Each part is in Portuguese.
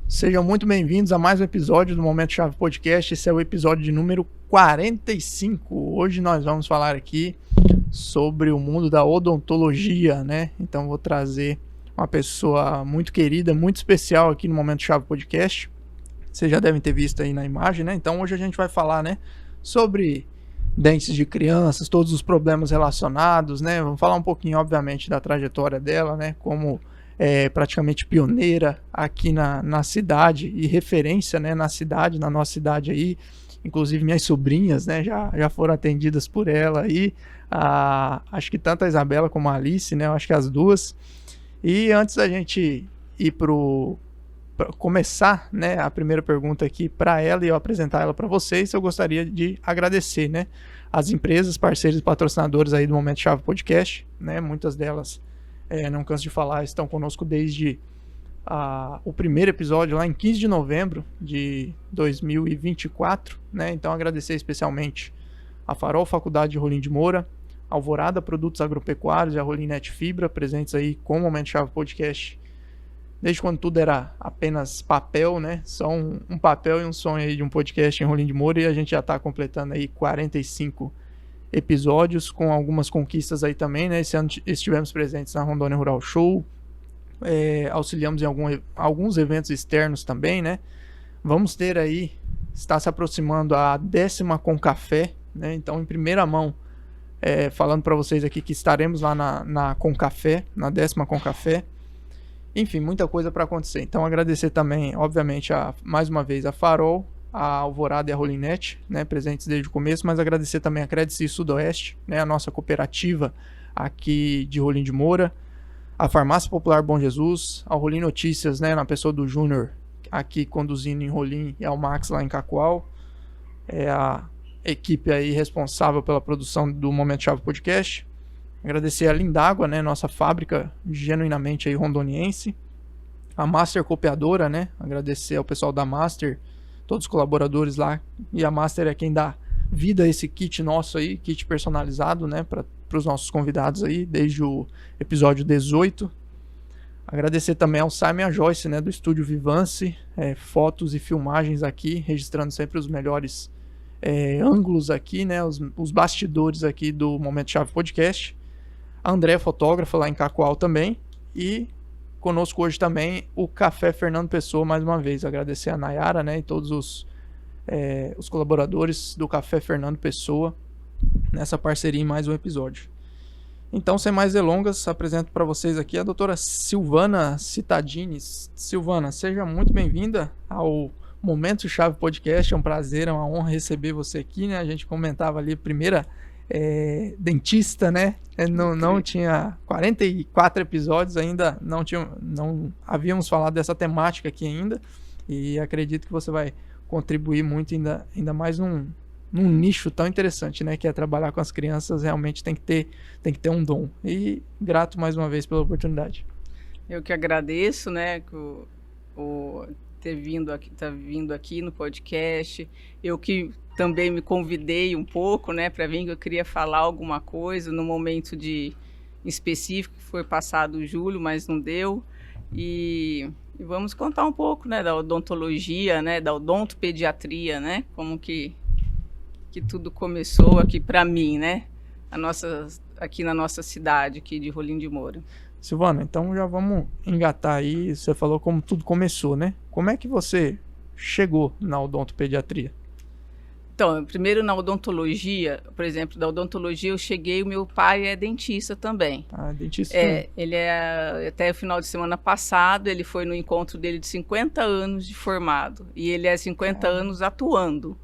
Sejam muito bem-vindos a mais um episódio do Momento Chave Podcast. Esse é o episódio de número 45. Hoje nós vamos falar aqui sobre o mundo da odontologia, né? Então vou trazer uma pessoa muito querida, muito especial aqui no Momento Chave Podcast. Vocês já devem ter visto aí na imagem, né? Então hoje a gente vai falar, né, sobre dentes de crianças, todos os problemas relacionados, né? Vamos falar um pouquinho, obviamente, da trajetória dela, né? Como praticamente pioneira aqui na cidade e referência, né, na cidade, na nossa cidade aí. Inclusive minhas sobrinhas, né, já foram atendidas por ela aí. Acho que tanto a Isabela como a Alice, né? Eu acho que as duas. E antes da gente ir pra começar, né, a primeira pergunta aqui para ela e eu apresentar ela para vocês, eu gostaria de agradecer, né, as empresas, parceiros e patrocinadores aí do Momento Chave Podcast, né, muitas delas, não canso de falar, estão conosco desde o primeiro episódio lá em 15 de novembro de 2024, né, então agradecer especialmente a Farol Faculdade de Rolim de Moura, Alvorada Produtos Agropecuários e a Rolim Net Fibra, presentes aí com o Momento Chave Podcast desde quando tudo era apenas papel, né? Só um papel e um sonho aí de um podcast em Rolim de Moura, e a gente já está completando aí 45 episódios, com algumas conquistas aí também, né? Esse ano estivemos presentes na Rondônia Rural Show, auxiliamos em alguns eventos externos também, né? Vamos ter aí, está se aproximando a 10ª com café, né? Então, em primeira mão, falando para vocês aqui que estaremos lá na com café, na 10ª com café. Enfim, muita coisa para acontecer. Então, agradecer também, obviamente, mais uma vez a Farol, a Alvorada e a Rolinete, né, presentes desde o começo, mas agradecer também a Crédice Sudoeste, né, a nossa cooperativa aqui de Rolim de Moura, a Farmácia Popular Bom Jesus, a Rolim Notícias, né, na pessoa do Júnior, aqui conduzindo em Rolim, e ao Max lá em Cacoal, a equipe aí responsável pela produção do Momento Chave Podcast. Agradecer a Lindágua, né, nossa fábrica genuinamente aí rondoniense. A Master Copiadora, né, agradecer ao pessoal da Master, todos os colaboradores lá. E a Master é quem dá vida a esse kit nosso aí, kit personalizado, né, para os nossos convidados aí, desde o episódio 18. Agradecer também ao Simon e a Joyce, né, do Estúdio Vivance, fotos e filmagens aqui, registrando sempre os melhores ângulos aqui, né, os bastidores aqui do Momento Chave Podcast. A André, fotógrafa lá em Cacoal também. E conosco hoje também o Café Fernando Pessoa, mais uma vez. Agradecer a Nayara, né, e todos os colaboradores do Café Fernando Pessoa nessa parceria em mais um episódio. Então, sem mais delongas, apresento para vocês aqui a doutora Silvana Cittadini. Silvana, seja muito bem-vinda ao Momento Chave Podcast. É um prazer, é uma honra receber você aqui, né? A gente comentava ali, primeira dentista, né? Não tinha 44 episódios ainda, não havíamos falado dessa temática aqui ainda, e acredito que você vai contribuir muito ainda mais num nicho tão interessante, né? Que é trabalhar com as crianças. Realmente tem que ter um dom. E grato mais uma vez pela oportunidade. Eu que agradeço, né? Ter vindo aqui no podcast. Eu que também me convidei um pouco, né, para vir, que eu queria falar alguma coisa no momento específico, que foi passado o julho, mas não deu. E vamos contar um pouco, né, da odontologia, né, da odontopediatria, né, como que tudo começou aqui para mim, né, aqui na nossa cidade, aqui de Rolim de Moura. Silvana, então já vamos engatar aí. Você falou como tudo começou, né? Como é que você chegou na odontopediatria? Então, primeiro na odontologia, por exemplo, da odontologia eu cheguei, o meu pai é dentista também. Ah, dentista também. Ele até o final de semana passado, ele foi no encontro dele de 50 anos de formado, e ele é 50 anos atuando.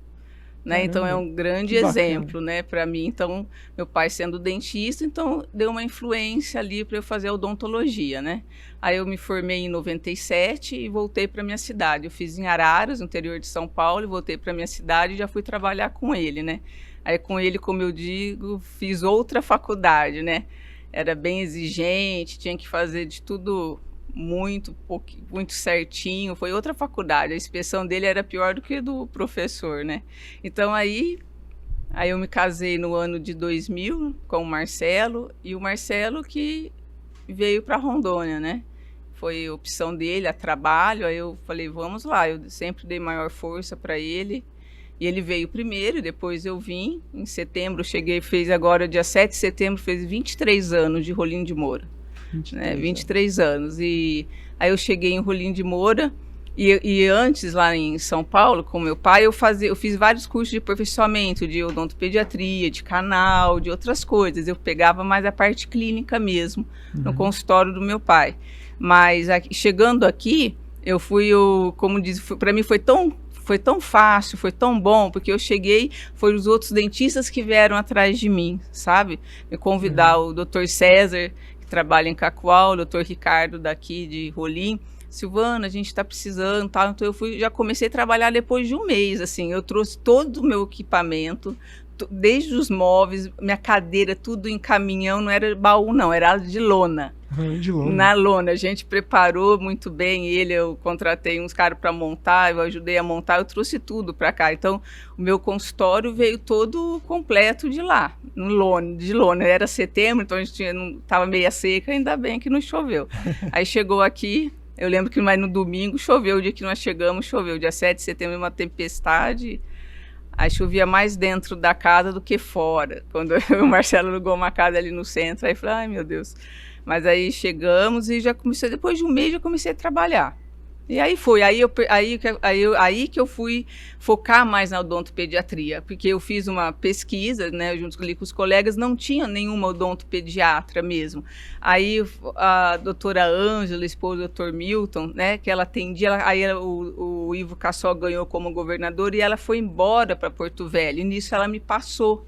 Né? Então é um grande exemplo, né, para mim. Então, meu pai sendo dentista, então deu uma influência ali para eu fazer odontologia, né? Aí eu me formei em 97 e voltei para minha cidade. Eu fiz em Araras, no interior de São Paulo, e voltei para minha cidade e já fui trabalhar com ele, né? Aí com ele, como eu digo, fiz outra faculdade, né? Era bem exigente, tinha que fazer de tudo muito certinho. Foi outra faculdade, a inspeção dele era pior do que do professor, né? Então aí eu me casei no ano de 2000 com o Marcelo, e o Marcelo que veio para Rondônia, né? foi opção dele, a trabalho. Aí eu falei, vamos lá. Eu sempre dei maior força para ele. E ele veio primeiro, depois eu vim. Em setembro, cheguei, fez agora, dia 7 de setembro, fez 23 anos de Rolim de Moura. 23 anos. E aí eu cheguei em Rolim de Moura. E antes, lá em São Paulo, com meu pai, eu fiz vários cursos de aperfeiçoamento, de odontopediatria, de canal, de outras coisas. Eu pegava mais a parte clínica mesmo, no consultório do meu pai. Mas chegando aqui, eu fui, como diz, para mim foi tão fácil, foi tão bom, porque eu cheguei, foram os outros dentistas que vieram atrás de mim, sabe? Me convidar o Dr. César, que trabalha em Cacoal, o Dr. Ricardo daqui de Rolim. Silvana, a gente está precisando, tal. Então já comecei a trabalhar depois de um mês, assim. Eu trouxe todo o meu equipamento, desde os móveis, minha cadeira, tudo em caminhão, não era baú não, era de lona. De lona. Na lona, a gente preparou muito bem ele, eu contratei uns caras para montar, eu ajudei a montar, eu trouxe tudo para cá. Então, o meu consultório veio todo completo de lá, de lona. Era setembro, então a gente estava meia seca, ainda bem que não choveu. Aí chegou aqui, eu lembro que no domingo choveu, o dia que nós chegamos choveu, dia 7 de setembro, uma tempestade. Aí chovia mais dentro da casa do que fora. Quando o Marcelo alugou uma casa ali no centro, aí eu falei, ai meu Deus. Mas aí chegamos e já comecei, depois de um mês já comecei a trabalhar. E aí foi, aí que eu fui focar mais na odontopediatria, porque eu fiz uma pesquisa, né, junto com os colegas, não tinha nenhuma odontopediatra mesmo. Aí a doutora Ângela, esposa do Dr. Milton, né, que ela atendia, o Ivo Cassol ganhou como governador e ela foi embora para Porto Velho, e nisso ela me passou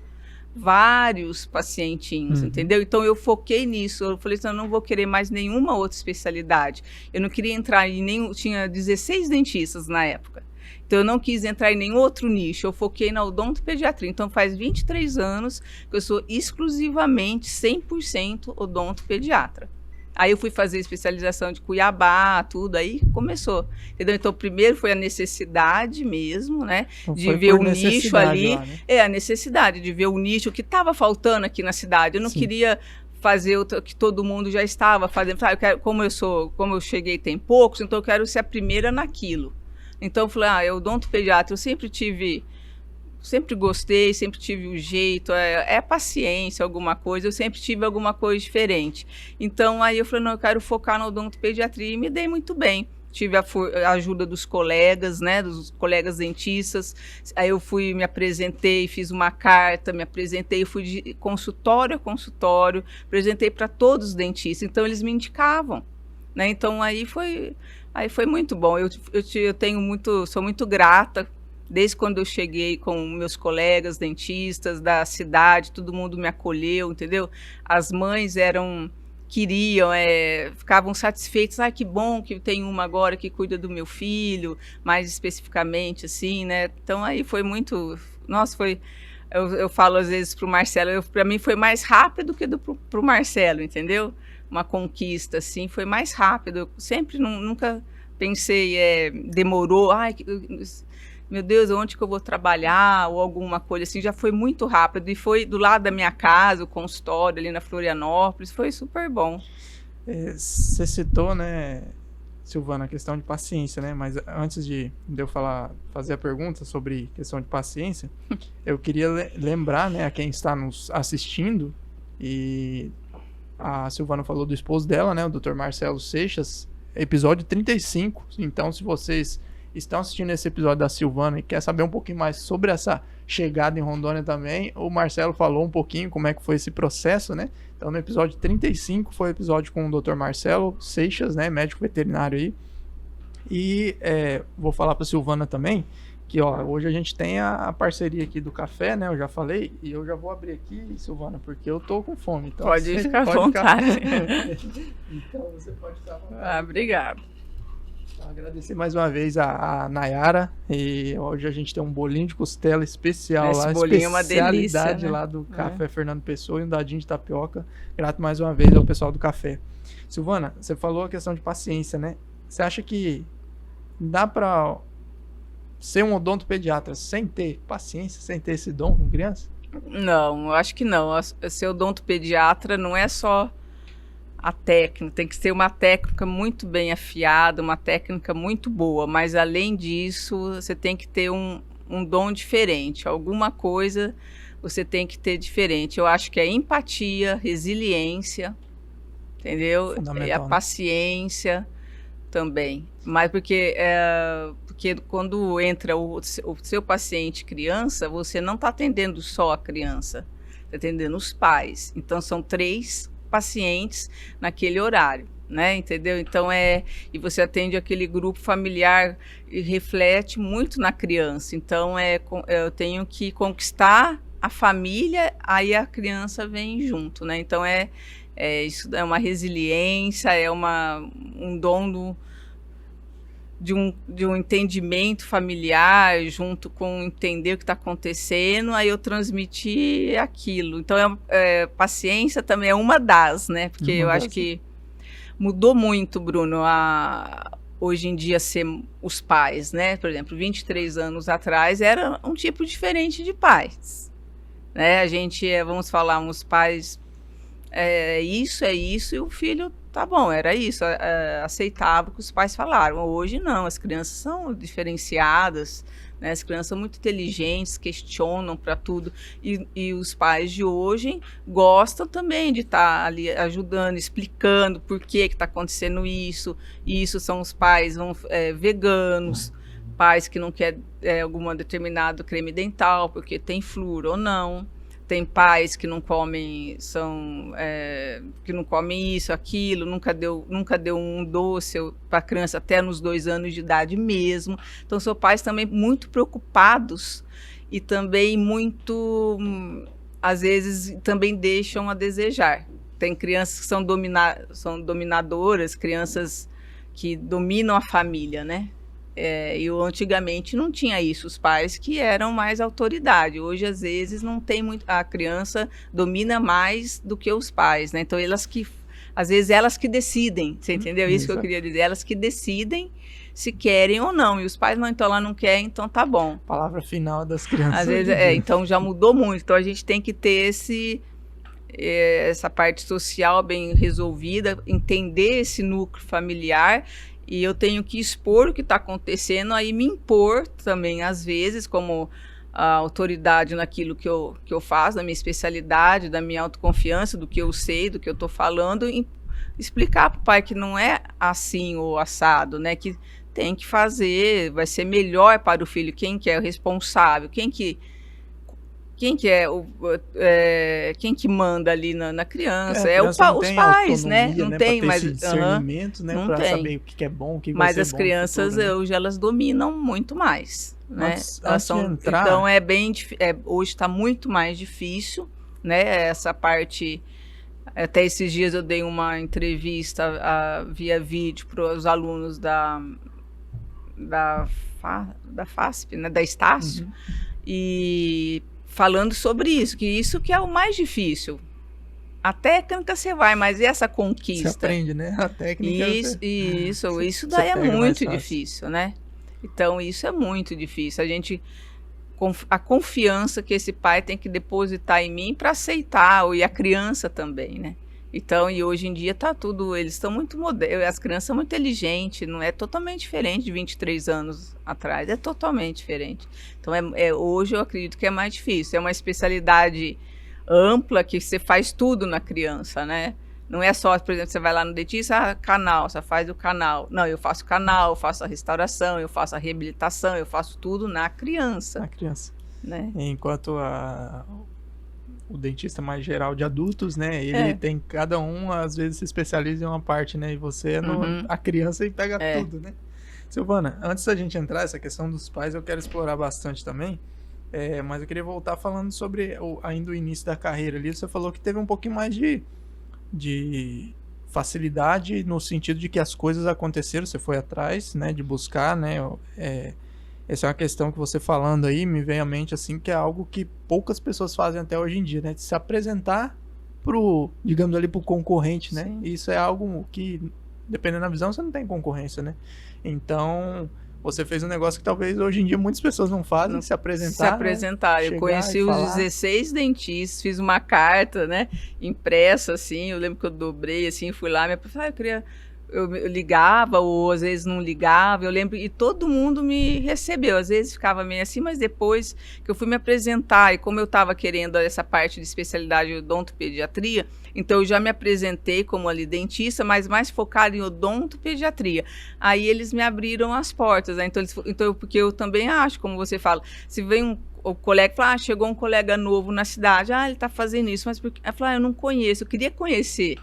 vários pacientinhos, entendeu? Então eu foquei nisso, eu falei assim, eu não vou querer mais nenhuma outra especialidade, eu não queria entrar em nenhum, tinha 16 dentistas na época, então eu não quis entrar em nenhum outro nicho, eu foquei na odontopediatria, então faz 23 anos que eu sou exclusivamente 100% odontopediatra. Aí eu fui fazer especialização de Cuiabá, tudo, aí começou, entendeu? Então, primeiro foi a necessidade mesmo, né? Então, de ver o nicho ali. Lá, né? A necessidade de ver o nicho que estava faltando aqui na cidade. Eu não queria fazer o que todo mundo já estava fazendo. Eu quero, como eu cheguei tem poucos, então eu quero ser a primeira naquilo. Então, eu falei, eu odontopediatra, eu sempre gostei, sempre tive o jeito, paciência, alguma coisa, eu sempre tive alguma coisa diferente. Então, aí eu falei, não, eu quero focar na odontopediatria e me dei muito bem. Tive a ajuda dos colegas, né, dos colegas dentistas, aí eu me apresentei, fiz uma carta, me apresentei, fui de consultório a consultório, apresentei para todos os dentistas, então eles me indicavam, né, então aí foi muito bom, sou muito grata. Desde quando eu cheguei com meus colegas dentistas da cidade, todo mundo me acolheu, entendeu? As mães queriam, ficavam satisfeitas. Ah, que bom que tem uma agora que cuida do meu filho, mais especificamente, assim, né? Então, aí foi muito... Nossa, eu falo às vezes para o Marcelo, para mim foi mais rápido que para o Marcelo, entendeu? Uma conquista, assim, foi mais rápido. Eu sempre, nunca pensei, demorou, meu Deus, onde que eu vou trabalhar, ou alguma coisa assim, já foi muito rápido, e foi do lado da minha casa, o consultório ali na Florianópolis, foi super bom. Você citou, né, Silvana, a questão de paciência, né, mas antes de eu fazer a pergunta sobre questão de paciência, eu queria lembrar, né, a quem está nos assistindo, e a Silvana falou do esposo dela, né, o Dr. Marcelo Seixas, episódio 35, então se vocês estão assistindo esse episódio da Silvana e quer saber um pouquinho mais sobre essa chegada em Rondônia também, o Marcelo falou um pouquinho como é que foi esse processo, né? Então, no episódio 35 foi o episódio com o Dr. Marcelo Seixas, né? Médico veterinário aí. E vou falar para Silvana também que, hoje a gente tem a parceria aqui do café, né? Eu já falei, e eu já vou abrir aqui, Silvana, porque eu tô com fome. Então pode ficar à vontade. Então, você pode ficar à vontade. Obrigado. Agradecer mais uma vez a Nayara, e hoje a gente tem um bolinho de costela especial. Esse lá, bolinho é uma delícia, né? Lá do Café Fernando Pessoa, e um dadinho de tapioca. Grato mais uma vez ao pessoal do café. Silvana, você falou a questão de paciência, né? Você acha que dá para ser um odontopediatra sem ter paciência, sem ter esse dom com criança? Não, eu acho que não. Ser odontopediatra não é só a técnica, tem que ser uma técnica muito bem afiada, uma técnica muito boa, mas além disso, você tem que ter um dom diferente, alguma coisa você tem que ter diferente. Eu acho que é empatia, resiliência, entendeu? E a paciência também. Mas porque quando entra o seu paciente criança, você não está atendendo só a criança, está atendendo os pais. Então, são 3 pacientes naquele horário, né? Entendeu? Então, e você atende aquele grupo familiar e reflete muito na criança. Então, eu tenho que conquistar a família, aí a criança vem junto, né? Então, isso é uma resiliência, é um dom de um entendimento familiar, junto com entender o que está acontecendo, aí eu transmiti aquilo. Então, paciência também é uma das, né? Porque eu acho que mudou muito, Bruno, hoje em dia ser os pais, né? Por exemplo, 23 anos atrás era um tipo diferente de pais, né? A gente, vamos falar, uns pais, isso, e o filho, tá bom, era isso, aceitava o que os pais falaram. Hoje não, as crianças são diferenciadas, né? As crianças são muito inteligentes, questionam para tudo, e os pais de hoje gostam também de estar ali ajudando, explicando por que está acontecendo isso. E isso são os pais veganos, pais que não querem algum determinado creme dental porque tem flúor ou não. Tem pais que não comem, que não comem isso, aquilo, nunca deu um doce para a criança até nos 2 anos de idade mesmo. Então, são pais também muito preocupados e também muito, às vezes, também deixam a desejar. Tem crianças que são dominadoras, crianças que dominam a família, né? E antigamente não tinha isso, os pais que eram mais autoridade. Hoje, às vezes, não tem muito, a criança domina mais do que os pais, né? Então, às vezes elas que decidem, você entendeu? Isso que eu queria dizer, elas que decidem se querem ou não, e os pais não, então ela não quer, então tá bom. Palavra final das crianças. Às vezes, então já mudou muito, então a gente tem que ter essa parte social bem resolvida, entender esse núcleo familiar. E eu tenho que expor o que está acontecendo, aí me impor também, às vezes, como a autoridade naquilo que eu faço, da minha especialidade, da minha autoconfiança, do que eu sei, do que eu estou falando, e explicar para o pai que não é assim ou assado, né? Que tem que fazer, vai ser melhor para o filho, quem que é o responsável, quem que quem que manda ali na criança? Os pais, né? Não tem mais discernimento, né? Para saber o que é bom, o que vai ser bom. Mas as crianças hoje elas dominam muito mais, né? Entrar... Então hoje está muito mais difícil, né? Essa parte. Até esses dias eu dei uma entrevista via vídeo para os alunos da FASP, né? Da Estácio, e falando sobre isso que é o mais difícil. A técnica você vai, mas e essa conquista? Você aprende, né? A técnica... Isso daí é muito difícil, né? Então, isso é muito difícil. A confiança que esse pai tem que depositar em mim para aceitar, e a criança também, né? Então, e hoje em dia tá tudo, eles estão muito modernos, as crianças são muito inteligentes, não é totalmente diferente de 23 anos atrás, é totalmente diferente. Então, hoje eu acredito que é mais difícil, é uma especialidade ampla que você faz tudo na criança, né? Não é só, por exemplo, você vai lá no dentista, canal, você faz o canal. Não, eu faço canal, eu faço a restauração, eu faço a reabilitação, eu faço tudo na criança. Na criança. Né? Enquanto o dentista mais geral de adultos, né? Ele tem, cada um, às vezes, se especializa em uma parte, né? E você é a criança e pega tudo, né? Silvana, antes da gente entrar, essa questão dos pais, eu quero explorar bastante também. Mas eu queria voltar falando sobre ainda o início da carreira ali. Você falou que teve um pouquinho mais de facilidade no sentido de que as coisas aconteceram, você foi atrás, né? De buscar, né? Essa é uma questão que você falando aí me vem à mente, assim, que é algo que poucas pessoas fazem até hoje em dia, né? De se apresentar digamos ali, pro concorrente, né? Sim. Isso é algo que, dependendo da visão, você não tem concorrência, né? Então, você fez um negócio que talvez hoje em dia muitas pessoas não fazem, se apresentar. Se apresentar. Né? Eu conheci os 16 dentistas, fiz uma carta, né, impressa, assim, eu lembro que eu dobrei, assim, fui lá, minha professora, eu ligava, ou às vezes não ligava, eu lembro, e todo mundo me recebeu, às vezes ficava meio assim, mas depois que eu fui me apresentar, e como eu estava querendo essa parte de especialidade de odontopediatria, então eu já me apresentei como ali dentista, mas mais focado em odontopediatria. Aí eles me abriram as portas, né? Então, porque eu também acho, como você fala, se vem o colega fala, chegou um colega novo na cidade, ele está fazendo isso, mas porque... Ela falou, eu não conheço, eu queria conhecer.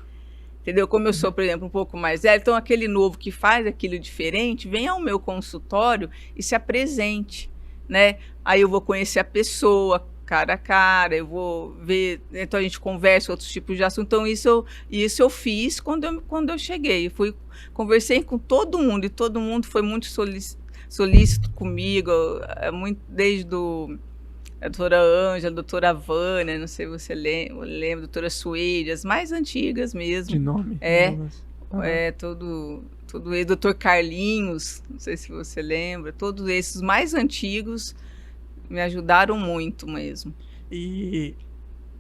Entendeu? Como eu sou, por exemplo, um pouco mais velho, então aquele novo que faz aquilo diferente, vem ao meu consultório e se apresente, né? Aí eu vou conhecer a pessoa, cara a cara, eu vou ver, então a gente conversa outros tipos de assunto. Então isso eu fiz quando eu cheguei. Conversei com todo mundo e todo mundo foi muito solícito comigo, desde a doutora Ângela, a doutora Vânia, não sei se você lembra, a doutora Suede, as mais antigas mesmo. De nome. Todo doutor Carlinhos, não sei se você lembra, todos esses mais antigos me ajudaram muito mesmo. E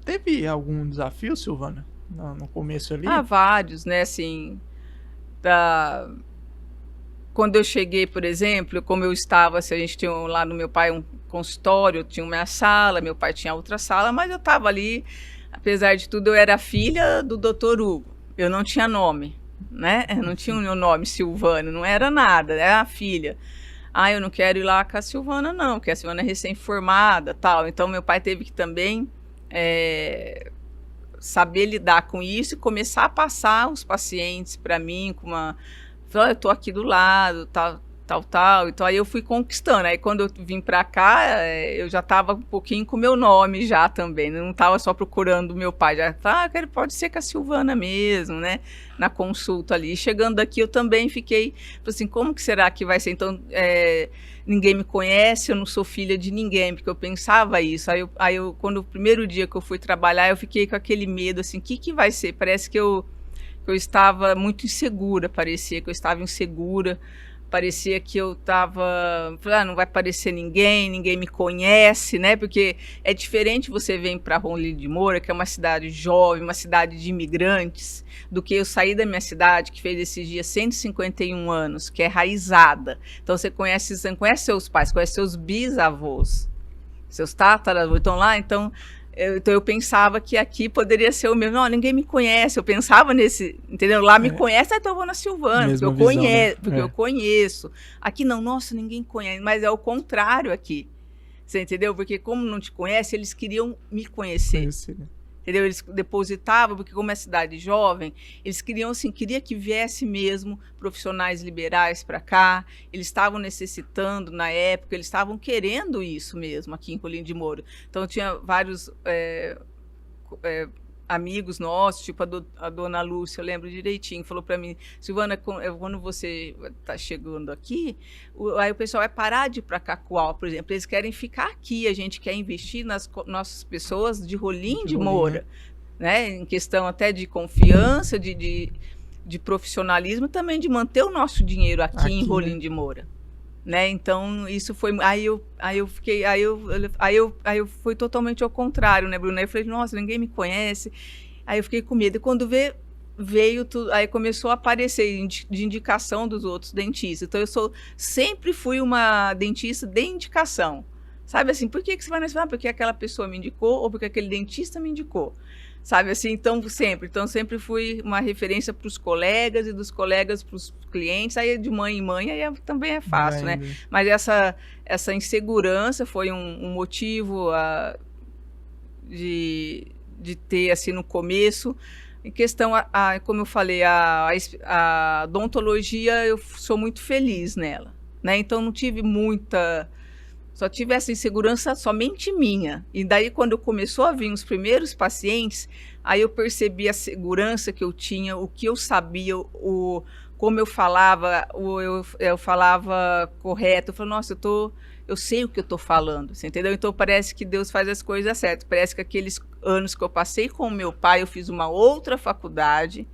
teve algum desafio, Silvana, no começo ali? Vários, né, assim, quando eu cheguei, por exemplo, como eu estava, a gente tinha lá no meu pai um consultório, eu tinha minha sala, meu pai tinha outra sala, mas eu estava ali, apesar de tudo, eu era filha do Dr. Hugo, eu não tinha nome, né? Eu não tinha o meu nome, Silvana, não era nada, era a filha. Eu não quero ir lá com a Silvana, não, porque a Silvana é recém-formada, tal. Então, meu pai teve que também saber lidar com isso e começar a passar os pacientes para mim com eu tô aqui do lado, tal. Então aí eu fui conquistando. Aí quando eu vim para cá, eu já estava um pouquinho com o meu nome já também. Não estava só procurando o meu pai. Já pode ser com a Silvana mesmo, né? Na consulta ali. Chegando aqui eu também fiquei assim, como que será que vai ser? Então, ninguém me conhece, eu não sou filha de ninguém, porque eu pensava isso. Aí eu quando o primeiro dia que eu fui trabalhar, eu fiquei com aquele medo, assim, o que vai ser? Parece que eu estava muito insegura, parecia que eu estava insegura, parecia que eu estava, não vai aparecer ninguém me conhece, né? Porque é diferente você vir para Rolim de Moura, que é uma cidade jovem, uma cidade de imigrantes, do que eu sair da minha cidade, que fez esses dias 151 anos, que é raizada. Então você não conhece seus pais, conhece seus bisavós, seus tataravós, estão lá, então eu pensava que aqui poderia ser o mesmo. Não, ninguém me conhece. Eu pensava nesse, entendeu? Lá me conhece, então eu vou na Silvana, porque eu conheço. Aqui não, nossa, ninguém conhece. Mas é o contrário aqui. Você entendeu? Porque como não te conhece, eles queriam me conhecer. Entendeu? Eles depositavam, porque como é cidade jovem, eles queriam, assim, queria que viesse mesmo profissionais liberais para cá, eles estavam necessitando na época, eles estavam querendo isso mesmo aqui em Rolim de Moura. Então tinha vários amigos nossos, tipo a dona Lúcia, eu lembro direitinho, falou para mim, Silvana, quando você está chegando aqui, aí o pessoal vai parar de ir para Cacoal, por exemplo, eles querem ficar aqui, a gente quer investir nas nossas pessoas de Rolim de Moura, né? Em questão até de confiança, de profissionalismo, também de manter o nosso dinheiro aqui em Rolim de Moura. Né? Então isso foi, aí eu fui totalmente ao contrário, né, Bruna? Aí eu falei, nossa, ninguém me conhece. Aí eu fiquei com medo. E quando veio tudo, aí começou a aparecer de indicação dos outros dentistas. Então sempre fui uma dentista de indicação. Sabe assim, por que você vai nessa? Porque aquela pessoa me indicou ou porque aquele dentista me indicou. Sabe assim, então sempre fui uma referência para os colegas e dos colegas para os clientes, aí de mãe em mãe, aí também é fácil, né? Mas essa insegurança foi um motivo de ter, assim, no começo. Em questão, como eu falei, a odontologia, eu sou muito feliz nela, né? Então não tive só tive essa insegurança somente minha. E daí, quando começou a vir os primeiros pacientes, aí eu percebi a segurança que eu tinha, o que eu sabia, como eu falava, eu falava correto. Eu falei, nossa, eu sei o que eu estou falando, você entendeu? Então, parece que Deus faz as coisas certas. Parece que aqueles anos que eu passei com o meu pai, eu fiz uma outra faculdade,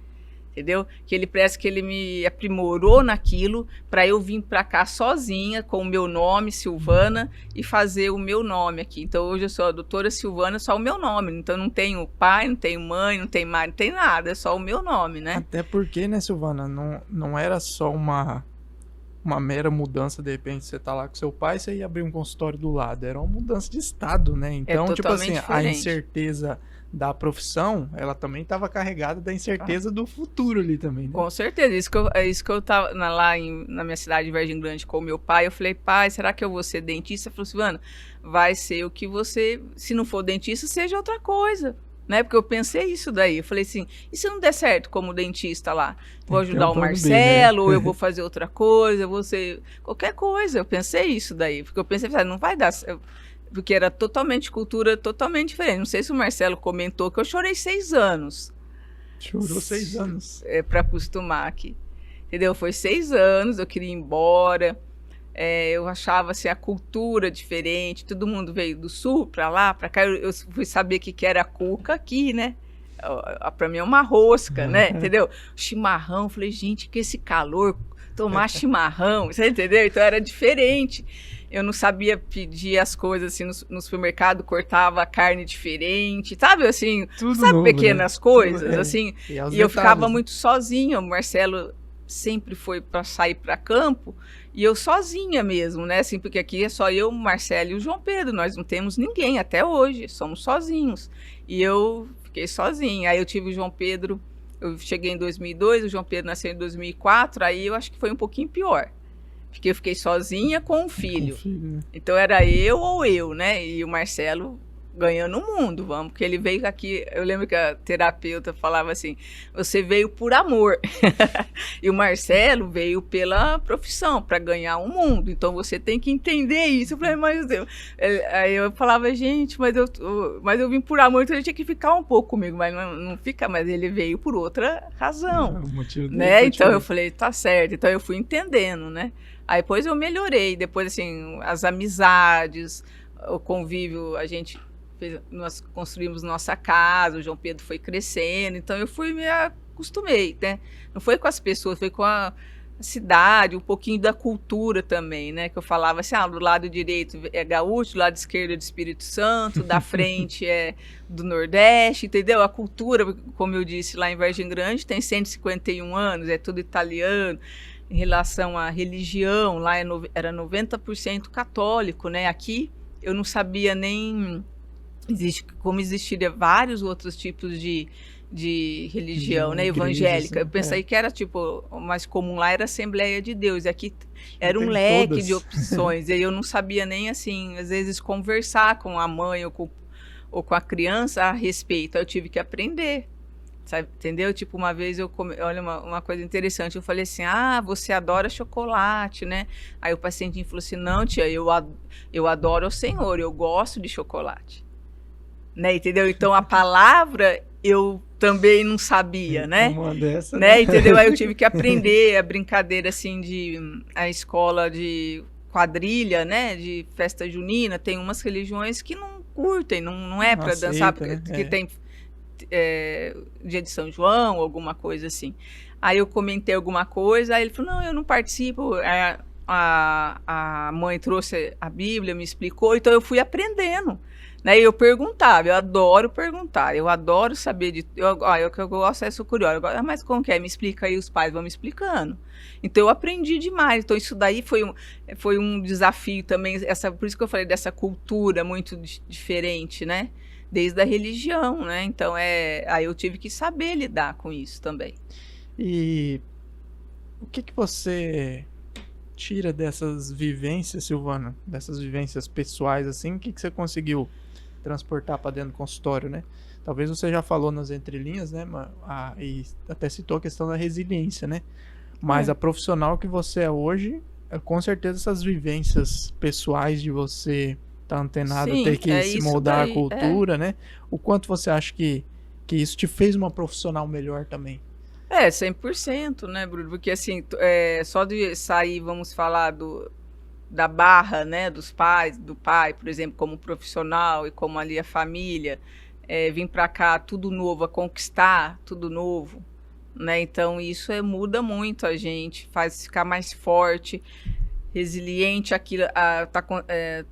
entendeu? Que ele parece que ele me aprimorou naquilo para eu vir para cá sozinha com o meu nome, Silvana, e fazer o meu nome aqui. Então hoje eu sou a doutora Silvana, só o meu nome. Então não tenho pai, não tenho mãe, não tenho mãe, não tem nada, é só o meu nome, né? Até porque, né, Silvana, não era só uma mera mudança, de repente você tá lá com seu pai, você ia abrir um consultório do lado. Era uma mudança de estado, né? Então, tipo assim, diferente. A incerteza da profissão, ela também estava carregada da incerteza do futuro ali também, né? Com certeza, isso que eu tava lá na minha cidade de Vargem Grande com o meu pai, eu falei, pai, será que eu vou ser dentista? Ele falou, Silvana, vai ser o que você, se não for dentista, seja outra coisa, né? Porque eu pensei isso daí, eu falei assim, e se não der certo como dentista lá? Vou ajudar o Marcelo, ou eu vou fazer outra coisa, eu vou ser qualquer coisa, eu pensei isso daí, porque eu pensei, não vai dar certo. Porque era cultura totalmente diferente. Não sei se o Marcelo comentou que eu chorei 6 anos. Chorou 6 anos. Para acostumar aqui. Entendeu? Foi 6 anos, eu queria ir embora. Eu achava assim, a cultura diferente. Todo mundo veio do sul para lá, para cá. Eu fui saber o que era cuca aqui, né? Para mim é uma rosca, né? Entendeu? Chimarrão. Falei, gente, que esse calor, tomar chimarrão. Você entendeu? Então era diferente. Eu não sabia pedir as coisas assim no supermercado, cortava a carne diferente, sabe assim, tudo sabe, novo, pequenas né? coisas, assim. E eu ficava né? muito sozinha. O Marcelo sempre foi para sair para campo e eu sozinha mesmo, né? Assim, porque aqui é só eu, o Marcelo e o João Pedro. Nós não temos ninguém até hoje, somos sozinhos. E eu fiquei sozinha. Aí eu tive o João Pedro, eu cheguei em 2002, o João Pedro nasceu em 2004, aí eu acho que foi um pouquinho pior. Porque eu fiquei sozinha com o filho. Né? Então era eu ou eu, né? E o Marcelo ganhando o mundo, vamos. Porque ele veio aqui, eu lembro que a terapeuta falava assim, você veio por amor. E o Marcelo veio pela profissão, para ganhar o mundo. Então você tem que entender isso. Eu falei, mas Deus. Aí eu falava, gente, mas eu vim por amor, então ele tinha que ficar um pouco comigo, mas não fica, mas ele veio por outra razão. O motivo dele né? Então eu falei, tá certo. Então eu fui entendendo, né? Aí depois eu melhorei, depois assim, as amizades, o convívio, nós construímos nossa casa, o João Pedro foi crescendo, então eu me acostumei, né? Não foi com as pessoas, foi com a cidade, um pouquinho da cultura também, né? Que eu falava assim, do lado direito é gaúcho, do lado esquerdo é do Espírito Santo, da frente é do Nordeste, entendeu? A cultura, como eu disse, lá em Vargem Grande tem 151 anos, é tudo italiano. Em relação à religião, lá era 90% católico, né? Aqui eu não sabia nem como existiria vários outros tipos de religião, né? Evangélica. Eu pensei que era tipo, o mais comum lá era a Assembleia de Deus, e aqui era um leque de opções, e eu não sabia nem assim, às vezes conversar com a mãe ou com a criança a respeito, eu tive que aprender. Sabe, entendeu? Tipo, uma vez olha uma coisa interessante, eu falei assim, você adora chocolate, né? Aí o paciente falou assim, não, tia, eu adoro o Senhor, eu gosto de chocolate, né? Entendeu? Então a palavra eu também não sabia, né? Uma dessa, né? Entendeu? Aí eu tive que aprender a brincadeira assim a escola de quadrilha, né? De festa junina, tem umas religiões que não curtem, não é para dançar, porque tem dia de São João, alguma coisa assim. Aí eu comentei alguma coisa, aí ele falou, não, eu não participo. A mãe trouxe a Bíblia, me explicou, então eu fui aprendendo. Né? E eu perguntava, eu adoro perguntar, eu adoro saber o que eu gosto é, sou curiosa. Mas como que é? Me explica aí, os pais vão me explicando. Então eu aprendi demais. Então isso daí foi um desafio também, por isso que eu falei dessa cultura muito diferente, né? Desde a religião, né? Então aí eu tive que saber lidar com isso também. E o que você tira dessas vivências, Silvana? Dessas vivências pessoais, assim, o que você conseguiu transportar para dentro do consultório, né? Talvez você já falou nas entrelinhas, né? E até citou a questão da resiliência, né? Mas a profissional que você é hoje, com certeza essas vivências pessoais de você tá antenado, sim, ter que se moldar daí, a cultura, né? O quanto você acha que isso te fez uma profissional melhor também? 100%, né, Bruno? Porque assim, só de sair, vamos falar da barra, né, do pai, por exemplo, como profissional e como ali a família, vir para cá, tudo novo, a conquistar tudo novo, né? Então isso muda muito a gente, faz ficar mais forte, resiliente. Aquilo,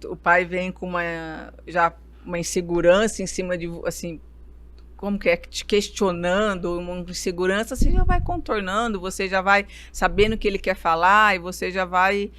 o pai vem com uma insegurança em cima de, assim, como que é, te questionando, uma insegurança, você já vai contornando, você já vai sabendo o que ele quer falar e você já vai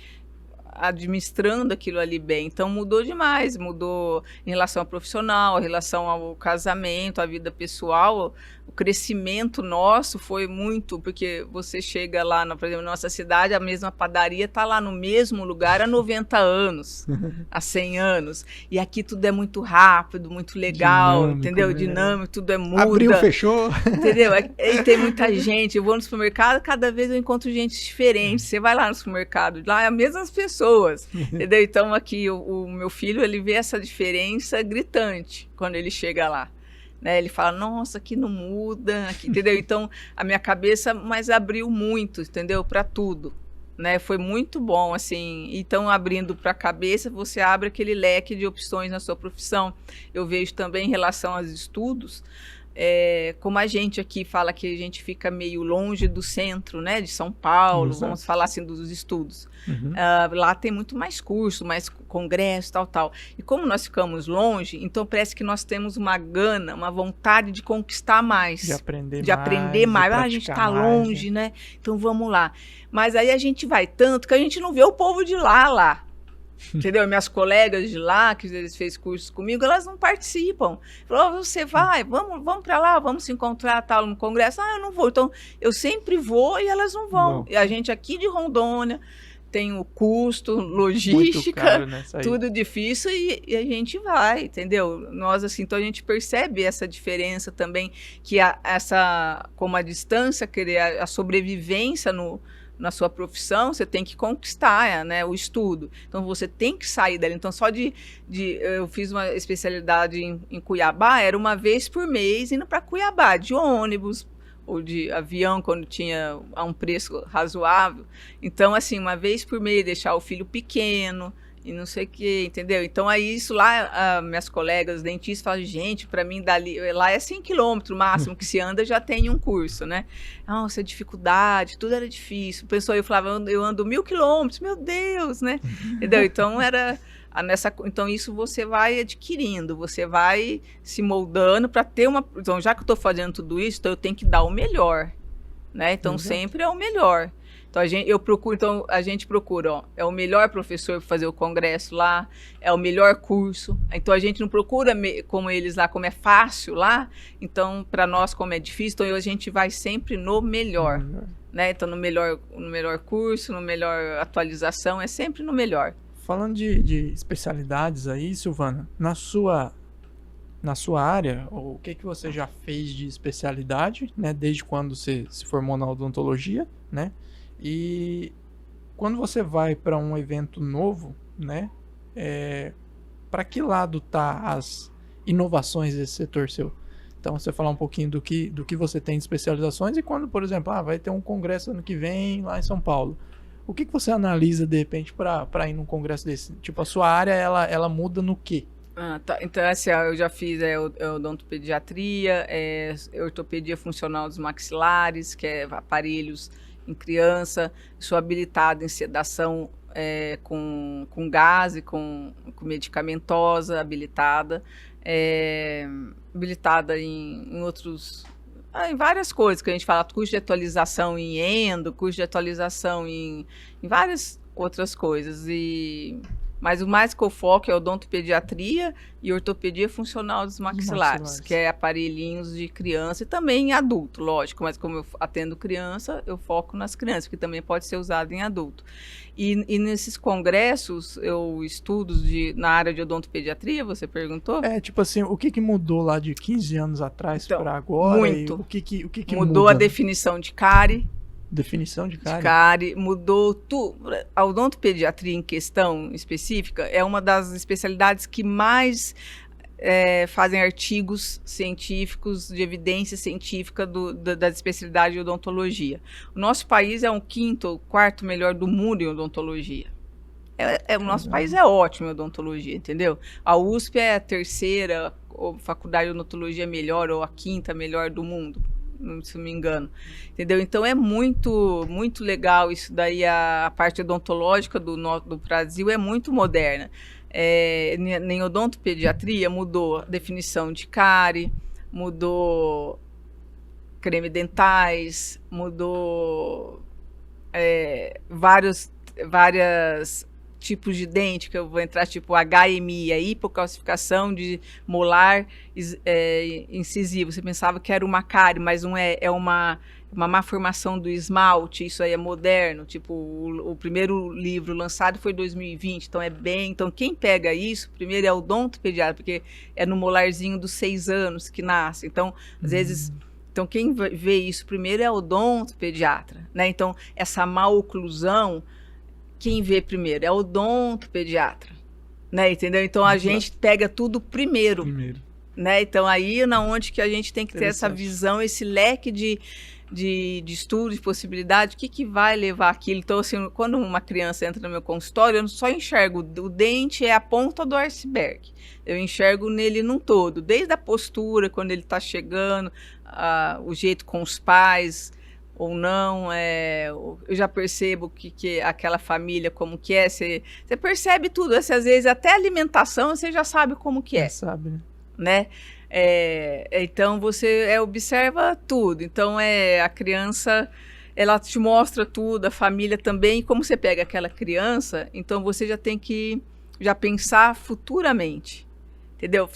administrando aquilo ali bem. Então mudou demais, mudou em relação ao profissional, em relação ao casamento, à vida pessoal. O crescimento nosso foi muito, porque você chega lá, por exemplo, na nossa cidade, a mesma padaria está lá no mesmo lugar há 90 anos, há 100 anos. E aqui tudo é muito rápido, muito legal, dinâmico, entendeu? Né? Dinâmico, tudo muda. Abriu, fechou. Entendeu? E tem muita gente. Eu vou no supermercado, cada vez eu encontro gente diferente. Você vai lá no supermercado, lá é as mesmas pessoas, entendeu? Então aqui o meu filho, ele vê essa diferença gritante quando ele chega lá. Né, ele fala, nossa, aqui não muda, aqui, entendeu? Então, a minha cabeça mas abriu muito, entendeu? Para tudo, né? Foi muito bom, assim. Então, abrindo para a cabeça, você abre aquele leque de opções na sua profissão. Eu vejo também em relação aos estudos, como a gente aqui fala que a gente fica meio longe do centro, né, de São Paulo, vamos falar assim dos estudos. Lá tem muito mais curso, mais congresso, tal. E como nós ficamos longe, então parece que nós temos uma gana, uma vontade de conquistar mais. De aprender mais. A gente está longe, né? Então vamos lá. Mas aí a gente vai tanto que a gente não vê o povo de lá. Entendeu? Minhas colegas de lá, que eles fez cursos comigo, elas não participam. Falou, você vai, vamos para lá, vamos se encontrar tal no congresso. Eu não vou. Então, eu sempre vou e elas não vão. E a gente aqui de Rondônia tem o custo, logística, caro, né, tudo difícil e a gente vai, entendeu? Nós, assim, então a gente percebe essa diferença também, que como a distância, querer a sobrevivência na sua profissão, você tem que conquistar, né, o estudo. Então, você tem que sair dali. Então, só eu fiz uma especialidade em Cuiabá, era uma vez por mês indo para Cuiabá, de ônibus ou de avião, quando tinha a um preço razoável. Então, assim, uma vez por mês, deixar o filho pequeno e não sei o quê, entendeu? Então, aí isso lá, minhas colegas dentistas falam, gente, para mim, lá é 100 quilômetros, o máximo que se anda, já tem um curso, né? Nossa, dificuldade, tudo era difícil. Eu falava, eu ando 1000 quilômetros, meu Deus, né? Entendeu? Então, então, isso você vai adquirindo, você vai se moldando para ter uma... Então, já que eu estou fazendo tudo isso, então eu tenho que dar o melhor, né? Então, sempre é o melhor. Então, a gente procura, é o melhor professor para fazer o congresso lá, é o melhor curso. Então, a gente não procura como eles lá, como é fácil lá. Então, para nós, como é difícil, então a gente vai sempre no melhor. Né? Então, no melhor curso, no melhor atualização, é sempre no melhor. Falando de especialidades aí, Silvana, na sua área, o que você já fez de especialidade, né? Desde quando você se formou na odontologia, né? E quando você vai para um evento novo, né? Para que lado tá as inovações desse setor seu? Então, você falar um pouquinho do que você tem de especializações e quando, por exemplo, vai ter um congresso ano que vem lá em São Paulo. O que você analisa, de repente, para ir num congresso desse? Tipo, a sua área, ela muda no quê? Tá. Então, assim, eu já fiz odontopediatria, ortopedia funcional dos maxilares, que é aparelhos em criança, sou habilitada em sedação com gás e com medicamentosa, habilitada em outros... em várias coisas que a gente fala, curso de atualização em endo, curso de atualização em várias outras coisas. Mas o mais que eu foco é odontopediatria e ortopedia funcional dos maxilares, que é aparelhinhos de criança e também em adulto, lógico. Mas como eu atendo criança, eu foco nas crianças, que também pode ser usado em adulto. E nesses congressos, estudos na área de odontopediatria, você perguntou? Tipo assim, o que mudou lá de 15 anos atrás para agora? Muito. O que mudou muda? A definição de cárie. Definição de cárie? De cárie, mudou tudo. A odontopediatria em questão específica é uma das especialidades que mais fazem artigos científicos, de evidência científica da especialidade de odontologia. O nosso país é um quinto ou quarto melhor do mundo em odontologia. O nosso país é ótimo em odontologia, entendeu? A USP é a terceira faculdade de odontologia melhor ou a quinta melhor do mundo. se não me engano. Entendeu? Então é muito, muito legal isso daí, a parte odontológica do Brasil é muito moderna. Em odontopediatria mudou a definição de cárie, mudou creme dentais, mudou vários tipos de dente, que eu vou entrar, tipo HMI, a hipocalcificação de molar incisivo. Você pensava que era uma cárie, mas não é uma má formação do esmalte, isso aí é moderno, tipo, o primeiro livro lançado foi em 2020, então quem pega isso, primeiro é o odontopediatra, porque é no molarzinho dos 6 anos que nasce, então, às vezes... Então, quem vê isso primeiro é o odontopediatra, né? Então, essa maloclusão, quem vê primeiro é o odontopediatra, né? Entendeu? Então, a gente pega tudo primeiro. Né? Então, aí é onde que a gente tem que ter essa visão, esse leque de estudo, de possibilidade, o que vai levar aquilo. Então, assim, quando uma criança entra no meu consultório, eu não só enxergo o dente, é a ponta do iceberg. Eu enxergo nele num todo, desde a postura, quando ele está chegando, o jeito com os pais ou não, eu já percebo que aquela família, como que é, você percebe tudo, às vezes até a alimentação você já sabe como que é. Sabe, né? Então você observa tudo, então a criança, ela te mostra tudo, a família também, e como você pega aquela criança, então você já tem que pensar futuramente. Entendeu?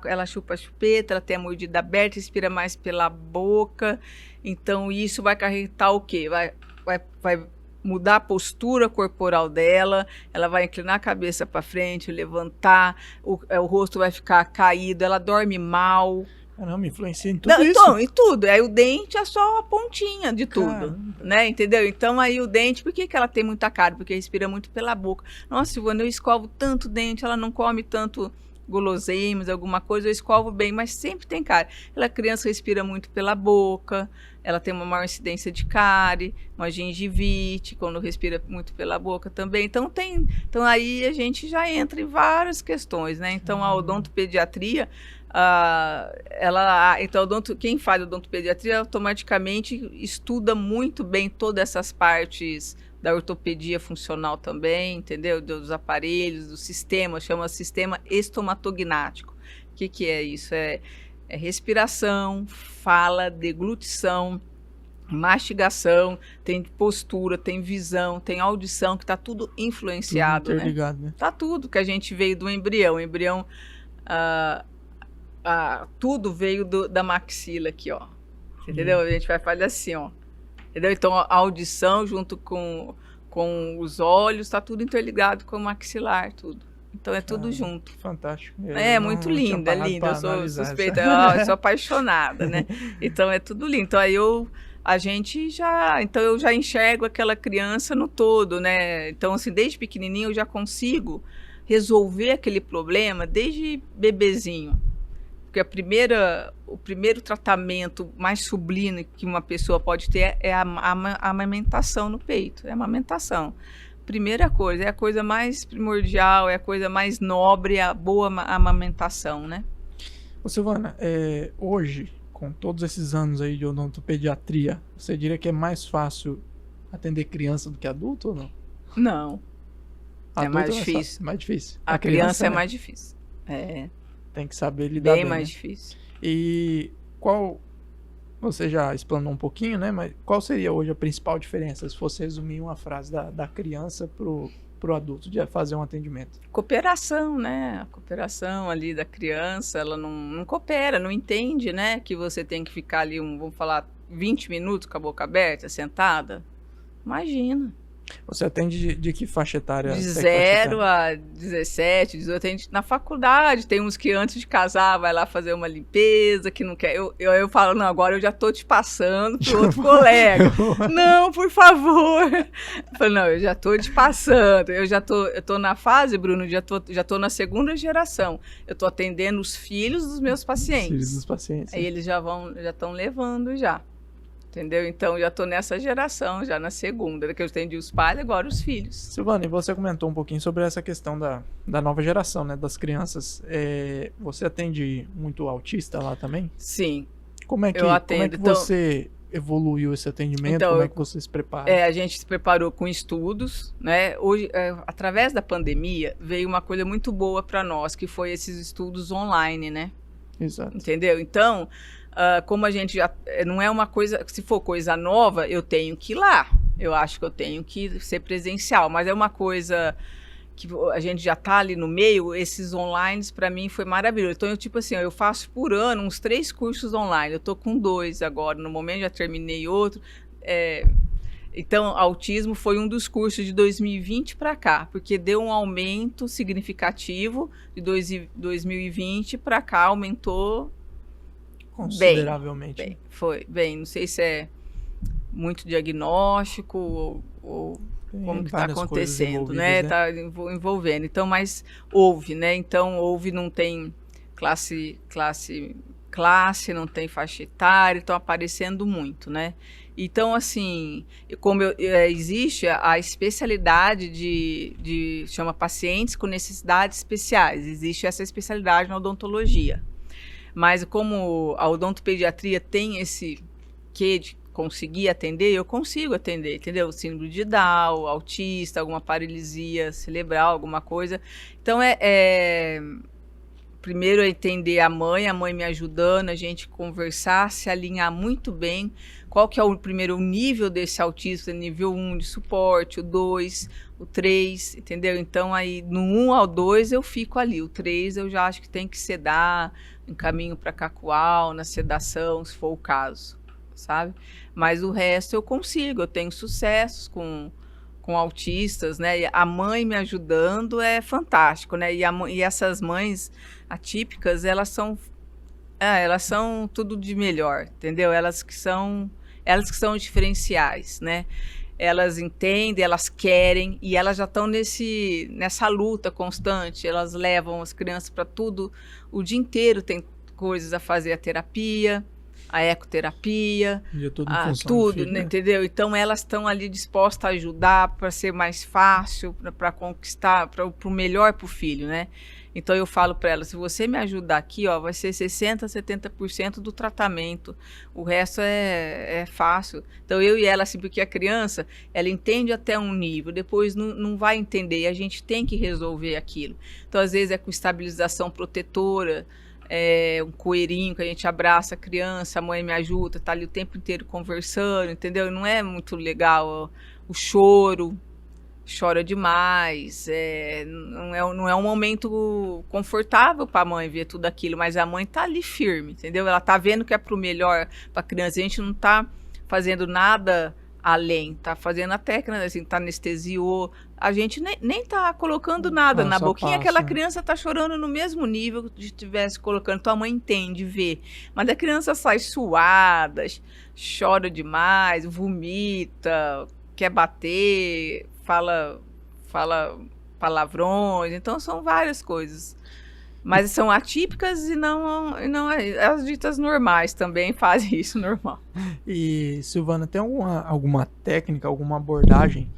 Ela chupa a chupeta, ela tem a mordida aberta, respira mais pela boca. Então, isso vai acarretar o quê? Vai mudar a postura corporal dela, ela vai inclinar a cabeça para frente, levantar, o rosto vai ficar caído, ela dorme mal. Caramba, influencia em tudo isso? Então, em tudo. Aí o dente é só a pontinha de tudo, né? Entendeu? Então, aí o dente, por que ela tem muita cárie? Porque respira muito pela boca. Nossa, Silvana, eu escovo tanto dente, ela não come tanto guloseimas, alguma coisa, eu escovo bem, mas sempre tem cárie. A criança respira muito pela boca, ela tem uma maior incidência de cárie, uma gengivite, quando respira muito pela boca também. Então, aí a gente já entra em várias questões, né? Então, a odontopediatria, quem faz odontopediatria automaticamente estuda muito bem todas essas partes da ortopedia funcional também, entendeu? Dos aparelhos, do sistema, chama sistema estomatognático. O que é isso? É respiração, fala, deglutição, mastigação, tem postura, tem visão, tem audição, que está tudo influenciado, tudo interligado, né? Tá tudo, que a gente veio do embrião. O embrião, tudo veio da maxila aqui, ó. Entendeu? A gente vai fazer assim, ó. Entendeu? Então, a audição junto com os olhos, está tudo interligado com o maxilar, tudo. Então, é tudo junto. Fantástico. Muito lindo, é lindo. Eu sou suspeita, eu sou apaixonada, né? Então, é tudo lindo. Então, aí eu já enxergo aquela criança no todo, né? Então, assim, desde pequenininho eu já consigo resolver aquele problema desde bebezinho. Porque o primeiro tratamento mais sublime que uma pessoa pode ter é a amamentação no peito, é a amamentação. Primeira coisa, é a coisa mais primordial, é a coisa mais nobre, a boa amamentação, né? Ô Silvana, hoje, com todos esses anos aí de odontopediatria, você diria que é mais fácil atender criança do que adulto ou não? Não. Adulto é mais difícil. Mais difícil. A criança é mais difícil. Tem que saber lidar bem, mais né? difícil. E você já explanou um pouquinho, né? Mas qual seria hoje a principal diferença, se fosse resumir uma frase da criança pro adulto, de fazer um atendimento? Cooperação, né? A cooperação ali da criança, ela não coopera, não entende, né? Que você tem que ficar ali, vamos falar, 20 minutos com a boca aberta, sentada. Imagina. Você atende de que faixa etária? De 0 a 17, 18. Atende na faculdade. Tem uns que antes de casar vai lá fazer uma limpeza, que não quer. Eu falo, não, agora eu já tô te passando pro outro colega. Não, por favor. Eu falo, não, eu já tô te passando. Eu tô na fase, Bruno, já tô na segunda geração. Eu tô atendendo os filhos dos meus pacientes. Os filhos dos pacientes. Aí eles já estão levando já. Entendeu? Então, já estou nessa geração, já na segunda, que eu atendi os pais, agora os filhos. Silvana, e você comentou um pouquinho sobre essa questão da nova geração, né, das crianças. Você atende muito autista lá também? Sim. Como é que você evoluiu esse atendimento? Então, como é que você se prepara? A gente se preparou com estudos, né? Hoje, através da pandemia, veio uma coisa muito boa para nós, que foi esses estudos online, né? Exato. Entendeu? Então, como a gente já não é uma coisa, se for coisa nova, eu tenho que ir lá. Eu acho que eu tenho que ser presencial, mas é uma coisa que a gente já está ali no meio. Esses online para mim foi maravilhoso. Então eu faço por ano uns 3 cursos online. Eu estou com 2 agora, no momento já terminei outro. Então, autismo foi um dos cursos de 2020 para cá, porque deu um aumento significativo de 2020 para cá, aumentou consideravelmente. Bem, não sei se é muito diagnóstico ou como que está acontecendo, né? Está envolvendo. Então, mas houve, né? Então, não tem classe, não tem faixa etária, estão aparecendo muito, né? Então, assim, existe a especialidade chama pacientes com necessidades especiais, existe essa especialidade na odontologia. Mas como a odontopediatria tem esse quê de conseguir atender, eu consigo atender, entendeu? Síndrome de Down, autista, alguma paralisia cerebral, alguma coisa. Então, primeiro é entender a mãe me ajudando, a gente conversar, se alinhar muito bem. Qual que é o primeiro nível desse autista? Nível 1 de suporte, o 2, o 3, entendeu? Então, aí, no 1 ao 2 eu fico ali. O 3 eu já acho que tem que sedar, encaminho para cacual, na sedação, se for o caso, sabe? Mas o resto eu consigo, eu tenho sucessos com autistas, né? E a mãe me ajudando é fantástico, né? E essas mães atípicas, elas são tudo de melhor, entendeu? Elas que são diferenciais, né? Elas entendem, elas querem e elas já estão nessa luta constante. Elas levam as crianças para tudo, o dia inteiro tem coisas a fazer, a terapia, a ecoterapia, tudo, filho, né? Entendeu? Então elas estão ali dispostas a ajudar para ser mais fácil, para conquistar, para o melhor para o filho, né? Então eu falo para ela, se você me ajudar aqui, ó, vai ser 60%, 70% do tratamento, o resto é fácil. Então eu e ela, assim, porque a criança, ela entende até um nível, depois não vai entender, e a gente tem que resolver aquilo. Então às vezes é com estabilização protetora, um coeirinho que a gente abraça a criança, a mãe me ajuda, tá ali o tempo inteiro conversando, entendeu? Não é muito legal o choro, chora demais, não é um momento confortável para a mãe ver tudo aquilo, mas a mãe tá ali firme, entendeu? Ela tá vendo que é pro melhor para a criança, a gente não tá fazendo nada além, tá fazendo a técnica, assim, tá anestesiou, a gente nem tá colocando nada na boquinha, aquela criança tá chorando no mesmo nível que estivesse colocando, tua mãe entende, vê, mas a criança sai suada, chora demais, vomita, quer bater, fala palavrões, então são várias coisas. Mas são atípicas e não as ditas normais também fazem isso normal. E, Silvana, tem alguma técnica, alguma abordagem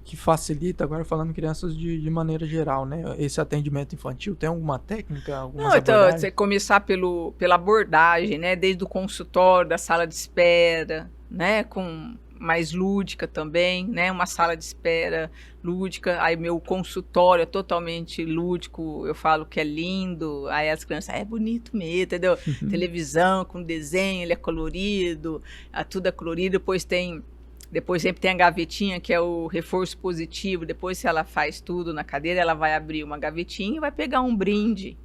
que facilita, agora falando crianças de maneira geral, né? Esse atendimento infantil, tem alguma técnica, não, então, você começar pela abordagem, né? Desde o consultório, da sala de espera, né? Com mais lúdica também, né? Uma sala de espera lúdica, aí meu consultório é totalmente lúdico, eu falo que é lindo, aí as crianças, é bonito mesmo, entendeu? Televisão com desenho, ele é colorido, tudo é colorido, depois sempre tem a gavetinha, que é o reforço positivo, depois se ela faz tudo na cadeira, ela vai abrir uma gavetinha e vai pegar um brinde,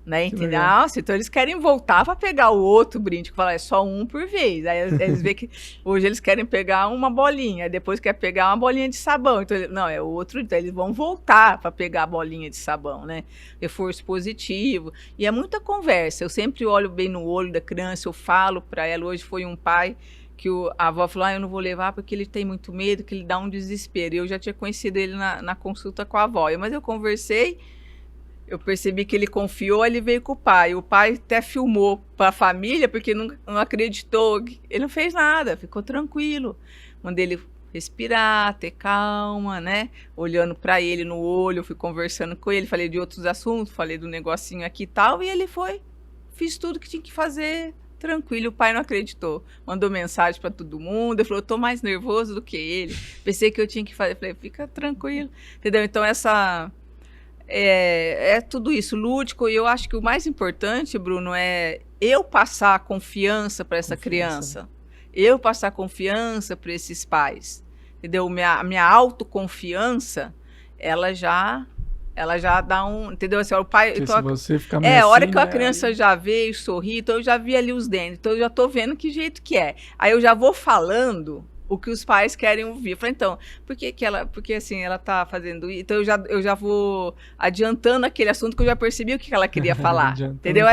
né, entendeu? Nossa, então eles querem voltar para pegar o outro brinde, que fala, é só um por vez. Aí eles veem que hoje eles querem pegar uma bolinha, depois quer pegar uma bolinha de sabão. Então, não, é outro, então eles vão voltar para pegar a bolinha de sabão, né? Reforço positivo. E é muita conversa. Eu sempre olho bem no olho da criança, eu falo para ela. Hoje foi um pai que a avó falou, eu não vou levar porque ele tem muito medo, que ele dá um desespero. E eu já tinha conhecido ele na consulta com a avó. Mas eu conversei, eu percebi que ele confiou, ele veio com o pai. O pai até filmou para a família, porque não acreditou. Ele não fez nada, ficou tranquilo. Mandei ele respirar, ter calma, né? Olhando para ele no olho, eu fui conversando com ele, falei de outros assuntos, falei do negocinho aqui e tal, e ele foi, fiz tudo que tinha que fazer, tranquilo. O pai não acreditou. Mandou mensagem para todo mundo. Ele falou, eu tô mais nervoso do que ele. Pensei que eu tinha que fazer. Eu falei, fica tranquilo. Entendeu? Então, é tudo isso, lúdico. E eu acho que o mais importante, Bruno, é eu passar confiança para essa criança. Eu passar confiança para esses pais. Entendeu? Minha autoconfiança, ela já dá um, entendeu? Assim, o pai, porque se você ficar meio a hora assim, que a né, criança já veio sorrir, então eu já vi ali os dentes, então eu já tô vendo que jeito que é. Aí eu já vou falando o que os pais querem ouvir. Eu falei, então, porque assim, ela tá fazendo isso, então eu já vou adiantando aquele assunto que eu já percebi o que ela queria falar, entendeu?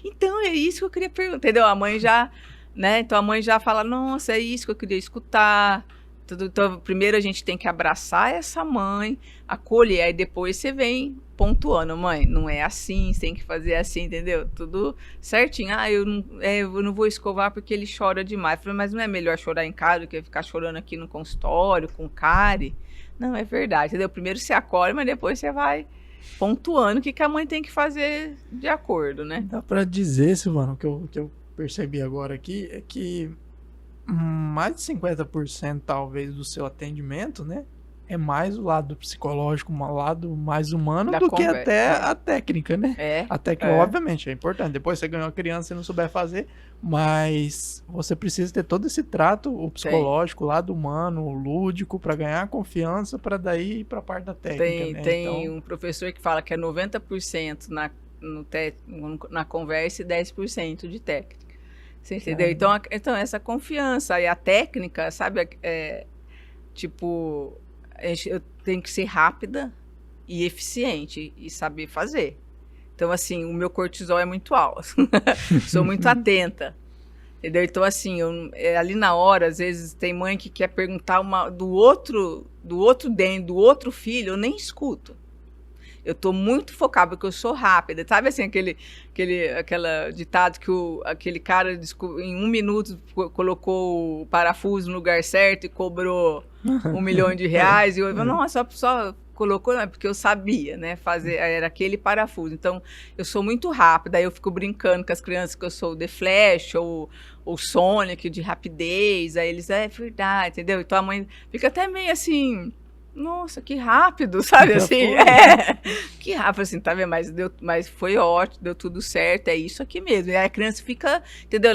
Então é isso que eu queria perguntar, entendeu? A mãe já, né? Então a mãe já fala, nossa, é isso que eu queria escutar. Então, primeiro a gente tem que abraçar essa mãe, acolher, aí depois você vem pontuando, mãe, não é assim, você tem que fazer assim, entendeu? Tudo certinho. Eu não vou escovar porque ele chora demais. Eu falei, mas não é melhor chorar em casa do que ficar chorando aqui no consultório, com cárie? Não, é verdade, entendeu? Primeiro você acolhe, mas depois você vai pontuando o que a mãe tem que fazer de acordo, né? Dá pra dizer, Silvana, o que eu percebi agora aqui é que mais de 50% talvez do seu atendimento, né, é mais o lado psicológico, um lado mais humano do que até a técnica, né? A técnica, obviamente, é importante. Depois você ganhou uma criança e não souber fazer, mas você precisa ter todo esse trato, o psicológico, o lado humano, o lúdico, para ganhar confiança, para daí ir para a parte da técnica. Tem um professor que fala que é 90% na conversa e 10% de técnica. Você entendeu? Então, essa confiança e a técnica, sabe? Eu tenho que ser rápida e eficiente e saber fazer. Então, assim, o meu cortisol é muito alto. Sou muito atenta. Entendeu? Então, assim, ali na hora, às vezes, tem mãe que quer perguntar do outro dente, do outro filho, eu nem escuto. Eu tô muito focada, porque eu sou rápida. Sabe assim, aquela ditado que aquele cara em 1 minuto colocou o parafuso no lugar certo e cobrou R$1 milhão. E eu falei, nossa, só colocou, não, porque eu sabia, né, fazer, era aquele parafuso. Então, eu sou muito rápida, aí eu fico brincando com as crianças que eu sou The Flash ou Sonic, de rapidez, aí eles, é verdade, entendeu? Então a mãe fica até meio assim... Nossa, que rápido, sabe assim? Que rápido, assim, tá vendo? Mas foi ótimo, deu tudo certo, é isso aqui mesmo. E aí a criança fica, entendeu?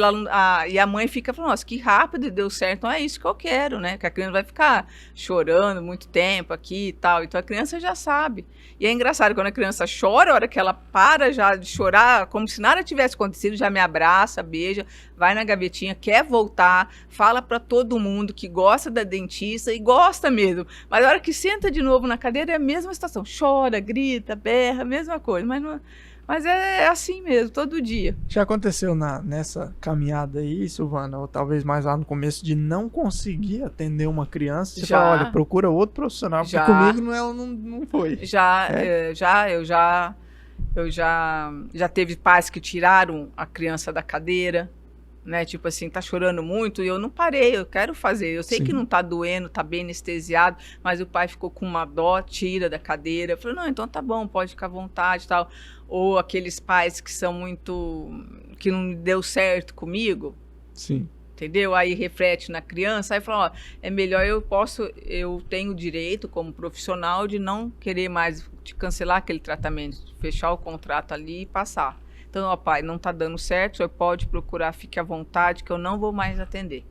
E a mãe fica falando, nossa, que rápido, deu certo, então é isso que eu quero, né? Que a criança vai ficar chorando muito tempo aqui e tal. Então a criança já sabe. E é engraçado, quando a criança chora, a hora que ela para já de chorar, como se nada tivesse acontecido, já me abraça, beija, vai na gavetinha, quer voltar, fala pra todo mundo que gosta da dentista e gosta mesmo. Mas a hora que senta de novo na cadeira é a mesma situação. Chora, grita, berra, mesma coisa. Mas é assim mesmo, todo dia. Já aconteceu nessa caminhada aí, Silvana, ou talvez mais lá no começo, de não conseguir atender uma criança? Você fala, olha, procura outro profissional, porque comigo não foi. Eu já teve pais que tiraram a criança da cadeira, né? Tipo assim, tá chorando muito e eu não parei, eu quero fazer. Eu sei que não tá doendo, tá bem anestesiado, mas o pai ficou com uma dó, tira da cadeira. Eu falei, não, então tá bom, pode ficar à vontade e tal. Ou aqueles pais que são que não deu certo comigo. Sim. Entendeu? Aí reflete na criança, aí fala, ó, é melhor eu tenho o direito como profissional de não querer mais de cancelar aquele tratamento, de fechar o contrato ali e passar. Então, ó, pai, não tá dando certo, o senhor pode procurar, fique à vontade, que eu não vou mais atender.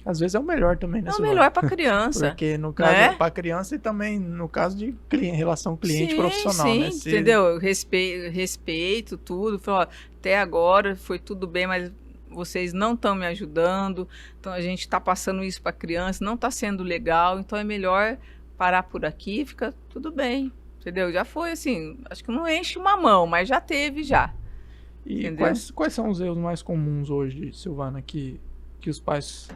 Às vezes é o melhor também, né? É o melhor para criança. Porque no caso é para criança e também no caso de relação cliente-profissional, né? Entendeu? Eu respeito tudo. Falo, ó, até agora foi tudo bem, mas vocês não estão me ajudando. Então a gente está passando isso para criança, não está sendo legal. Então é melhor parar por aqui e fica tudo bem. Entendeu? Já foi assim, acho que não enche uma mão, mas já teve já. E quais são os erros mais comuns hoje, Silvana, que os pais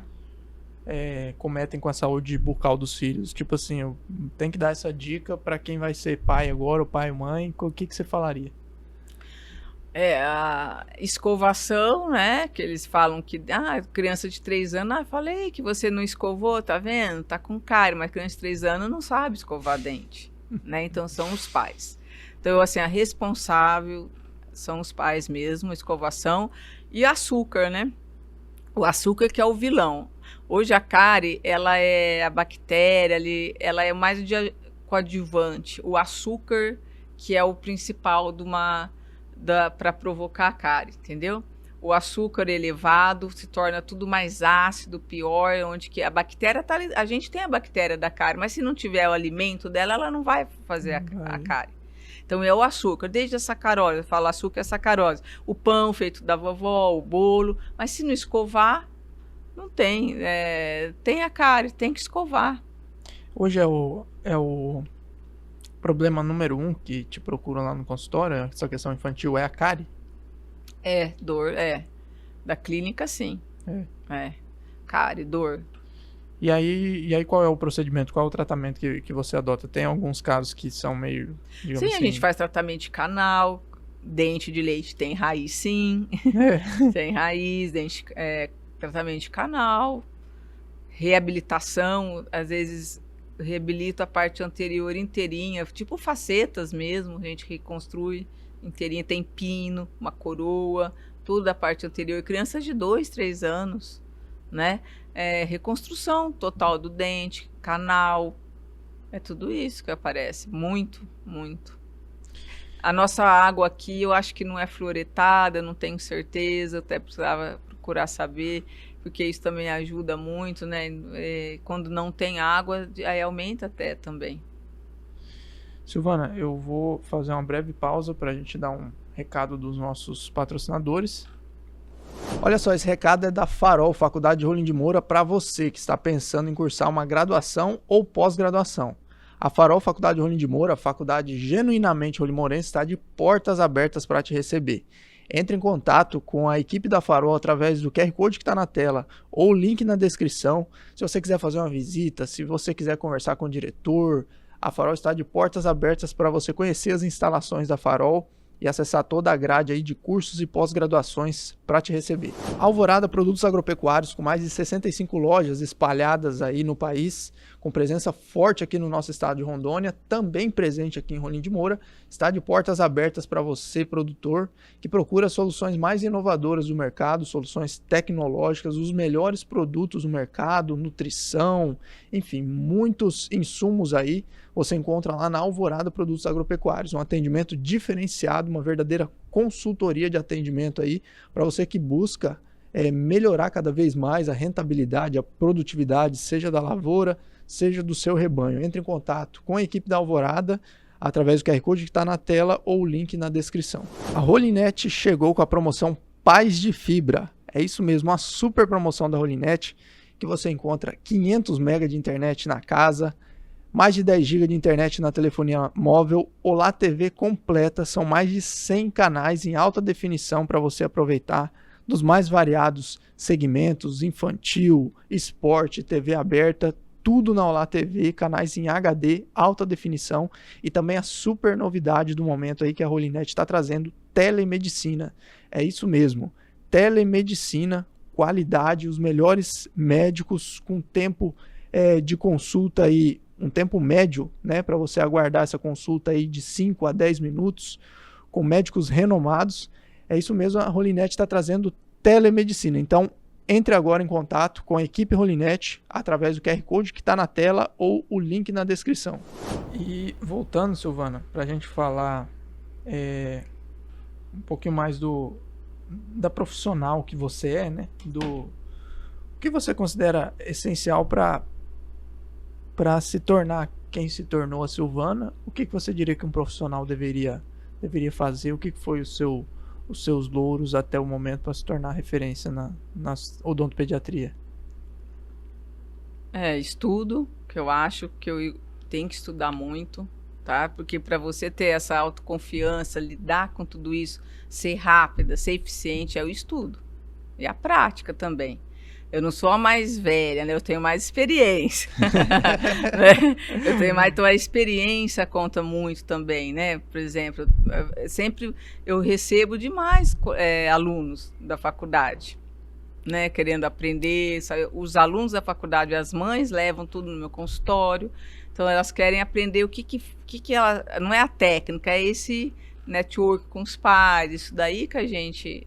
cometem com a saúde bucal dos filhos? Tipo assim, eu tenho que dar essa dica para quem vai ser pai agora, ou pai e mãe, o que você falaria? A escovação, né? Que eles falam que, criança de 3 anos, falei que você não escovou, tá vendo? Tá com cárie, mas criança de 3 anos não sabe escovar dente, né? Então são os pais. Então, assim, a responsável são os pais mesmo, a escovação, E açúcar, né? O açúcar que é o vilão. Hoje a cárie, ela é a bactéria, ela é mais coadjuvante. O açúcar que é o principal para provocar a cárie, entendeu? O açúcar elevado se torna tudo mais ácido, pior, onde que a bactéria tá ali. A gente tem a bactéria da cárie, mas se não tiver o alimento dela, ela não vai fazer a cárie. Então é o açúcar, desde a sacarose, eu falo açúcar é sacarose. O pão feito da vovó, o bolo, mas se não escovar, não tem. Tem a cárie, tem que escovar. Hoje é o problema número 1 que te procuram lá no consultório, essa questão infantil, é a cárie? Dor, da clínica, sim. Cárie, dor. E aí qual é o procedimento, qual é o tratamento que você adota? Tem alguns casos que são meio, digamos assim... Sim, a gente faz tratamento de canal, dente de leite tem raiz, sim. Tem raiz, tratamento de canal, reabilitação, às vezes reabilita a parte anterior inteirinha, tipo facetas mesmo, a gente reconstrui inteirinha, tem pino, uma coroa, tudo da parte anterior, crianças de 2, 3 anos, né? Reconstrução total do dente, canal, é tudo isso que aparece, muito, muito. A nossa água aqui, eu acho que não é fluoretada, não tenho certeza, até precisava procurar saber, porque isso também ajuda muito, né? Quando não tem água, aí aumenta até também. Silvana, eu vou fazer uma breve pausa para a gente dar um recado dos nossos patrocinadores. Olha só, esse recado é da Farol, Faculdade Rolim de Moura, para você que está pensando em cursar uma graduação ou pós-graduação. A Farol, Faculdade Rolim de Moura, faculdade genuinamente rolimourense, está de portas abertas para te receber. Entre em contato com a equipe da Farol através do QR Code que está na tela ou o link na descrição. Se você quiser fazer uma visita, se você quiser conversar com o diretor, a Farol está de portas abertas para você conhecer as instalações da Farol e acessar toda a grade aí de cursos e pós-graduações para te receber. Alvorada Produtos Agropecuários, com mais de 65 lojas espalhadas aí no país, com presença forte aqui no nosso estado de Rondônia, também presente aqui em Rolim de Moura, está de portas abertas para você, produtor, que procura soluções mais inovadoras do mercado, soluções tecnológicas, os melhores produtos do mercado, nutrição, enfim, muitos insumos aí você encontra lá na Alvorada Produtos Agropecuários, um atendimento diferenciado, uma verdadeira consultoria de atendimento aí para você que busca melhorar cada vez mais a rentabilidade, a produtividade, seja da lavoura, seja do seu rebanho. Entre em contato com a equipe da Alvorada através do QR Code que está na tela ou o link na descrição. A Rolinet chegou com a promoção Paz de Fibra. É isso mesmo, uma super promoção da Rolinet, que você encontra 500 MB de internet na casa, mais de 10 GB de internet na telefonia móvel, Olá TV completa, são mais de 100 canais em alta definição para você aproveitar dos mais variados segmentos, infantil, esporte, TV aberta, tudo na Olá TV, canais em HD, alta definição e também a super novidade do momento aí que a Rolinet está trazendo, telemedicina. É isso mesmo, telemedicina, qualidade, os melhores médicos com tempo de consulta aí, um tempo médio, né, para você aguardar essa consulta aí de 5 a 10 minutos, com médicos renomados. É isso mesmo, a Rolinet está trazendo telemedicina. Então, entre agora em contato com a equipe Rolinet através do QR Code que está na tela ou o link na descrição. E voltando, Silvana, para a gente falar um pouquinho mais da profissional que você é, né? O que você considera essencial para se tornar quem se tornou a Silvana? O que você diria que um profissional deveria fazer? O que foi os seus louros até o momento para se tornar referência na odontopediatria? Estudo, que eu acho que eu tenho que estudar muito, tá? Porque para você ter essa autoconfiança, lidar com tudo isso, ser rápida, ser eficiente, é o estudo. E a prática também. Eu não sou a mais velha, né? Eu tenho mais experiência. Né? Então a experiência conta muito também, né? Por exemplo, sempre eu recebo demais alunos da faculdade, né? Querendo aprender. Sabe? Os alunos da faculdade, as mães levam tudo no meu consultório. Então elas querem aprender o que ela... Não é a técnica, é esse network com os pais. Isso daí que a gente...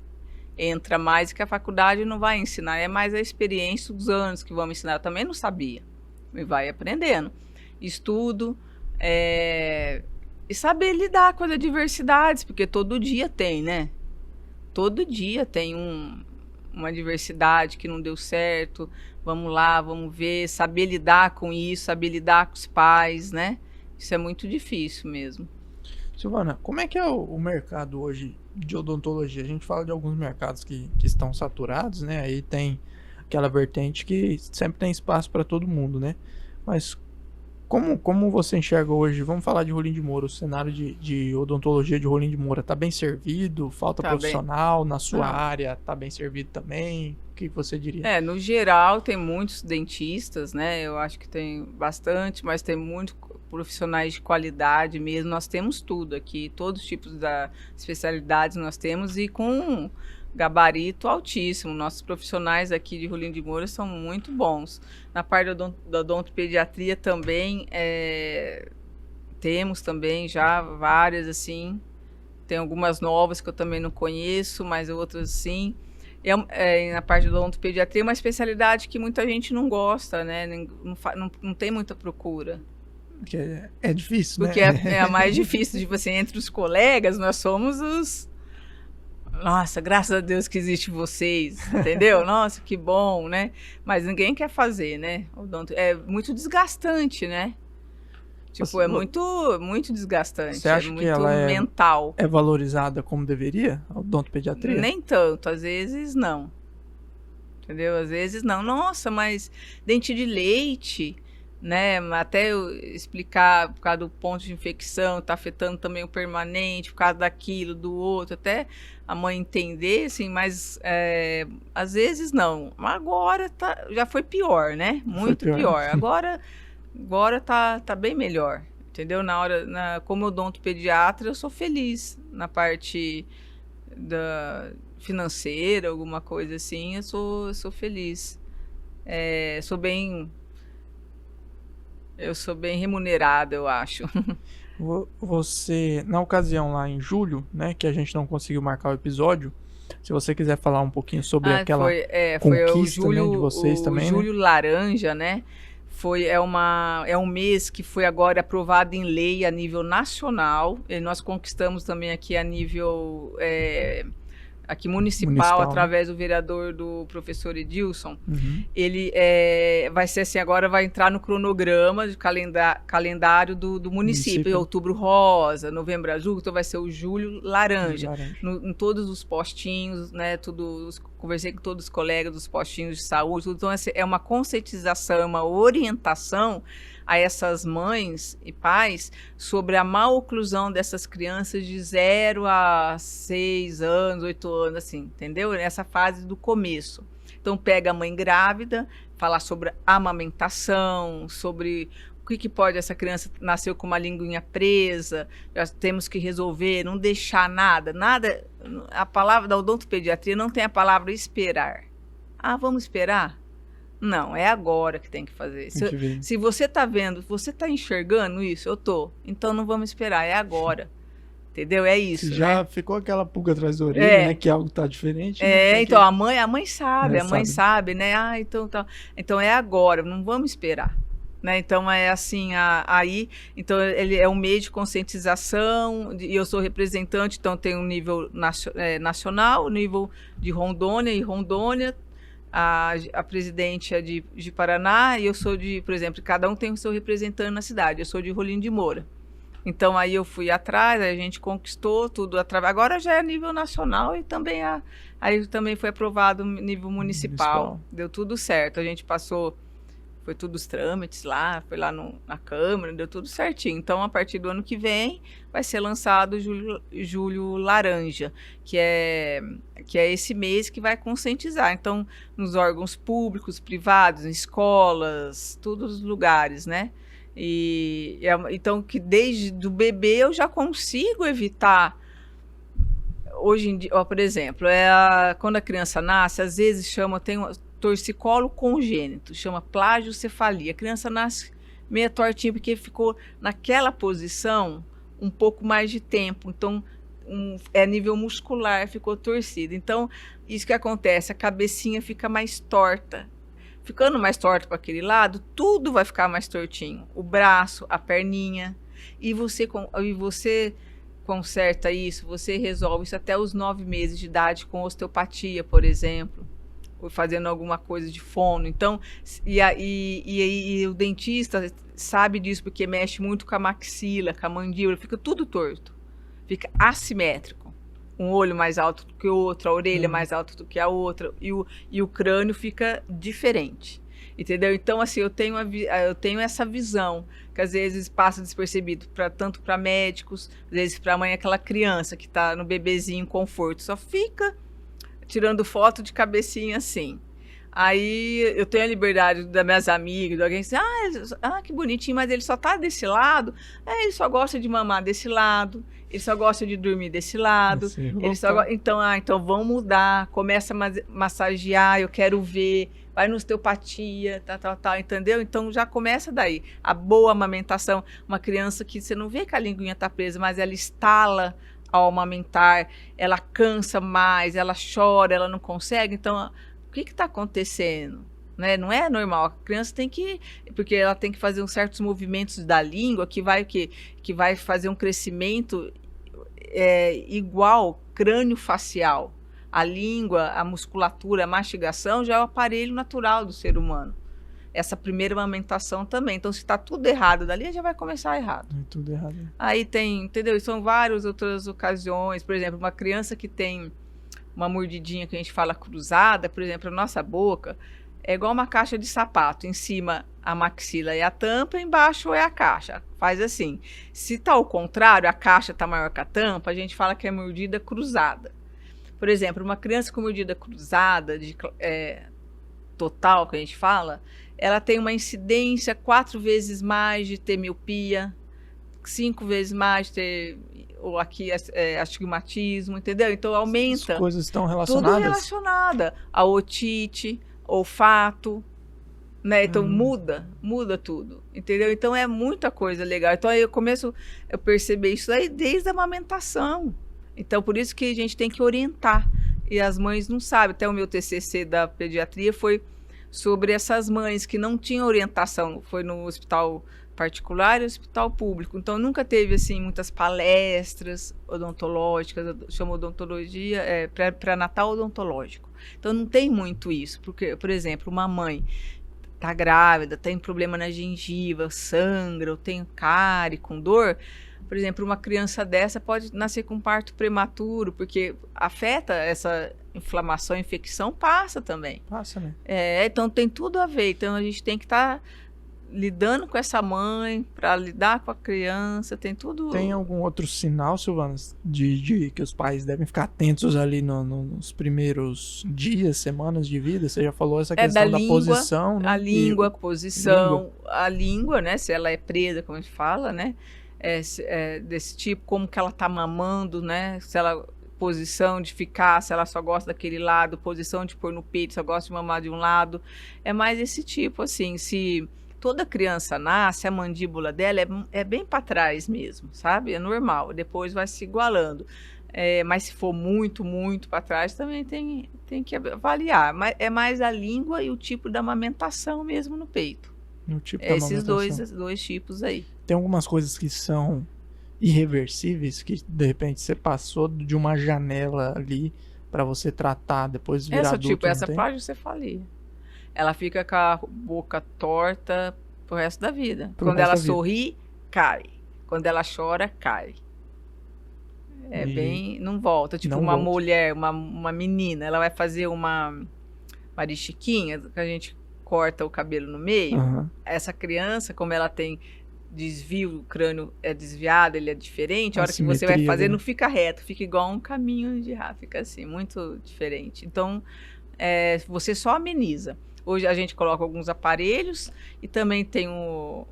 entra mais, que a faculdade não vai ensinar, é mais a experiência dos anos que vão me ensinar. Eu também não sabia, e vai aprendendo. Estudo, e saber lidar com as adversidades, porque todo dia tem, né? Todo dia tem uma adversidade que não deu certo, vamos lá, vamos ver, saber lidar com isso, saber lidar com os pais, né? Isso é muito difícil mesmo. Silvana, como é que é o mercado hoje de odontologia? A gente fala de alguns mercados que estão saturados, né? Aí tem aquela vertente que sempre tem espaço para todo mundo, né? Mas como você enxerga hoje? Vamos falar de Rolim de Moura, o cenário de odontologia de Rolim de Moura. Tá bem servido? Falta profissional na sua área? Tá bem servido também? O que você diria? No geral, tem muitos dentistas, né? Eu acho que tem bastante, mas tem muitos profissionais de qualidade mesmo. Nós temos tudo aqui, todos os tipos de especialidades nós temos e com gabarito altíssimo. Nossos profissionais aqui de Rolim de Moura são muito bons. Na parte da odontopediatria também, temos também já várias, assim. Tem algumas novas que eu também não conheço, mas outras sim. Na parte da odontopediatria é uma especialidade que muita gente não gosta, né? Não tem muita procura. Porque é difícil, porque né? Porque é a mais difícil. Tipo assim, entre os colegas, nós somos os... Nossa, graças a Deus que existe vocês, entendeu? Nossa, que bom, né? Mas ninguém quer fazer, né? É muito desgastante, né? Tipo, é muito desgastante. Você acha muito que ela mental. É valorizada como deveria, a odontopediatria? Nem tanto, às vezes não. Entendeu? Às vezes não. Nossa, mas dente de leite, né? Até eu explicar por causa do ponto de infecção, tá afetando também o permanente, por causa daquilo, do outro, até a mãe entender, assim, mas às vezes não. Mas agora já foi pior, né? Muito pior. Agora tá bem melhor, entendeu? Como odontopediatra, eu sou feliz na parte financeira, alguma coisa assim, eu sou feliz. Eu sou bem remunerada, eu acho. Você, na ocasião lá em julho, né, que a gente não conseguiu marcar o episódio, se você quiser falar um pouquinho sobre aquela conquista, né, de vocês também, né? Julho Laranja, né? É um mês que foi agora aprovado em lei a nível nacional. E nós conquistamos também aqui a nível aqui municipal, através do vereador, do professor Edilson. Uhum. Ele vai ser assim, agora vai entrar no cronograma de calendário do município. Outubro rosa, novembro azul, então vai ser o julho laranja. Em todos os postinhos, né? Conversei com todos os colegas dos postinhos de saúde, tudo. Então é uma conscientização, uma orientação a essas mães e pais sobre a má oclusão dessas crianças de 0 a 6 anos, 8 anos, assim, entendeu? Nessa fase do começo. Então pega a mãe grávida, falar sobre amamentação, sobre o que pode, essa criança nasceu com uma linguinha presa, já temos que resolver, não deixar nada. A palavra da odontopediatria não tem a palavra esperar. Ah, vamos esperar? Não, é agora que tem que fazer. Se você está vendo, você está enxergando isso, eu tô. Então não vamos esperar, é agora. Entendeu? É isso. Já ficou aquela pulga atrás da orelha, né? Que algo está diferente. Né? Então a mãe sabe, né? Ah, então é agora, não vamos esperar. Né? Então é assim, então ele é um meio de conscientização, e eu sou representante, então tem um nível nacional, o nível de Rondônia, e Rondônia a presidente é de Paraná, e eu sou por exemplo, cada um tem o seu representante na cidade, eu sou de Rolim de Moura. Então aí eu fui atrás, aí a gente conquistou tudo, agora já é a nível nacional, e também aí também foi aprovado no nível municipal. Deu tudo certo, a gente passou, foi tudo os trâmites lá, foi lá na Câmara, deu tudo certinho. Então, a partir do ano que vem, vai ser lançado o Julho Laranja, que é esse mês que vai conscientizar. Então, nos órgãos públicos, privados, em escolas, todos os lugares, né? Então, que desde o bebê eu já consigo evitar. Hoje em dia, por exemplo, quando a criança nasce, às vezes tem torcicolo congênito, chama plagiocefalia. A criança nasce meio tortinha porque ficou naquela posição um pouco mais de tempo. Então, é nível muscular, ficou torcido. Então, isso que acontece, a cabecinha fica mais torta. Ficando mais torta para aquele lado, tudo vai ficar mais tortinho. O braço, a perninha. E você conserta isso, você resolve isso até os 9 meses de idade com osteopatia, por exemplo, ou fazendo alguma coisa de fono. Então, e o dentista sabe disso porque mexe muito com a maxila, com a mandíbula, fica tudo torto, fica assimétrico. Um olho mais alto do que o outro, a orelha mais alta do que a outra, e o crânio fica diferente. Entendeu? Então, assim, eu tenho essa visão, que às vezes passa despercebido, tanto para médicos, às vezes para a mãe, aquela criança que está no bebezinho conforto, só fica tirando foto de cabecinha assim. Aí eu tenho a liberdade das minhas amigas, de alguém dizer, que bonitinho, mas ele só tá desse lado. Ele só gosta de mamar desse lado, ele só gosta de dormir desse lado. Então vamos mudar, começa a massagear, eu quero ver, vai na osteopatia, tal, entendeu? Então já começa daí. A boa amamentação, uma criança que você não vê que a linguinha tá presa, mas ela estala ao amamentar, ela cansa mais, ela chora, ela não consegue, então o que está acontecendo? Né? Não é normal, a criança tem que, porque ela tem que fazer uns certos movimentos da língua que vai fazer um crescimento igual crânio facial. A língua, a musculatura, a mastigação já é o aparelho natural do ser humano. Essa primeira amamentação também. Então, se está tudo errado dali, já vai começar errado. É tudo errado. Aí tem, entendeu? E são várias outras ocasiões. Por exemplo, uma criança que tem uma mordidinha que a gente fala cruzada, por exemplo, a nossa boca é igual uma caixa de sapato. Em cima a maxila é a tampa, embaixo é a caixa. Faz assim. Se está ao contrário, a caixa está maior que a tampa, a gente fala que é mordida cruzada. Por exemplo, uma criança com mordida cruzada, total, que a gente fala, ela tem uma incidência 4 vezes mais de ter miopia, 5 vezes mais de ter astigmatismo, entendeu? Então aumenta. As coisas estão relacionadas? Tudo relacionada. A otite, olfato, né? Então muda tudo, entendeu? Então é muita coisa legal. Então aí eu percebi isso aí desde a amamentação. Então por isso que a gente tem que orientar. E as mães não sabem. Até o meu TCC da pediatria foi sobre essas mães que não tinham orientação. Foi no hospital particular e hospital público. Então, nunca teve, assim, muitas palestras odontológicas, chama odontologia, pré-natal odontológico. Então, não tem muito isso, porque, por exemplo, uma mãe está grávida, tem problema na gengiva, sangra, ou tem cárie com dor, por exemplo, uma criança dessa pode nascer com parto prematuro, porque afeta essa inflamação, infecção, passa também. Passa, né? Então tem tudo a ver. Então a gente tem que estar lidando com essa mãe, para lidar com a criança, tem tudo. Tem algum outro sinal, Silvana, de que os pais devem ficar atentos ali nos primeiros dias, semanas de vida? Você já falou essa questão da posição, né? A língua, a posição, a língua, né? Se ela é presa, como a gente fala, né? Desse tipo, como que ela tá mamando, né? Se ela posição de ficar, se ela só gosta daquele lado, posição de pôr no peito, só gosta de mamar de um lado. É mais esse tipo, assim, se toda criança nasce, a mandíbula dela é bem para trás mesmo, sabe? É normal, depois vai se igualando. Mas se for muito, muito para trás, também tem que avaliar. Mas é mais a língua e o tipo da amamentação mesmo no peito. No tipo da esses dois tipos aí. Tem algumas coisas que são irreversíveis, que de repente você passou de uma janela ali para você tratar, depois virar adulto. Essa plagiocefaleia. Ela fica com a boca torta pro resto da vida. Quando ela sorri, cai. Quando ela chora, cai. Não volta. Tipo, uma mulher, uma menina, ela vai fazer uma marichiquinha, que a gente corta o cabelo no meio. Uhum. Essa criança, como ela tem desvio, o crânio é desviado, ele é diferente, a hora que você vai fazer, não fica reto, fica igual um caminho de rato, fica assim, muito diferente. Então, você só ameniza. Hoje a gente coloca alguns aparelhos e também tem um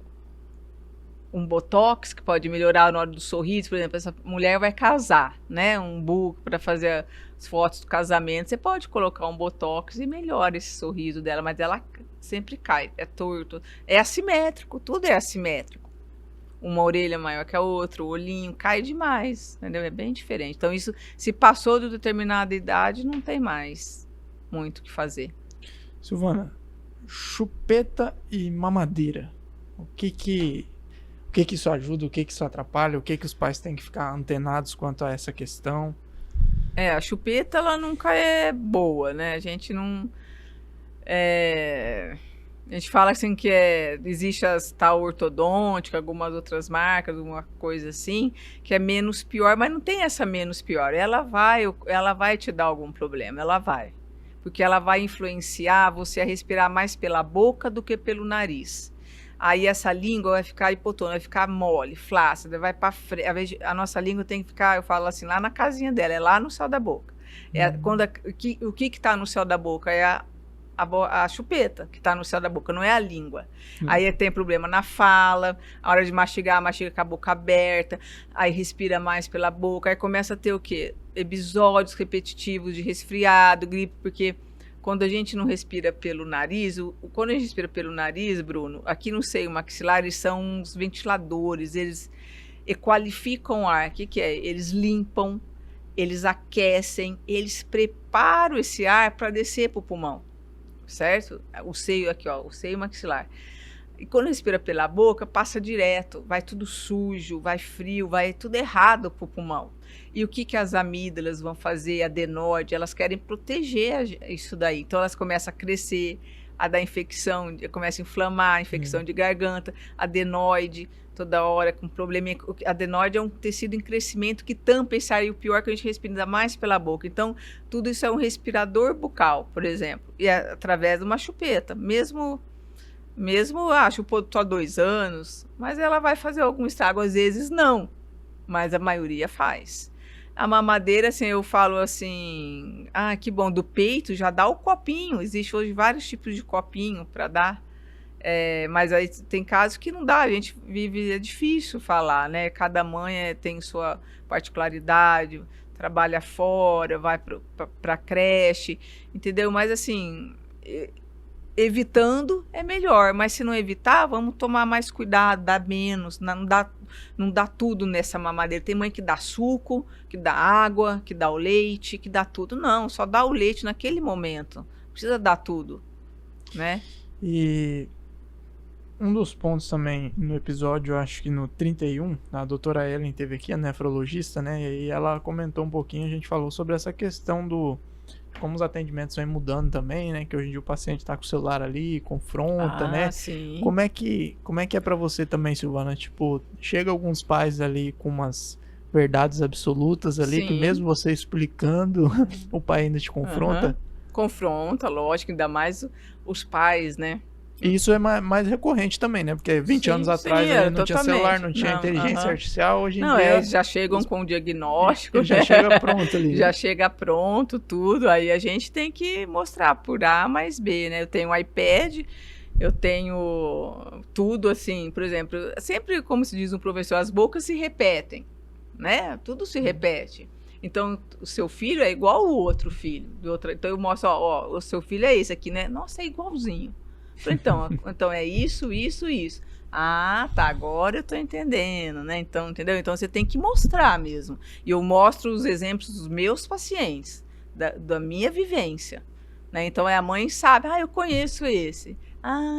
botox que pode melhorar na hora do sorriso. Por exemplo, essa mulher vai casar, né? Um buco para fazer as fotos do casamento. Você pode colocar um botox e melhora esse sorriso dela, mas ela sempre cai, é torto. É assimétrico, tudo é assimétrico. uma orelha maior que a outra, o olhinho cai demais, entendeu? É bem diferente. Então, isso, se passou de determinada idade, não tem mais muito o que fazer. Silvana, chupeta e mamadeira. O que isso ajuda, o que isso atrapalha, o que os pais têm que ficar antenados quanto a essa questão? A chupeta, ela nunca é boa, né? A gente não... A gente fala assim que existe as tal ortodôntica, algumas outras marcas, alguma coisa assim, que é menos pior, mas não tem essa menos pior. Ela vai te dar algum problema, ela vai. Porque ela vai influenciar você a respirar mais pela boca do que pelo nariz. Aí essa língua vai ficar hipotônica, vai ficar mole, flácida, vai para frente. A nossa língua tem que ficar, eu falo assim, lá na casinha dela, é lá no céu da boca. O que está no céu da boca? É a chupeta que está no céu da boca, não é a língua. Aí tem problema na fala, a hora de mastiga com a boca aberta, aí respira mais pela boca, aí começa a ter o quê? Episódios repetitivos de resfriado, gripe, porque quando a gente não respira pelo nariz, quando a gente respira pelo nariz, Bruno, aqui no seio maxilar, eles são uns ventiladores, eles equalificam o ar. O que é? Eles limpam, eles aquecem, eles preparam esse ar para descer para o pulmão. Certo? O seio aqui, ó, o seio maxilar. E quando respira pela boca, passa direto, vai tudo sujo, vai frio, vai tudo errado pro pulmão. E o que as amígdalas vão fazer, a adenoide, elas querem proteger isso daí. Então elas começam a crescer, a dar infecção, começa a inflamar, infecção de garganta, adenoide, toda hora com problema. Adenoide é um tecido em crescimento que tampa esse ar, e o pior é que a gente respira ainda mais pela boca. Então, tudo isso é um respirador bucal, por exemplo, e é através de uma chupeta. Mesmo chupou só 2 anos, mas ela vai fazer algum estrago, às vezes não, mas a maioria faz. A mamadeira, assim, eu falo assim, que bom, do peito já dá o copinho, existe hoje vários tipos de copinho para dar, mas aí tem casos que não dá, a gente vive, é difícil falar, né? Cada mãe tem sua particularidade, trabalha fora, vai para a creche, entendeu? Mas assim, evitando é melhor, mas se não evitar, vamos tomar mais cuidado, dar menos, não dá tudo nessa mamadeira. Tem mãe que dá suco, que dá água, que dá o leite, que dá tudo. Não, só dá o leite naquele momento, não precisa dar tudo, né? E um dos pontos também no episódio, acho que no 31, a doutora Ellen teve aqui, a nefrologista, né? E ela comentou um pouquinho, a gente falou sobre essa questão como os atendimentos vêm mudando também, né? Que hoje em dia o paciente tá com o celular ali, confronta, né? Sim. Como é que é pra você também, Silvana? Tipo, chega alguns pais ali com umas verdades absolutas ali, Sim. que mesmo você explicando, o pai ainda te confronta? Confronta, lógico, ainda mais os pais, né? E isso é mais recorrente também, né? Porque 20 anos atrás não tinha celular, não tinha inteligência artificial, hoje em dia... Eles já chegam com o diagnóstico. Já chega pronto ali. Já chega pronto, tudo. Aí a gente tem que mostrar por A mais B, né? Eu tenho um iPad, eu tenho tudo assim, por exemplo, sempre, como se diz um professor, as bocas se repetem, né? Tudo se repete. Então, o seu filho é igual o outro filho. Então, eu mostro, ó, o seu filho é esse aqui, né? Nossa, é igualzinho. Então é isso. Ah, tá, agora eu tô entendendo, né? Então, entendeu? Então você tem que mostrar mesmo. E eu mostro os exemplos dos meus pacientes, da minha vivência, né? Então a mãe sabe, eu conheço esse.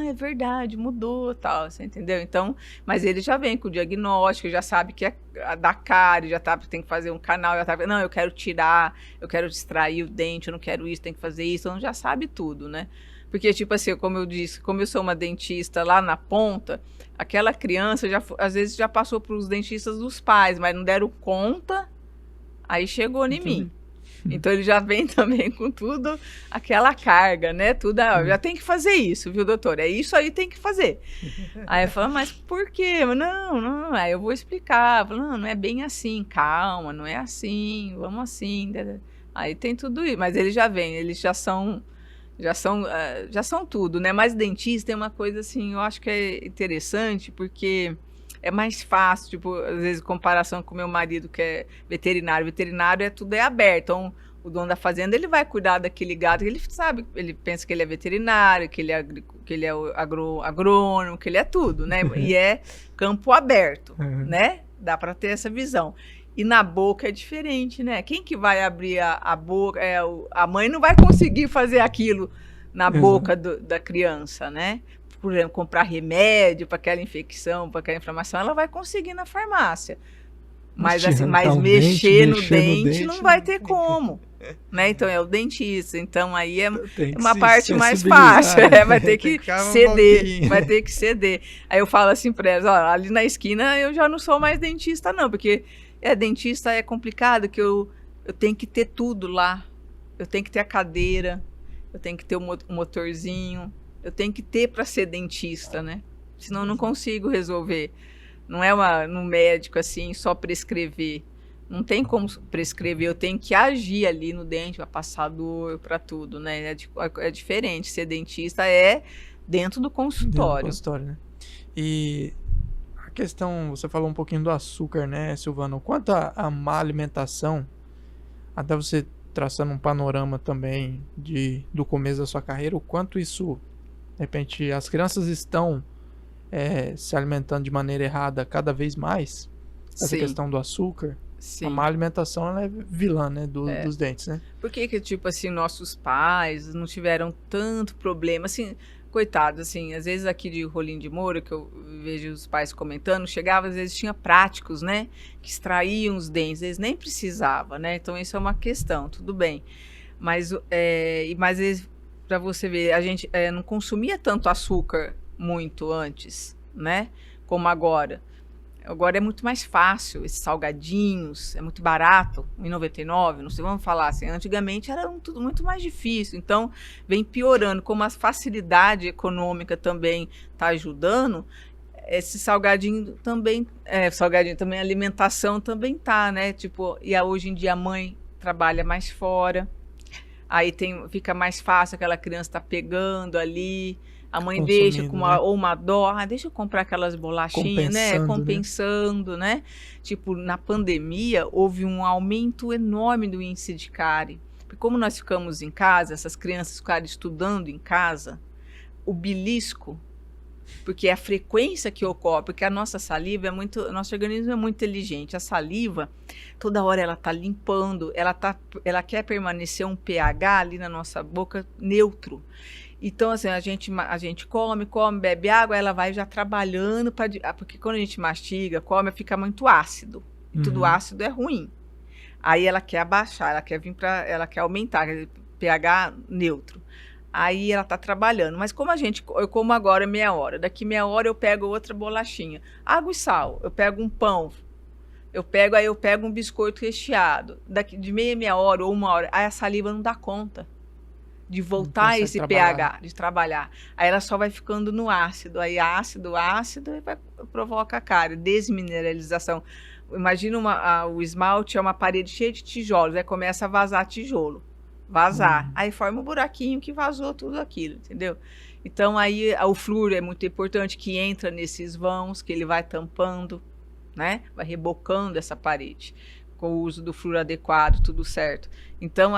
É verdade, mudou, tal, você entendeu? Então, mas ele já vem com o diagnóstico, já sabe que é da cárie, já tem que fazer um canal, não, eu quero tirar, eu quero extrair o dente, eu não quero isso, tem que fazer isso, então já sabe tudo, né? Porque, tipo assim, como eu disse, como eu sou uma dentista lá na ponta, aquela criança, às vezes, já passou para os dentistas dos pais, mas não deram conta, aí chegou em mim. Então, ele já vem também com tudo, aquela carga, né? Tudo, já tem que fazer isso, viu, doutor? É isso aí, tem que fazer. Aí eu falo, mas por quê? Não. Aí eu vou explicar. Eu falo, não é bem assim, calma, não é assim, vamos assim. Aí tem tudo isso, mas eles já vêm, eles já são tudo, né? Mas dentista tem uma coisa assim, eu acho que é interessante, porque é mais fácil, tipo, às vezes, em comparação com meu marido, que é veterinário. Veterinário tudo é aberto. Então, O dono da fazenda, ele vai cuidar daquele gado, ele sabe, ele pensa que ele é veterinário, que ele é agrônomo, que ele é tudo, né? E é campo aberto, né? Dá para ter essa visão. E na boca é diferente, né? Quem que vai abrir a boca? A mãe não vai conseguir fazer aquilo na boca da criança, né? Por exemplo, comprar remédio para aquela infecção, para aquela inflamação, ela vai conseguir na farmácia. Mas, assim, mexer no dente não vai ter como. Né? Então, é o dentista. Então, aí é uma parte mais fácil. Vai ter que ceder. Vai ter que ceder. Aí eu falo assim para elas, ó, ali na esquina eu já não sou mais dentista, não, porque dentista é complicado, que eu tenho que ter tudo lá. Eu tenho que ter a cadeira, eu tenho que ter o motorzinho, eu tenho que ter para ser dentista, né? Senão eu não consigo resolver. Não é um médico assim, só prescrever. Não tem como prescrever, eu tenho que agir ali no dente, para passar dor, para tudo, né? É diferente. Ser dentista é dentro do consultório. Dentro do consultório, né? E a questão, você falou um pouquinho do açúcar, né, Silvana? Quanto à má alimentação, até você traçando um panorama também do começo da sua carreira, o quanto isso, de repente, as crianças estão se alimentando de maneira errada cada vez mais, essa questão do açúcar. Sim. A má alimentação, ela é vilã, né, dos dentes, né? Por que, tipo assim, nossos pais não tiveram tanto problema, assim, coitados, assim, às vezes aqui de Rolim de Moura, que eu vejo os pais comentando, chegava, às vezes tinha práticos, né, que extraíam os dentes, eles nem precisavam, né, então isso é uma questão, tudo bem, mas para você ver, a gente não consumia tanto açúcar muito antes, né, como agora. Agora é muito mais fácil, esses salgadinhos, é muito barato, R$1,99, não sei, vamos falar assim, antigamente era tudo muito mais difícil, então vem piorando, como a facilidade econômica também está ajudando, esse salgadinho também, a alimentação também tá, né, tipo, hoje em dia a mãe trabalha mais fora, aí fica mais fácil, aquela criança tá pegando ali, a mãe deixa com uma dó, deixa eu comprar aquelas bolachinhas, né? Compensando, né? Tipo, na pandemia, houve um aumento enorme do índice de cárie. Porque como nós ficamos em casa, essas crianças ficaram estudando em casa, o belisco, porque a frequência que ocorre, porque a nossa saliva nosso organismo é muito inteligente. A saliva, toda hora ela está limpando, ela quer permanecer um pH ali na nossa boca neutro. Então, assim, a gente come, bebe água, ela vai já trabalhando, porque quando a gente mastiga, come, fica muito ácido. E tudo ácido é ruim. Aí ela quer abaixar, ela quer aumentar, pH neutro. Aí ela está trabalhando. Mas como eu como agora meia hora, daqui meia hora eu pego outra bolachinha. Água e sal, eu pego um pão, eu pego um biscoito recheado. Daqui de meia hora ou uma hora, aí a saliva não dá conta de voltar esse pH, de trabalhar. Aí ela só vai ficando no ácido, aí ácido, provoca cárie, desmineralização. Imagina o esmalte é uma parede cheia de tijolos, aí começa a vazar tijolo, aí forma um buraquinho que vazou tudo aquilo, entendeu? Então aí o flúor é muito importante, que entra nesses vãos, que ele vai tampando, né? Vai rebocando essa parede, com o uso do flúor adequado, tudo certo. Então,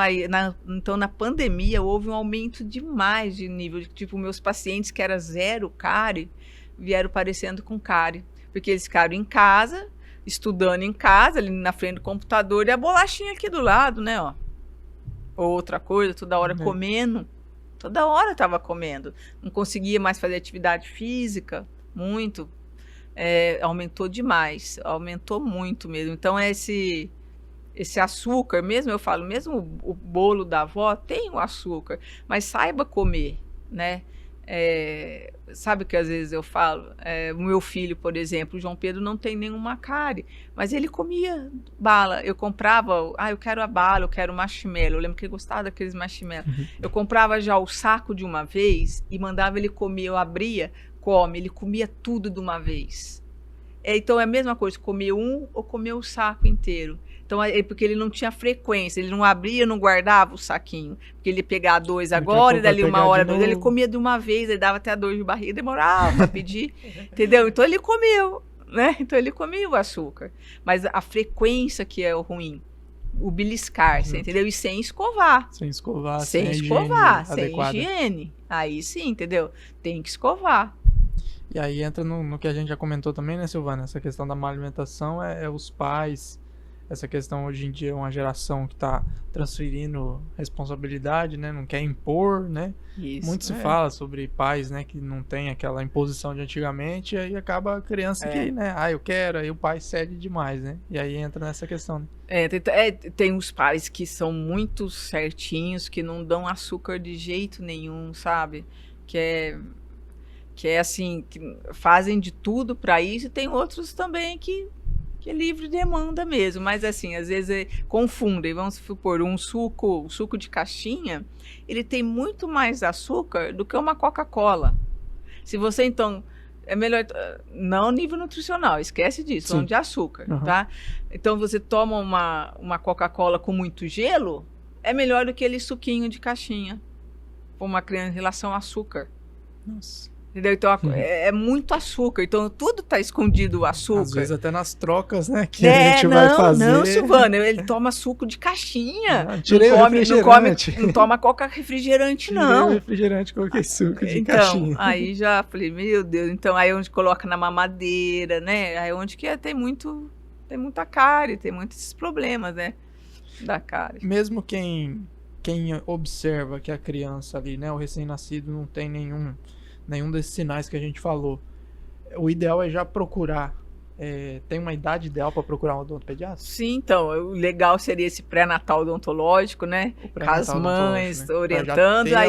na pandemia, houve um aumento demais de nível, tipo, meus pacientes que era zero cárie, vieram parecendo com cárie, porque eles ficaram em casa, estudando em casa, ali na frente do computador, e a bolachinha aqui do lado, né, ó. Outra coisa, toda hora comendo, toda hora estava comendo, não conseguia mais fazer atividade física, muito, aumentou demais, aumentou muito mesmo. Então, esse açúcar, mesmo eu falo, mesmo o bolo da avó tem o açúcar, mas saiba comer, né? Sabe que às vezes eu falo, o meu filho, por exemplo, o João Pedro, não tem nenhuma cárie, mas ele comia bala. Eu comprava, eu quero a bala, eu quero marshmallow. Eu lembro que ele gostava daqueles marshmallow. Eu comprava já o saco de uma vez e mandava ele comer, eu abria, ele comia tudo de uma vez. Então é a mesma coisa, comer um ou comer o saco inteiro. Então, porque ele não tinha frequência, ele não abria, não guardava o saquinho, porque ele ia pegar 2 agora e dali uma hora, ele comia de uma vez, ele dava até a dor de barriga, demorava para pedir, entendeu? Então ele comeu, né? Então ele comia o açúcar, mas a frequência que é o ruim, o beliscar, você entendeu? E sem escovar. Sem escovar, sem higiene. Aí sim, entendeu? Tem que escovar. E aí entra no que a gente já comentou também, né, Silvana? Essa questão da má alimentação é os pais. Essa questão hoje em dia é uma geração que está transferindo responsabilidade, né? Não quer impor, né? Isso, Muito se fala sobre pais, né? Que não tem aquela imposição de antigamente, e aí acaba a criança que, né? Eu quero, aí o pai cede demais, né? E aí entra nessa questão, né? Tem uns pais que são muito certinhos, que não dão açúcar de jeito nenhum, sabe? Que é assim, que fazem de tudo para isso, e tem outros também que é livre demanda mesmo, mas assim, às vezes confundem, vamos supor, um suco de caixinha, ele tem muito mais açúcar do que uma Coca-Cola. Se você então, é melhor, não nível nutricional, esquece disso, falando de açúcar, tá? Então você toma uma Coca-Cola com muito gelo, é melhor do que aquele suquinho de caixinha, para uma criança em relação ao açúcar. Nossa. Entendeu? Então é muito açúcar, então tudo tá escondido o açúcar. Às vezes até nas trocas, né, que a gente vai fazer. Não, Silvana, ele toma suco de caixinha. Tirei o refrigerante. Não toma coca refrigerante, não. Tirei o refrigerante, coloquei suco de caixinha. Então, aí já falei, meu Deus, então aí onde coloca na mamadeira, né, aí onde que tem muita cárie, tem muitos esses problemas, né, da cárie. Mesmo quem observa que a criança ali, né, o recém-nascido não tem nenhum desses sinais que a gente falou, o ideal é já procurar. Tem uma idade ideal para procurar um odontopediatra? Sim, então, o legal seria esse pré-natal odontológico, né? Com as mães, né? Orientando, aí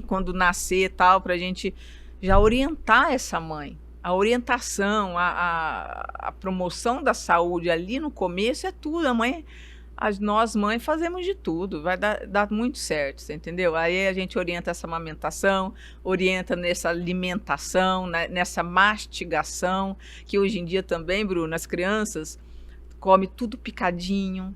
quando nascer e tal, pra gente já orientar essa mãe. A orientação, a promoção da saúde ali no começo é tudo. Nós mães fazemos de tudo, vai dar muito certo, você entendeu? Aí a gente orienta essa amamentação, orienta nessa alimentação, nessa mastigação, que hoje em dia também, Bruno, as crianças comem tudo picadinho,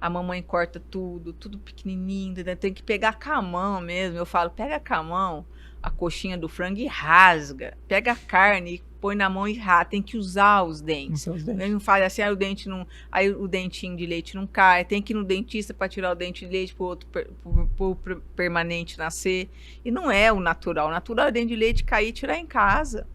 a mamãe corta tudo pequenininho, tem que pegar com a mão mesmo. Eu falo, pega com a mão a coxinha do frango e rasga, pega a carne e põe na mão e rasga, tem que usar os dentes. Ele não faz assim, aí o dentinho de leite não cai, tem que ir no dentista para tirar o dente de leite pro permanente nascer. E não é o natural. O natural é o dente de leite cair e tirar em casa.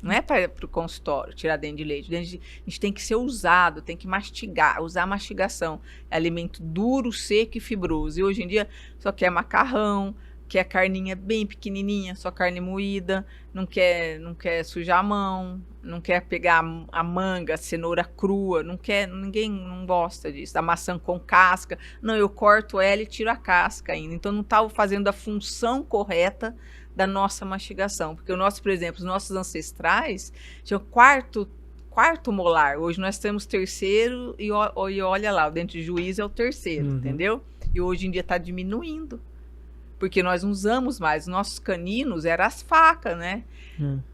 Não é para o consultório tirar dente de leite. A gente tem que ser usado, tem que mastigar, usar a mastigação. É alimento duro, seco e fibroso. E hoje em dia só quer macarrão, quer carninha bem pequenininha, só carne moída, não quer sujar a mão, não quer pegar a manga, a cenoura crua, ninguém não gosta disso. A maçã com casca, não, eu corto ela e tiro a casca ainda. Então não estava fazendo a função correta da nossa mastigação, porque por exemplo, os nossos ancestrais tinham quarto molar, hoje nós temos terceiro e olha lá, o dente de juízo é o terceiro, entendeu? E hoje em dia está diminuindo. Porque nós não usamos mais. Nossos caninos eram as facas, né?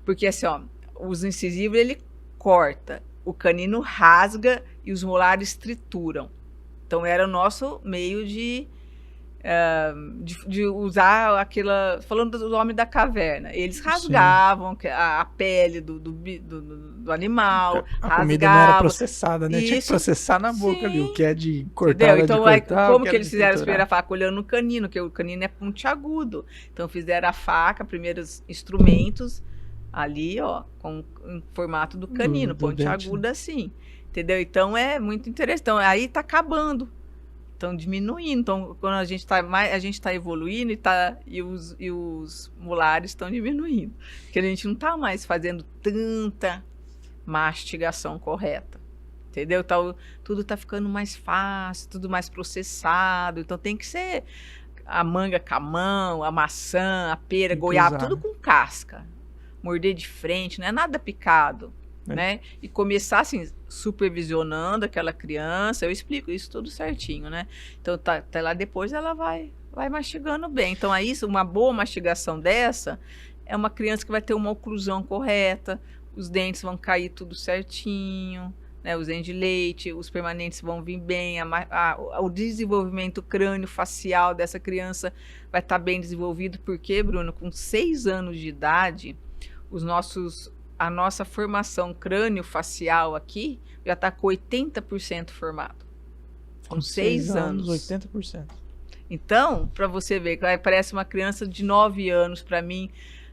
Porque assim, ó, os incisivos ele corta, o canino rasga e os molares trituram. Então era o nosso meio de usar aquela... Falando do homem da caverna. Eles rasgavam a pele do animal. A comida não era processada, né? Tinha que processar na boca ali. O que é de cortar, então, de cortar, como que eles fizeram a primeira faca? Olhando no canino, porque o canino é pontiagudo. Então fizeram a faca, primeiros instrumentos ali, ó, em formato do canino, pontiagudo assim. Entendeu? Então é muito interessante. Então aí tá acabando. Estão diminuindo. Então, quando a gente está evoluindo e os molares estão diminuindo. Porque a gente não está mais fazendo tanta mastigação correta. Entendeu? Então, tudo está ficando mais fácil, tudo mais processado. Então, tem que ser a manga com a mão, a maçã, a pera, goiaba, tudo com casca. Morder de frente, não é nada picado. Né? E começar assim, supervisionando aquela criança, eu explico isso tudo certinho, né? Então, até lá depois ela vai mastigando bem. Então, aí, uma boa mastigação dessa é uma criança que vai ter uma oclusão correta, os dentes vão cair tudo certinho, né? Os dentes de leite, os permanentes vão vir bem, o desenvolvimento crânio-facial dessa criança vai estar bem desenvolvido, porque, Bruno, com 6 anos de idade, a nossa formação crânio-facial aqui já está com 80% formado. Com 6 anos. 80%. Então, para você ver, parece uma criança de 9 anos para mim.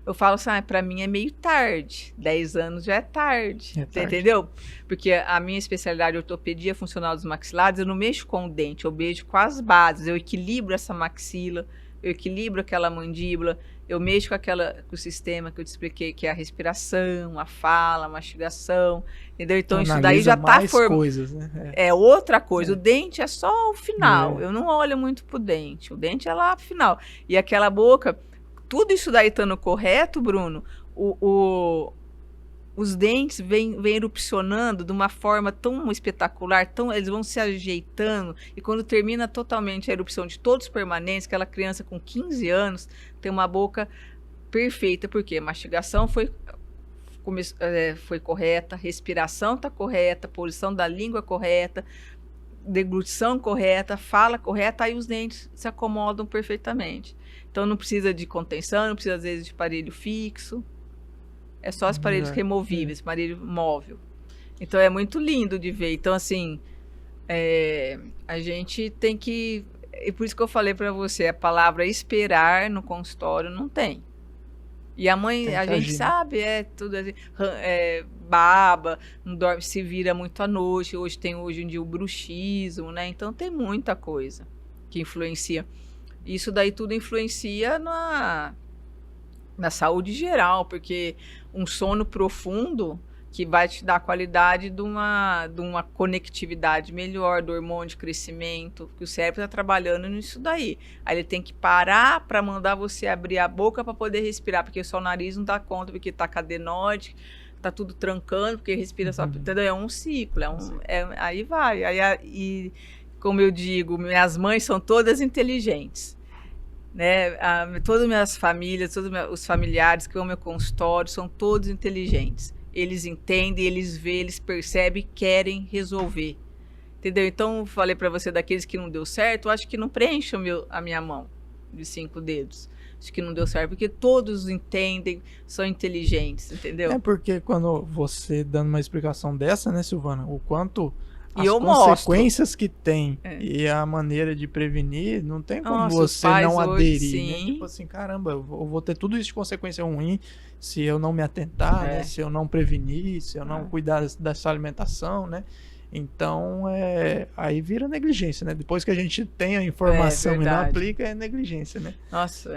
Eu falo assim, para mim é meio tarde. 10 anos já é tarde. Você entendeu? Porque a minha especialidade é ortopedia funcional dos maxilares, eu não mexo com o dente, eu mexo com as bases, eu equilibro essa maxila, eu equilibro aquela mandíbula, eu mexo com o sistema que eu te expliquei, que é a respiração, a fala, a mastigação, entendeu? Então isso daí já está formando. Né? É outra coisa. O dente é só o final. Eu não olho muito pro dente. O dente é lá pro final. E aquela boca, tudo isso daí estando correto, Bruno, os dentes vêm erupcionando de uma forma tão espetacular, eles vão se ajeitando, e quando termina totalmente a erupção de todos os permanentes, aquela criança com 15 anos tem uma boca perfeita, porque a mastigação foi correta, respiração está correta, posição da língua correta, deglutição correta, fala correta, aí os dentes se acomodam perfeitamente. Então não precisa de contenção, não precisa às vezes de aparelho fixo. É só os aparelhos removíveis, aparelho móvel. Então é muito lindo de ver. Então, assim, a gente tem que. E por isso que eu falei para você, a palavra esperar no consultório não tem. E a mãe, a gente sabe, tudo assim, baba, não dorme, se vira muito à noite. Hoje em dia o bruxismo, né? Então tem muita coisa que influencia. Isso daí tudo influencia na saúde geral, porque um sono profundo que vai te dar a qualidade de uma conectividade melhor, do hormônio de crescimento, que o cérebro está trabalhando nisso daí. Aí ele tem que parar para mandar você abrir a boca para poder respirar, porque só o nariz não dá conta, porque está com adenoide, está tudo trancando, porque respira só... Entendeu? É um ciclo, aí vai. E, como eu digo, minhas mães são todas inteligentes. Né? Todas as minhas famílias, todos os familiares que vão ao meu consultório são todos inteligentes. Eles entendem, eles veem, eles percebem, querem resolver. Entendeu? Então, eu falei para você daqueles que não deu certo, eu acho que não preenche a minha mão de 5 dedos. Acho que não deu certo, porque todos entendem, são inteligentes, entendeu? É porque quando você dando uma explicação dessa, né, Silvana, o quanto... E as consequências que tem e a maneira de prevenir, não tem como você não aderir, né? Tipo assim, caramba, eu vou ter tudo isso de consequência ruim se eu não me atentar, né? Se eu não prevenir, se eu não cuidar dessa alimentação, né? Então, aí vira negligência, né? Depois que a gente tem a informação e não aplica, é negligência, né? Nossa,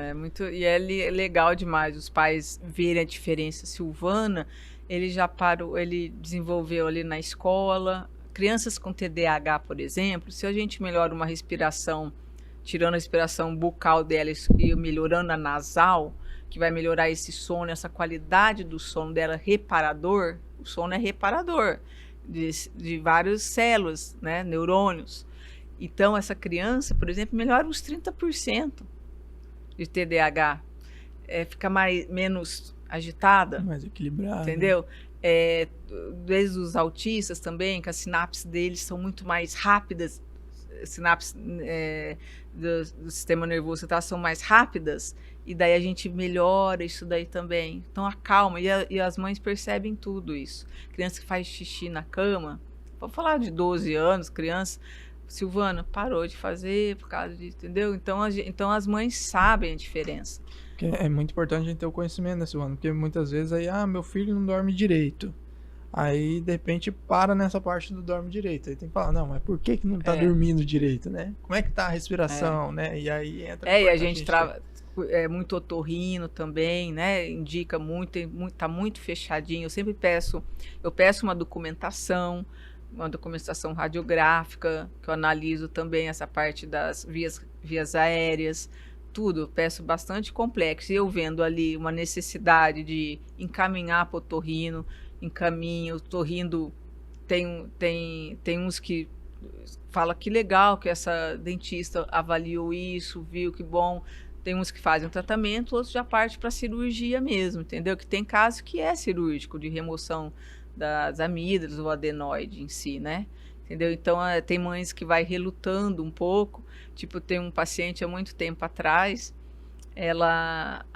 e é legal demais os pais verem a diferença. Silvana, ele desenvolveu ali na escola. Crianças com TDAH, por exemplo, se a gente melhora uma respiração, tirando a respiração bucal dela e melhorando a nasal, que vai melhorar esse sono, essa qualidade do sono dela reparador, o sono é reparador de várias células, né, neurônios. Então, essa criança, por exemplo, melhora uns 30% de TDAH, fica menos agitada. Mais equilibrada. Entendeu? Desde os autistas também, que as sinapses deles são muito mais rápidas, sinapses do sistema nervoso central são mais rápidas, e daí a gente melhora isso daí também. Então acalma, e as mães percebem tudo isso. Criança que faz xixi na cama, vou falar de 12 anos, criança, Silvana, parou de fazer por causa disso, entendeu? Então as mães sabem a diferença. É muito importante a gente ter o conhecimento, né, Silvana? Porque muitas vezes aí, meu filho não dorme direito. Aí, de repente, para nessa parte do dorme direito. Aí tem que falar, não, mas por que não tá dormindo direito, né? Como é que tá a respiração, né? E aí entra... E a gente muito otorrino também, né? Indica muito, tá muito fechadinho. Eu peço uma documentação radiográfica, que eu analiso também essa parte das vias aéreas, tudo, eu peço bastante complexo. E eu vendo ali uma necessidade de encaminhar para o otorrino, encaminho, o otorrino tem uns que fala que legal que essa dentista avaliou isso, viu que bom. Tem uns que fazem um tratamento, outros já partem para cirurgia mesmo, entendeu? Que tem caso que é cirúrgico, de remoção das amígdalas ou adenoide em si, né? Entendeu? Então, tem mães que vai relutando um pouco. Tipo, tem um paciente há muito tempo atrás,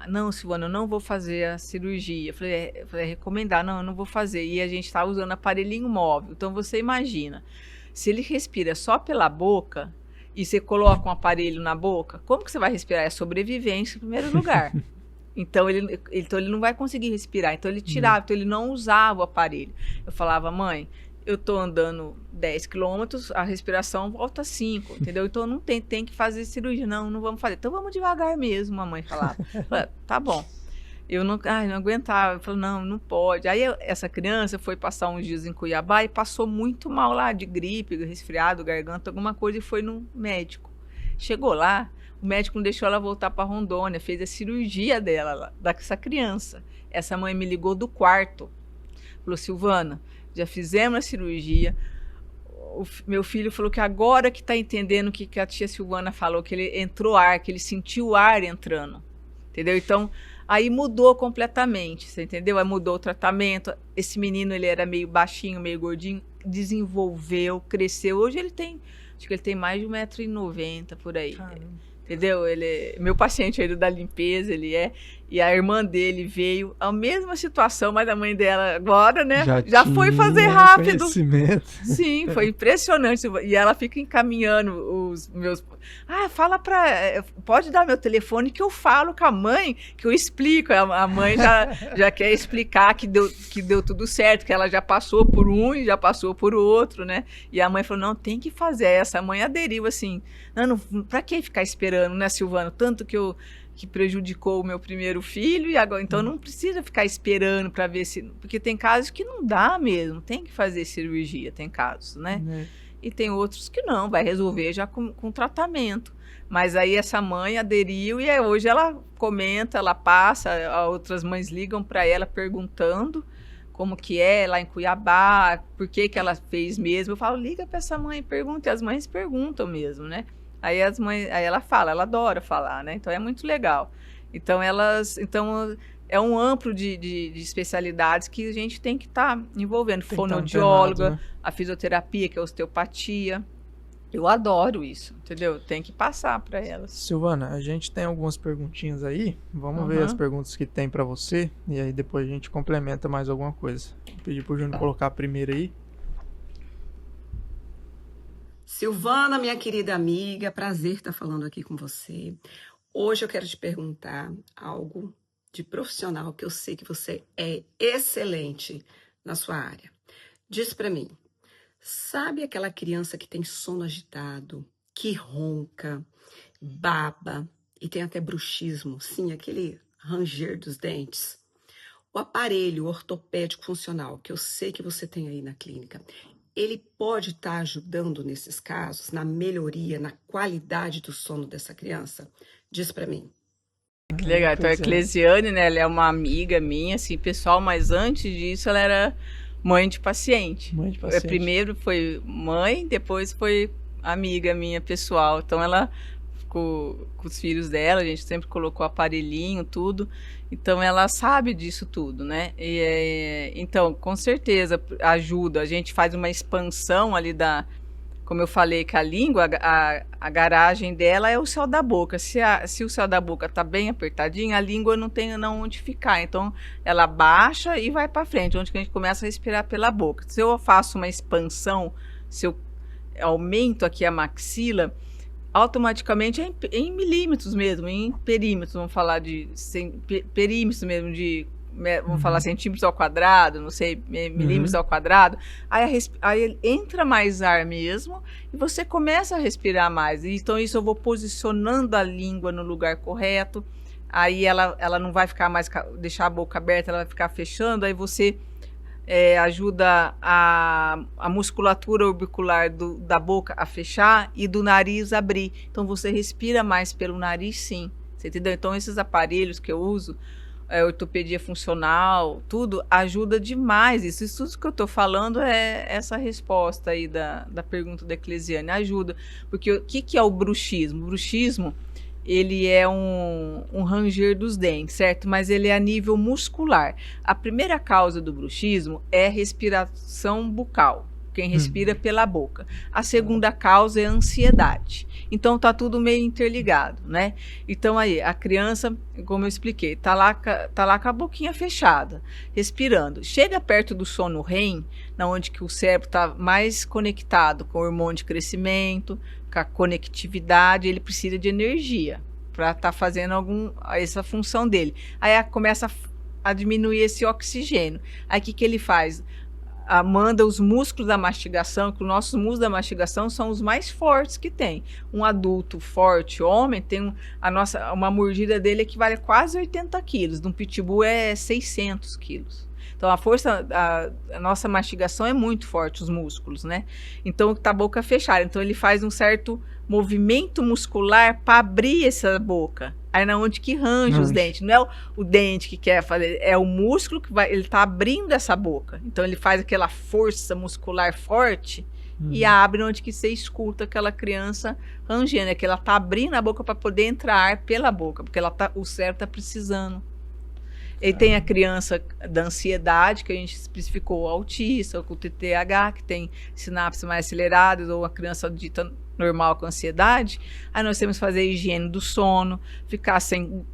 não, Silvana, eu não vou fazer a cirurgia. Eu falei, recomendar, não, eu não vou fazer. E a gente está usando aparelhinho móvel. Então, você imagina, Se ele respira só pela boca e você coloca um aparelho na boca, como que você vai respirar? É sobrevivência em primeiro lugar. Então ele não vai conseguir respirar. Então ele tirava, então ele não usava o aparelho. Eu falava, mãe, eu tô andando 10 quilômetros, a respiração volta 5, entendeu? Então não tem que fazer cirurgia. Não vamos fazer. Então vamos devagar mesmo, a mãe falava. Eu falava, tá bom. Eu não aguentava. Eu falei, não pode. Aí essa criança foi passar uns dias em Cuiabá e passou muito mal lá, de gripe, resfriado, garganta, alguma coisa, e foi no médico. Chegou lá, o médico não deixou ela voltar para Rondônia, fez a cirurgia dela, dessa criança. Essa mãe me ligou do quarto. Falou, Silvana, já fizemos a cirurgia. Meu filho falou que agora que está entendendo o que a tia Silvana falou, que ele entrou ar, que ele sentiu o ar entrando. Entendeu? Então, aí mudou completamente, você entendeu? Aí mudou o tratamento. Esse menino, ele era meio baixinho, meio gordinho, desenvolveu, cresceu. Hoje acho que ele tem mais de 1,90 m por aí. Caramba. Entendeu? Meu paciente aí da limpeza, e a irmã dele veio, a mesma situação, mas a mãe dela agora, né, já foi fazer rápido. Sim, foi impressionante. E ela fica encaminhando os meus... pode dar meu telefone que eu falo com a mãe, que eu explico. A mãe já quer explicar que deu tudo certo, que ela já passou por um e já passou por outro, né? E a mãe falou, não, tem que fazer. Essa mãe aderiu assim, não pra que ficar esperando, né, Silvano? Tanto que prejudicou o meu primeiro filho, e agora, então não precisa ficar esperando para ver se... Porque tem casos que não dá mesmo, tem que fazer cirurgia, tem casos, né? E tem outros que não, vai resolver já com tratamento. Mas aí essa mãe aderiu e hoje ela comenta, ela passa, outras mães ligam para ela perguntando como que é lá em Cuiabá, por que ela fez mesmo. Eu falo, liga para essa mãe, pergunta, e as mães perguntam mesmo, né? Aí ela fala, ela adora falar, né? Então é muito legal. Então é um amplo de especialidades que a gente tem que estar envolvendo. Fonoaudióloga, né? A fisioterapia, que é a osteopatia. Eu adoro isso, entendeu? Tem que passar para elas. Silvana, a gente tem algumas perguntinhas aí. Vamos ver as perguntas que tem para você e aí depois a gente complementa mais alguma coisa. Vou pedir pro Júnior colocar a primeira aí. Silvana, minha querida amiga, prazer estar falando aqui com você. Hoje eu quero te perguntar algo de profissional que eu sei que você é excelente na sua área. Diz para mim, sabe aquela criança que tem sono agitado, que ronca, baba e tem até bruxismo, sim, aquele ranger dos dentes? O aparelho ortopédico funcional que eu sei que você tem aí na clínica, ele pode estar ajudando nesses casos, na melhoria, na qualidade do sono dessa criança? Diz para mim. Que legal. Então, a Eclesiane, né, ela é uma amiga minha, assim, pessoal, mas antes disso ela era mãe de paciente. Mãe de paciente. Primeiro foi mãe, depois foi amiga minha pessoal. Então, ela ficou com os filhos dela, a gente sempre colocou aparelhinho, tudo. Então, ela sabe disso tudo, né? Então, com certeza, ajuda. A gente faz uma expansão ali como eu falei, que a língua, a garagem dela é o céu da boca. Se o céu da boca está bem apertadinho, a língua não tem onde ficar. Então, ela baixa e vai para frente, onde que a gente começa a respirar pela boca. Se eu faço uma expansão, se eu aumento aqui a maxila, automaticamente é em milímetros mesmo, em perímetros, vamos falar de perímetros mesmo, vamos falar centímetros ao quadrado, não sei, milímetros ao quadrado, aí entra mais ar mesmo e você começa a respirar mais. Então isso eu vou posicionando a língua no lugar correto, aí ela não vai ficar mais, deixar a boca aberta, ela vai ficar fechando, aí você ajuda a musculatura orbicular da boca a fechar e do nariz abrir. Então você respira mais pelo nariz, sim. Você entendeu? Então esses aparelhos que eu uso, ortopedia funcional, tudo ajuda demais. Isso tudo que eu estou falando é essa resposta aí da pergunta da Eclesiane. Ajuda. Porque o que é o bruxismo? O bruxismo, ele é um ranger dos dentes, certo? Mas ele é a nível muscular. A primeira causa do bruxismo é respiração bucal. quem respira pela boca. A segunda causa é a ansiedade. Então tá tudo meio interligado, né? Então aí, a criança, como eu expliquei, tá lá com a boquinha fechada, respirando. Chega perto do sono REM, onde que o cérebro está mais conectado com o hormônio de crescimento, com a conectividade, ele precisa de energia para estar fazendo essa função dele. Aí começa a diminuir esse oxigênio. Aí o que ele faz? Manda os músculos da mastigação, que os nossos músculos da mastigação são os mais fortes que tem. Um adulto forte, homem, tem uma mordida dele equivale a quase 80 quilos. De um pitbull é 600 quilos. Então, a nossa mastigação é muito forte, os músculos, né? Então, tá a boca fechada. Então, ele faz um certo movimento muscular para abrir essa boca. Aí, na onde que range os dentes. Não é o dente que quer fazer, é o músculo que ele tá abrindo essa boca. Então, ele faz aquela força muscular forte e abre onde que você escuta aquela criança rangendo. É que ela tá abrindo a boca para poder entrar ar pela boca, porque o cérebro tá precisando. E tem a criança da ansiedade, que a gente especificou, o autista, ou com o TTAH, que tem sinapses mais aceleradas, ou a criança dita normal com ansiedade. Aí nós temos que fazer higiene do sono, ficar sem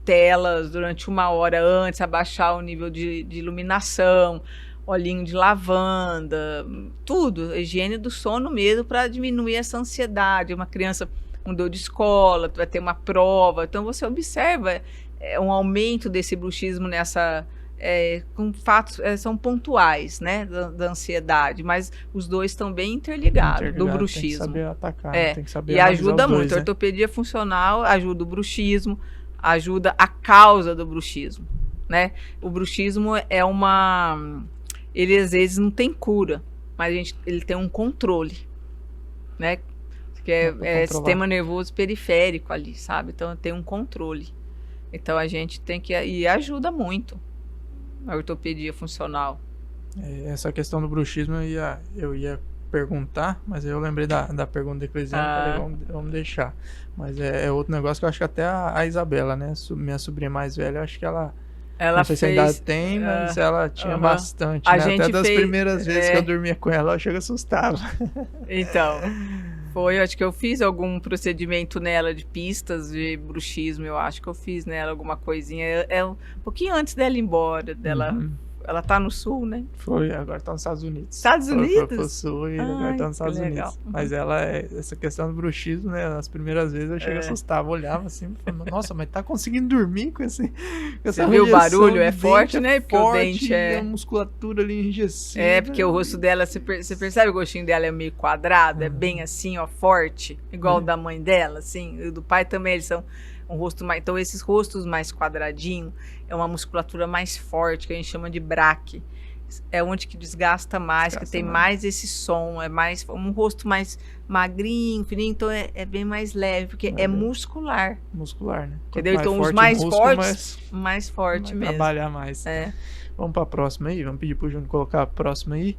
telas durante 1 hora antes, abaixar o nível de iluminação, olhinho de lavanda, tudo, higiene do sono mesmo, para diminuir essa ansiedade. Uma criança mudou de escola, vai ter uma prova, então você observa um aumento desse bruxismo com fatos, são pontuais, né, da ansiedade, mas os dois estão bem interligados do bruxismo. Tem que saber atacar, tem que saber e ajuda muito. Dois, a ortopedia funcional ajuda o bruxismo, ajuda a causa do bruxismo, né? O bruxismo ele às vezes não tem cura, mas ele tem um controle, né? Que é sistema nervoso periférico ali, sabe? Então tem um controle. Então a gente tem que... E ajuda muito a ortopedia funcional. Essa questão do bruxismo eu ia perguntar, mas eu lembrei da pergunta da Eclesiane, falei, vamos deixar. Mas é outro negócio que eu acho que até a Isabela, né? Minha sobrinha mais velha, eu acho que ela não sei se ainda tem, mas ela tinha bastante, né? Até das primeiras vezes que eu dormia com ela, eu chego assustava. Então... eu acho que eu fiz algum procedimento nela de pistas de bruxismo, eu acho que eu fiz nela alguma coisinha, um pouquinho antes dela ir embora, ela tá no sul, né? Agora tá nos Estados Unidos. Estados Unidos? Foi pro sul e agora tá nos Estados Unidos. Mas essa questão do bruxismo, né, as primeiras vezes eu cheguei a assustar, olhava assim, falando, nossa, mas tá conseguindo dormir com essa Você viu o barulho? É forte, né? Porque o dente a musculatura ali enrijecida. Porque o rosto dela, você percebe o rostinho dela é meio quadrado, é bem assim, ó, forte, igual o da mãe dela, assim, e do pai também, eles são um rosto mais... Então, esses rostos mais quadradinhos é uma musculatura mais forte, que a gente chama de braque. É onde que desgasta mais, que tem mais esse som, é mais um rosto mais magrinho, fininho, então é bem mais leve, porque é muscular. Muscular, né? Entendeu? Então, os mais fortes, mais forte mesmo. Trabalhar mais. Vamos para a próxima aí? Vamos pedir pro Júnior colocar a próxima aí?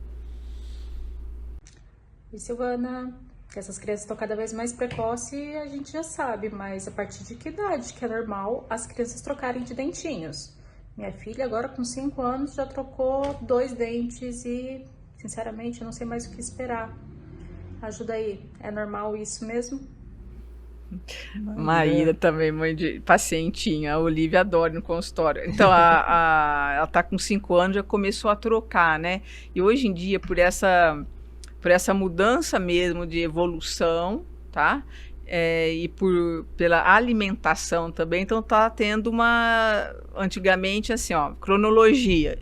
E Silvana... que essas crianças estão cada vez mais precoces e a gente já sabe, mas a partir de que idade que é normal as crianças trocarem de dentinhos? Minha filha agora com 5 anos já trocou 2 dentes e, sinceramente, eu não sei mais o que esperar. Ajuda aí, é normal isso mesmo? Maíra também, mãe de pacientinha, a Olivia adora no consultório. Então, ela tá com 5 anos, já começou a trocar, né? E hoje em dia, por essa mudança mesmo de evolução, tá? E pela alimentação também, então tá tendo antigamente assim, ó, cronologia.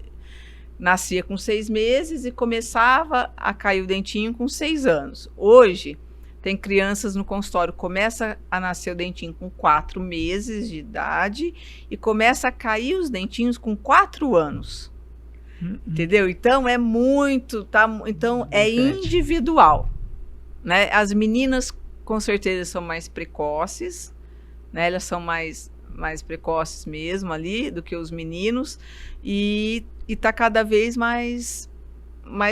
Nascia com 6 meses e começava a cair o dentinho com 6 anos. Hoje, tem crianças no consultório, começa a nascer o dentinho com 4 meses de idade e começa a cair os dentinhos com 4 anos. Entendeu? Então é muito, então é individual, né? As meninas com certeza são mais precoces, né? Elas são mais precoces mesmo ali do que os meninos e tá cada vez mais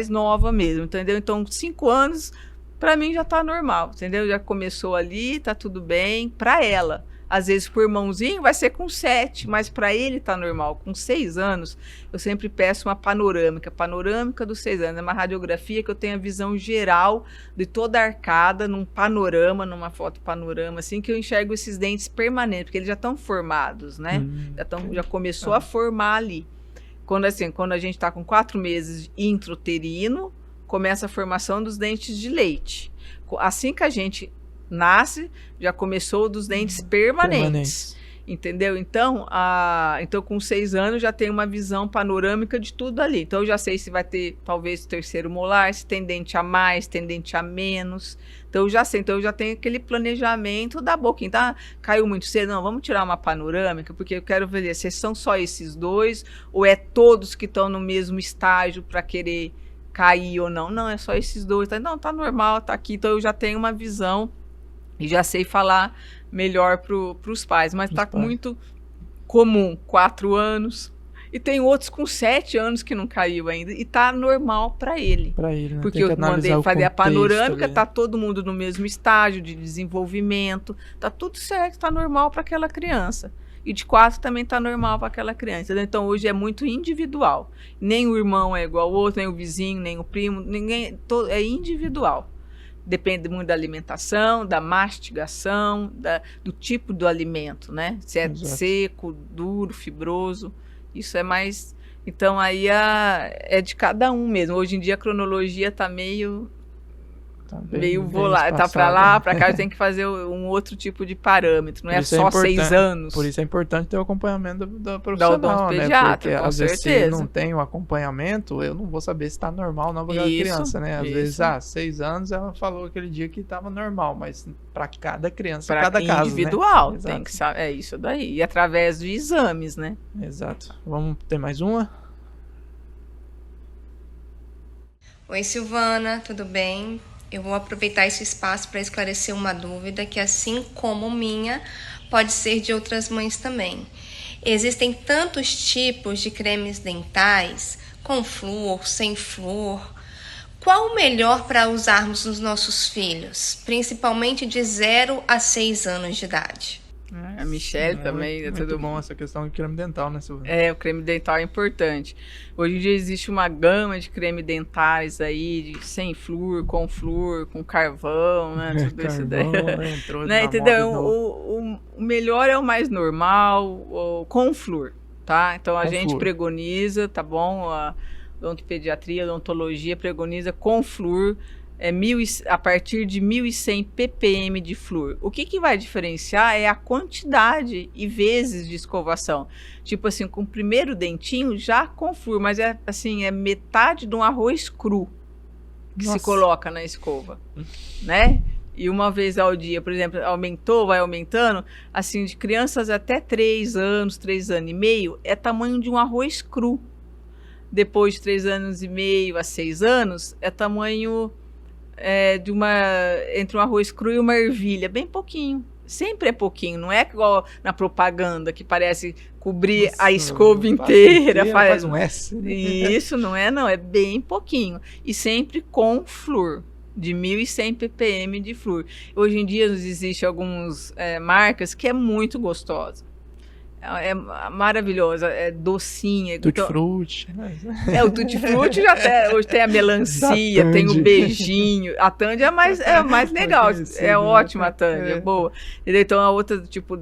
nova mesmo, entendeu? Então 5 anos para mim já tá normal, entendeu? Já começou ali, tá tudo bem para ela. Às vezes, pro irmãozinho, vai ser com 7, mas para ele tá normal. Com 6 anos, eu sempre peço uma panorâmica dos 6 anos. É uma radiografia que eu tenho a visão geral de toda a arcada, num panorama, numa foto panorama, assim, que eu enxergo esses dentes permanentes, porque eles já estão formados, né? Já começou a formar ali. Quando a gente está com 4 meses intrauterino, começa a formação dos dentes de leite. Assim que a gente nasce, já começou dos dentes permanentes. Entendeu? Então, com 6 anos já tem uma visão panorâmica de tudo ali. Então, eu já sei se vai ter, talvez, o terceiro molar, se tem dente a mais, tem dente a menos. Então, eu já sei. Então, eu já tenho aquele planejamento da boca. Então, caiu muito cedo? Não, vamos tirar uma panorâmica, porque eu quero ver se são só esses 2 ou é todos que estão no mesmo estágio para querer cair ou não. Não, é só esses 2. Tá? Não, tá normal, tá aqui. Então, eu já tenho uma visão e já sei falar melhor para os pais, mas está muito comum, 4 anos, e tem outros com 7 anos que não caiu ainda, e está normal para ele. Para ele, né? Porque eu mandei fazer a panorâmica, está todo mundo no mesmo estágio de desenvolvimento, está tudo certo, está normal para aquela criança. E de 4 também está normal para aquela criança. Então, hoje é muito individual. Nem o irmão é igual ao outro, nem o vizinho, nem o primo, ninguém, é individual. Depende muito da alimentação, da mastigação, do tipo do alimento, né? Se é seco, duro, fibroso, isso é mais... Então, aí é de cada um mesmo. Hoje em dia, a cronologia está meio volátil. Tá para lá, para cá, tem que fazer um outro tipo de parâmetro. Não é só 6 anos. Por isso é importante ter o acompanhamento da profissional, da pediatra, porque às vezes se não tem o acompanhamento, eu não vou saber se está normal ou não para aquela criança, né? Às vezes, 6 anos, ela falou aquele dia que estava normal, mas para cada criança, cada caso, individual, né? Tem que saber, é isso daí. E através de exames, né? Exato. Vamos ter mais uma? Oi, Silvana, tudo bem? Eu vou aproveitar esse espaço para esclarecer uma dúvida que, assim como minha, pode ser de outras mães também. Existem tantos tipos de cremes dentais, com flúor, sem flúor. Qual o melhor para usarmos nos nossos filhos, principalmente de 0 a 6 anos de idade? A Michelle também, é tudo bom essa questão do creme dental, né, Silvana? O creme dental é importante. Hoje em dia existe uma gama de creme dentais aí, sem flúor, com carvão, né? Tudo isso daí. Né, entendeu? O melhor é o mais normal, com flúor, tá? Então a gente pregoniza, tá bom? A odontopediatria, a odontologia pregoniza com flúor. A partir de 1.100 ppm de flúor. O que vai diferenciar é a quantidade e vezes de escovação. Tipo assim, com o primeiro dentinho já com flúor, mas é metade de um arroz cru que se coloca na escova, né? E uma vez ao dia, por exemplo, vai aumentando, assim, de crianças até 3 anos, 3 anos e meio, é tamanho de um arroz cru. Depois de 3 anos e meio a 6 anos, é tamanho... entre um arroz cru e uma ervilha, bem pouquinho. Sempre é pouquinho, não é igual na propaganda que parece cobrir a escova inteira. Faz um S. Isso, não, é bem pouquinho. E sempre com flúor, de 1.100 ppm de flúor. Hoje em dia existem algumas marcas que é muito gostosa. É maravilhosa, é docinha. Tutti-frutti. O tutti-frutti hoje tem a melancia, tem o beijinho. A Tandy é mais legal, é ótima a Tandy, é boa. Então a outra tipo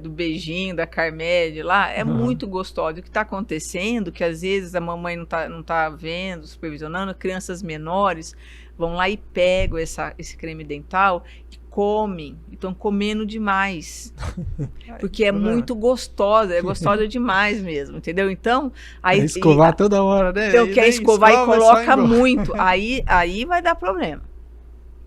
do beijinho, da Carmed lá, é muito gostosa. O que está acontecendo, que às vezes a mamãe não tá vendo, supervisionando, crianças menores vão lá e pegam esse creme dental e comem, estão comendo demais, porque é muito gostosa, é gostosa demais mesmo, entendeu? Então, aí escovar toda hora, né? Então quer escovar e coloca muito, aí vai dar problema.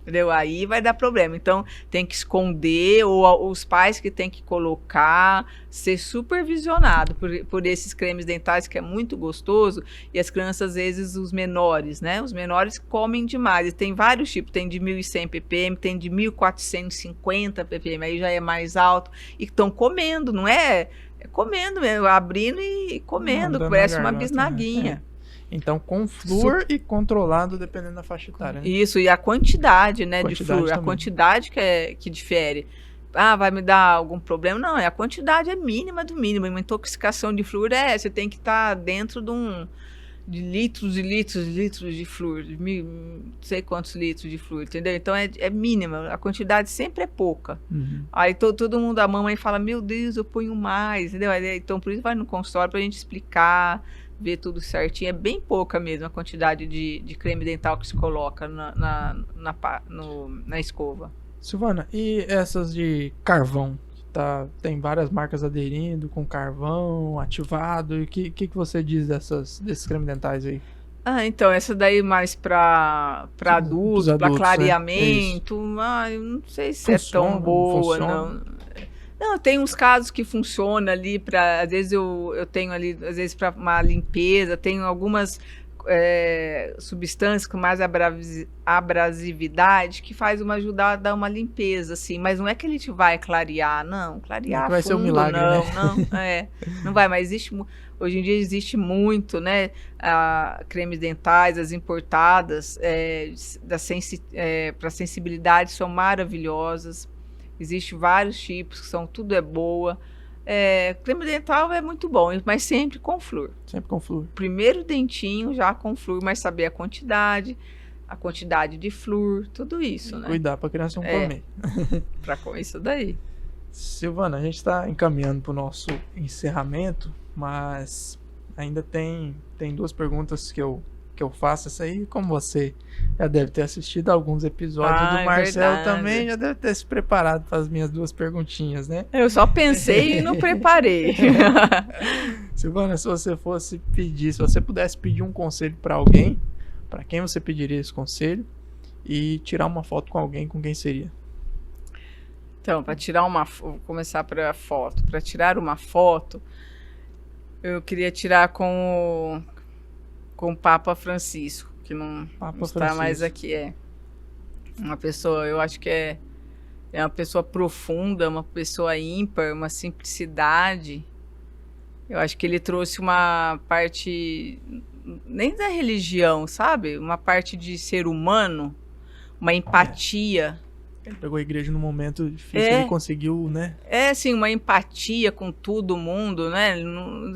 Entendeu? Aí vai dar problema. Então, tem que esconder, ou os pais que tem que colocar, ser supervisionado por esses cremes dentais, que é muito gostoso, e as crianças, às vezes, os menores, né? Os menores comem demais. E tem vários tipos, tem de 1.100 ppm, tem de 1.450 ppm, aí já é mais alto, e estão comendo, não é? É comendo mesmo, abrindo e comendo, parece uma bisnaguinha. Então, com flúor e controlado, dependendo da faixa etária. Né? Isso, e a quantidade, né, de flúor. A quantidade que difere. vai me dar algum problema. Não, a quantidade é mínima do mínimo. Uma intoxicação de flúor você tem que estar dentro de litros e litros e litros de flúor, não sei quantos litros de flúor, entendeu? Então é mínima, a quantidade sempre é pouca. Aí todo mundo, a mamãe fala, meu Deus, eu ponho mais, entendeu? Então por isso vai no consultório pra gente explicar, ver tudo certinho. É bem pouca mesmo a quantidade de creme dental que se coloca na escova. Silvana, e essas de carvão? Tem várias marcas aderindo com carvão ativado. E o que você diz desses creme dentais aí? Então, essa daí mais para adultos, para clareamento. Eu não sei se é tão boa, não. Não, tem uns casos que funciona ali para, às vezes eu tenho ali, às vezes para uma limpeza, tenho algumas substâncias com mais abrasividade que faz ajudar a dar uma limpeza, assim, mas não é que ele te vai clarear, não, clarear não vai ser um milagre, não vai, mas hoje em dia existe muito, né, cremes dentais, as importadas para sensibilidade são maravilhosas, existem vários tipos, tudo é boa. Creme dental é muito bom, mas sempre com flúor. Sempre com flúor. Primeiro dentinho já com flúor, mas saber a quantidade de flúor, tudo isso, né? Cuidar para a criança não comer. Para com isso daí. Silvana, a gente está encaminhando para o nosso encerramento, mas ainda tem 2 perguntas que eu faço. Essa aí, como você já deve ter assistido alguns episódios do Marcelo, verdade. Também já deve ter se preparado para as minhas 2 perguntinhas, né? Eu só pensei e não preparei. Silvana, se você pudesse pedir um conselho para alguém, para quem você pediria esse conselho? E tirar uma foto com alguém, com quem seria? Então, vou começar para a foto. Para tirar uma foto, eu queria tirar com o Papa Francisco, que não está mais aqui. Uma pessoa, eu acho que é uma pessoa profunda, uma pessoa ímpar, uma simplicidade. Eu acho que ele trouxe uma parte, nem da religião, sabe? Uma parte de ser humano, uma empatia. Ele pegou a igreja num momento difícil, ele conseguiu, né? Sim, uma empatia com todo mundo, né?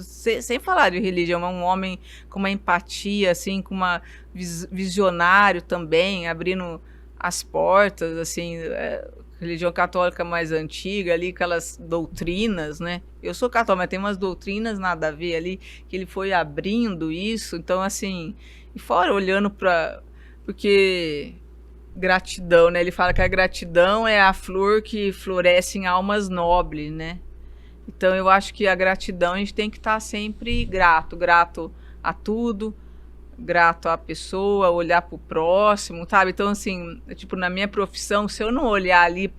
Sem falar de religião, é um homem com uma empatia, assim, com uma visionário também, abrindo as portas, assim, religião católica mais antiga ali, aquelas doutrinas, né? Eu sou católica, mas tem umas doutrinas nada a ver ali, que ele foi abrindo isso, então, assim, e fora olhando porque gratidão, né? Ele fala que a gratidão é a flor que floresce em almas nobres, né? Então eu acho que a gratidão a gente tem que estar sempre grato a tudo, grato à pessoa, olhar pro próximo, sabe? Então assim, tipo, na minha profissão, se eu não olhar ali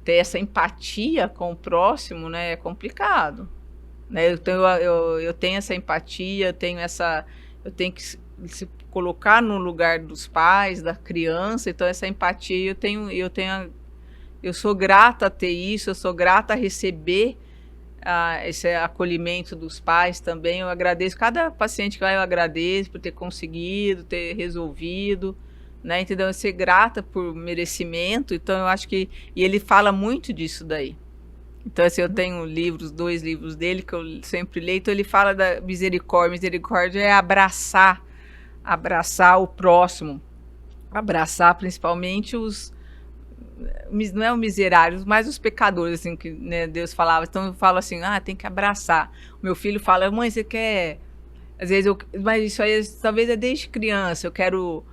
ter essa empatia com o próximo, né, é complicado, né? Eu tenho essa empatia, eu tenho que se colocar no lugar dos pais, da criança, então essa empatia eu sou grata a ter isso, eu sou grata a receber esse acolhimento dos pais também. Eu agradeço cada paciente que vai, eu agradeço por ter conseguido, ter resolvido, né? Entendeu? Eu ser grata por merecimento, então eu acho que, e ele fala muito disso daí. Então, assim, eu tenho 2 livros dele que eu sempre leio, então ele fala da misericórdia. Misericórdia é abraçar o próximo, abraçar principalmente não é os miseráveis, mas os pecadores, assim, que, né, Deus falava. Então eu falo assim, tem que abraçar. O meu filho fala, mãe, você quer... Às vezes mas isso aí talvez é desde criança, eu quero...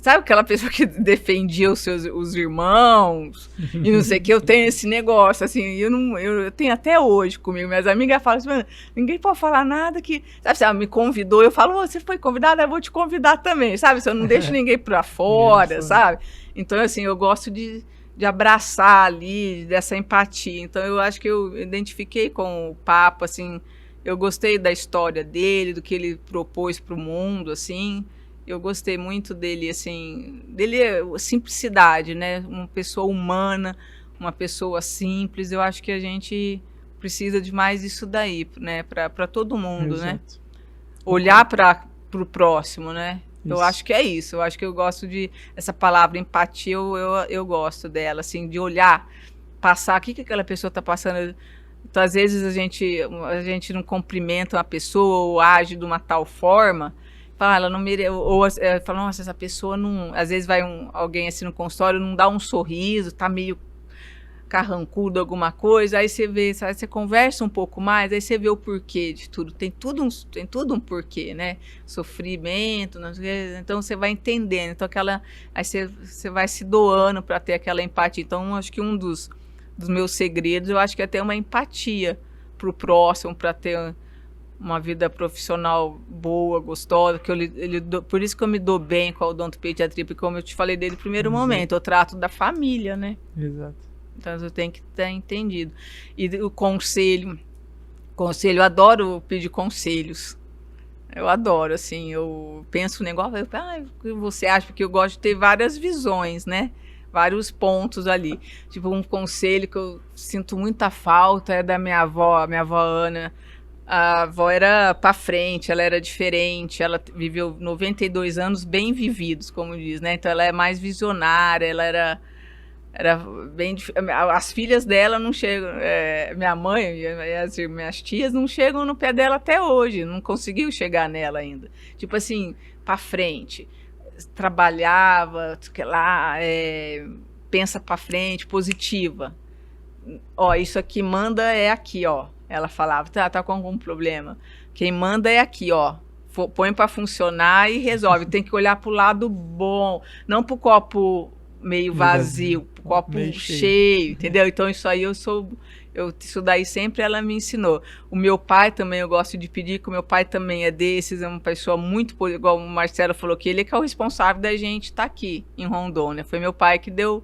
Sabe aquela pessoa que defendia os irmãos e não sei o que? Eu tenho esse negócio, assim, eu tenho até hoje comigo. Minhas amigas falam assim, ninguém pode falar nada que... Sabe, se ela me convidou, eu falo, você foi convidada, eu vou te convidar também, sabe? Se eu não deixo ninguém pra fora, sabe? Então, assim, eu gosto de abraçar ali, dessa empatia. Então, eu acho que eu identifiquei com o Papa, assim, eu gostei da história dele, do que ele propôs pro mundo, assim... Eu gostei muito dele, assim, simplicidade, né? Uma pessoa humana, uma pessoa simples. Eu acho que a gente precisa de mais isso daí, né? Para todo mundo, exato, né? Olhar para o próximo, né? Isso. Eu acho que é isso. Eu acho que eu gosto essa palavra empatia, eu gosto dela, assim, de olhar passar o que aquela pessoa está passando. Então, às vezes, a gente não cumprimenta uma pessoa ou age de uma tal forma, fala, ela não merece, ou fala, nossa, essa pessoa não... Às vezes vai alguém assim no consultório, não dá um sorriso, tá meio carrancudo, alguma coisa, aí você vê, sabe, você conversa um pouco mais, aí você vê o porquê de tudo. Tem tudo um porquê, né? Sofrimento, então você vai entendendo. Então, aí você vai se doando para ter aquela empatia. Então, acho que um dos meus segredos, eu acho que é ter uma empatia pro próximo, para ter uma vida profissional boa, gostosa, que por isso que eu me dou bem com a odontopediatria, porque como eu te falei desde o primeiro momento, eu trato da família, né? Exato. Então eu tenho que ter entendido. E o conselho, eu adoro pedir conselhos. Eu adoro, assim, eu penso no negócio, o que você acha? Porque eu gosto de ter várias visões, né? Vários pontos ali. Tipo, um conselho que eu sinto muita falta é da minha avó Ana. A avó era para frente, ela era diferente, ela viveu 92 anos bem vividos, como diz, né? Então ela é mais visionária, ela era bem... As filhas dela não chegam... minha mãe e as minhas tias não chegam no pé dela até hoje, não conseguiu chegar nela ainda. Tipo assim, para frente. Trabalhava, sei lá, pensa para frente, positiva. Ó, isso aqui manda é aqui, ó. Ela falava, tá com algum problema. Quem manda é aqui, ó. Põe para funcionar e resolve. Tem que olhar pro lado bom, não pro copo meio vazio, pro copo meio cheio, entendeu? Então isso aí isso daí sempre ela me ensinou. O meu pai também, eu gosto de pedir, que o meu pai também é desses, é uma pessoa muito, igual o Marcelo falou, que ele é o responsável da gente estar aqui em Rondônia. Foi meu pai que deu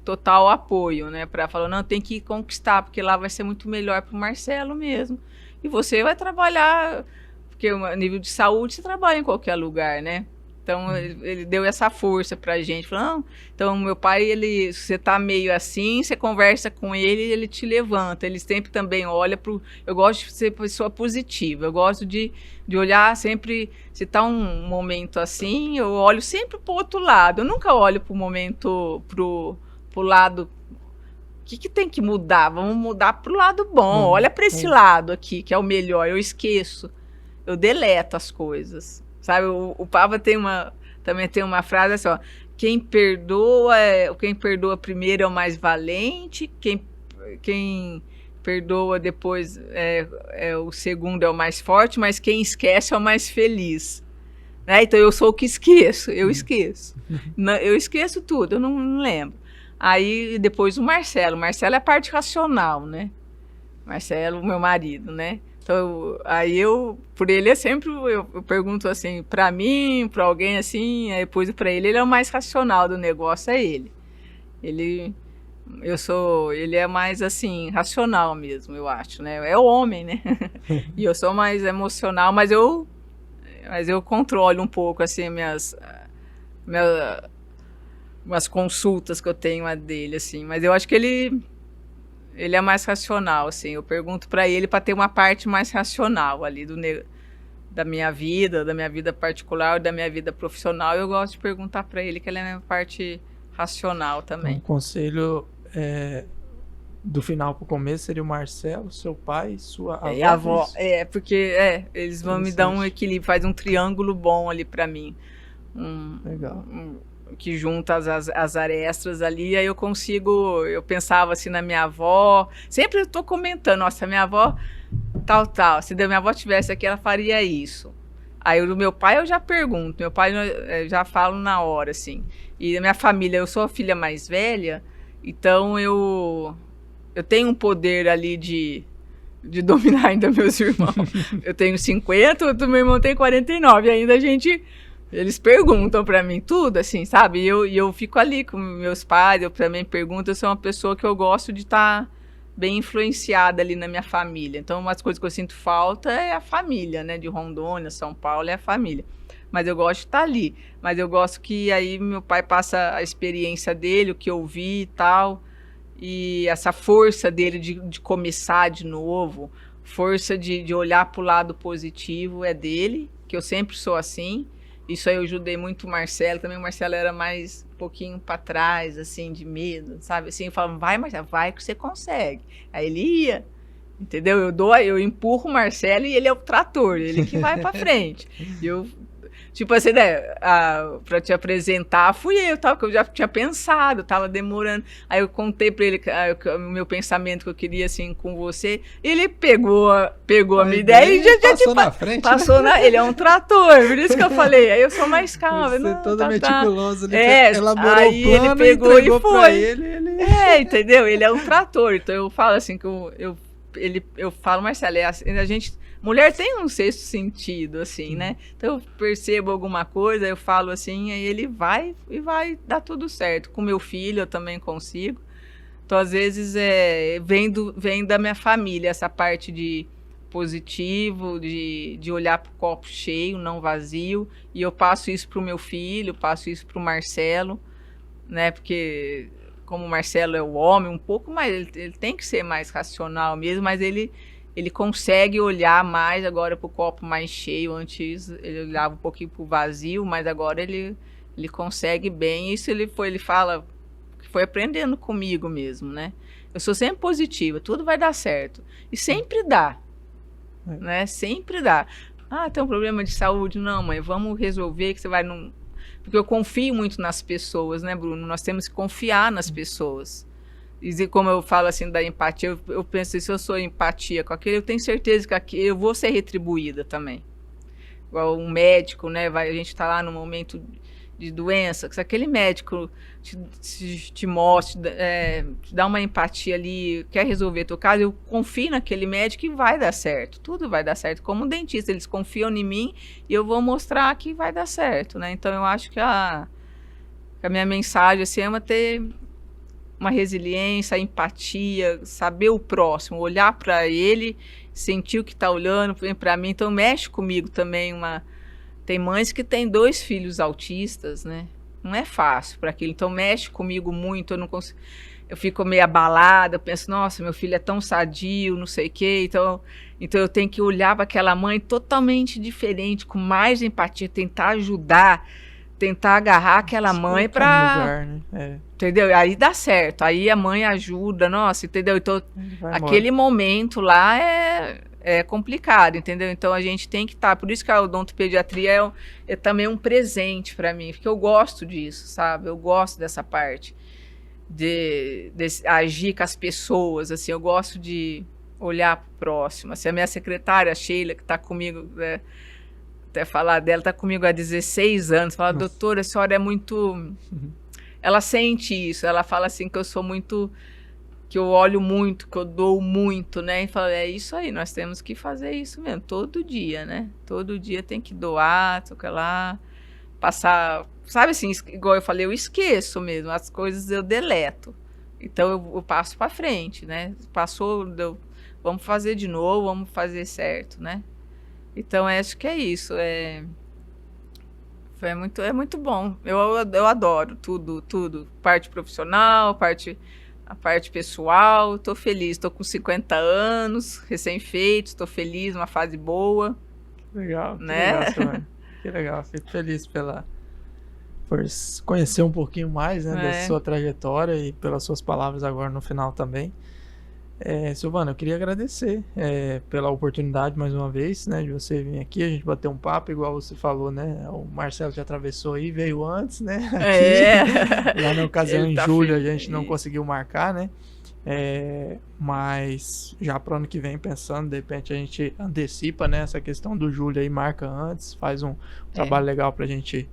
total apoio, né? Falou, não, tem que conquistar, porque lá vai ser muito melhor pro Marcelo mesmo. E você vai trabalhar, porque o nível de saúde você trabalha em qualquer lugar, né? Então, ele deu essa força pra gente. Falou, não, então, meu pai, se você tá meio assim, você conversa com ele te levanta. Ele sempre também olha pro... Eu gosto de ser pessoa positiva. Eu gosto de olhar sempre... Se tá um momento assim, eu olho sempre pro outro lado. Eu nunca olho pro momento, pro lado... O que tem que mudar? Vamos mudar pro lado bom. Olha para esse lado aqui, que é o melhor. Eu esqueço. Eu deleto as coisas. Sabe, o Pava também tem uma frase assim, ó, quem perdoa primeiro é o mais valente, quem perdoa depois o segundo é o mais forte, mas quem esquece é o mais feliz. Né? Então eu sou o que esqueço, eu esqueço. Eu esqueço tudo, eu não lembro. Aí depois o Marcelo é a parte racional, né? Marcelo, meu marido, né? Então, aí por ele é sempre, eu pergunto assim, para mim, para alguém assim, aí depois para ele é o mais racional do negócio, é ele. Ele é mais assim, racional mesmo, eu acho, né? É o homem, né? E eu sou mais emocional, mas eu controlo um pouco, assim, minhas consultas que eu tenho a dele, assim, mas eu acho que ele é mais racional, assim. Eu pergunto para ele para ter uma parte mais racional ali da minha vida particular, da minha vida profissional. Eu gosto de perguntar para ele, que ele é a minha parte racional também. Um conselho do final para o começo seria o Marcelo, seu pai, sua avó. E a avó, porque eles vão me dar um equilíbrio, faz um triângulo bom ali para mim. Legal. Que junta as arestas ali, aí eu pensava assim na minha avó, sempre eu tô comentando, nossa, minha avó tal, se a minha avó tivesse aqui, ela faria isso. Aí do meu pai eu já pergunto, meu pai já falo na hora, assim. E a minha família, eu sou a filha mais velha, então eu tenho um poder ali de dominar ainda meus irmãos. Eu tenho 50, o meu irmão tem 49, ainda eles perguntam pra mim tudo, assim, sabe? E eu fico ali com meus pais, eu também pergunto, eu sou uma pessoa que eu gosto de estar bem influenciada ali na minha família. Então, umas coisas que eu sinto falta é a família, né? De Rondônia, São Paulo, é a família. Mas eu gosto de estar ali. Mas eu gosto que aí meu pai passa a experiência dele, o que eu vi e tal. E essa força dele de começar de novo, força de olhar pro lado positivo é dele, que eu sempre sou assim. Isso aí eu ajudei muito o Marcelo, também o Marcelo era mais um pouquinho para trás, assim, de medo, sabe? Assim, eu falava, vai, Marcelo, vai que você consegue. Aí ele ia, entendeu? Eu empurro o Marcelo e ele é o trator, ele que vai para frente. Eu, tipo assim, né, para te apresentar, fui eu, tal, que eu já tinha pensado, tava demorando. Aí eu contei para ele o meu pensamento que eu queria, assim, com você. Ele pegou a minha ideia e já passou na frente. Passou ele é um trator, por isso que eu falei. Aí eu sou mais calma. Você não, todo tá. meticuloso, ele elaborou aí o plano, ele pegou entregou e foi. pra ele. Entendeu? Ele é um trator. Então eu falo assim, que eu falo, Marcelo, a gente... Mulher tem um sexto sentido, assim, né? Então eu percebo alguma coisa, eu falo assim, aí ele vai e vai dar tudo certo. Com meu filho eu também consigo. Então, às vezes, vem da minha família essa parte de positivo, de olhar para o copo cheio, não vazio. E eu passo isso para o meu filho, passo isso para o Marcelo, né? Porque como o Marcelo é o homem, um pouco mais, ele tem que ser mais racional mesmo, mas ele consegue olhar mais agora para o copo mais cheio. Antes ele olhava um pouquinho para o vazio, mas agora ele consegue bem. Isso ele fala que foi aprendendo comigo mesmo, né? Eu sou sempre positiva, tudo vai dar certo. E sempre dá, né? Sempre dá. Ah, tem um problema de saúde? Não, mãe, vamos resolver que você vai... Porque eu confio muito nas pessoas, né, Bruno? Nós temos que confiar nas pessoas. E como eu falo assim da empatia, eu penso, se eu sou empatia com aquele, eu tenho certeza que eu vou ser retribuída também. Igual um médico, né? A gente está lá no momento de doença, se aquele médico te mostra, te dá uma empatia ali, quer resolver teu caso, eu confio naquele médico e vai dar certo. Tudo vai dar certo. Como um dentista, eles confiam em mim e eu vou mostrar que vai dar certo, né? Então eu acho que a minha mensagem assim, é ter uma resiliência, empatia, saber o próximo, olhar para ele, sentir o que está olhando para mim. Então mexe comigo também. Tem mães que têm 2 filhos autistas, né? Não é fácil para aquilo. Então mexe comigo muito. Eu não consigo. Eu fico meio abalada. Eu penso, nossa, meu filho é tão sadio, não sei o quê. Então eu tenho que olhar para aquela mãe totalmente diferente, com mais empatia, tentar ajudar, tentar agarrar aquela mãe para, né? Entendeu? Aí dá certo. Aí a mãe ajuda, nossa, entendeu? Então aquele momento lá é complicado, entendeu? Então a gente tem que estar. Por isso que a odontopediatria é também um presente para mim, porque eu gosto disso, sabe? Eu gosto dessa parte de agir com as pessoas, assim. Eu gosto de olhar para o próximo. Assim, a minha secretária, a Sheila, que está comigo, né, até falar dela, está comigo há 16 anos. Fala, doutora, a senhora é muito... Ela sente isso. Ela fala assim que eu sou muito... que eu olho muito, que eu dou muito, né? E fala, é isso aí, nós temos que fazer isso mesmo, todo dia, né? Todo dia tem que doar, tocar lá, passar... Sabe assim, igual eu falei, eu esqueço mesmo, as coisas eu deleto. Então eu passo para frente, né? Passou, vamos fazer de novo, vamos fazer certo, né? Então acho que é isso, é muito bom. Eu adoro tudo, parte profissional, a parte pessoal. Estou feliz, estou com 50 anos, recém-feito, estou feliz, uma fase boa. Legal, né? Que legal, fico feliz por conhecer um pouquinho mais, né, da sua trajetória e pelas suas palavras agora no final também. Silvana, eu queria agradecer pela oportunidade mais uma vez, né, de você vir aqui, a gente bater um papo, igual você falou, né, o Marcelo já atravessou aí, veio antes, né, aqui, lá na ocasião em julho a gente não conseguiu marcar, né, mas já para o ano que vem, pensando, de repente a gente antecipa, né, essa questão do julho aí, marca antes, faz um trabalho legal pra gente.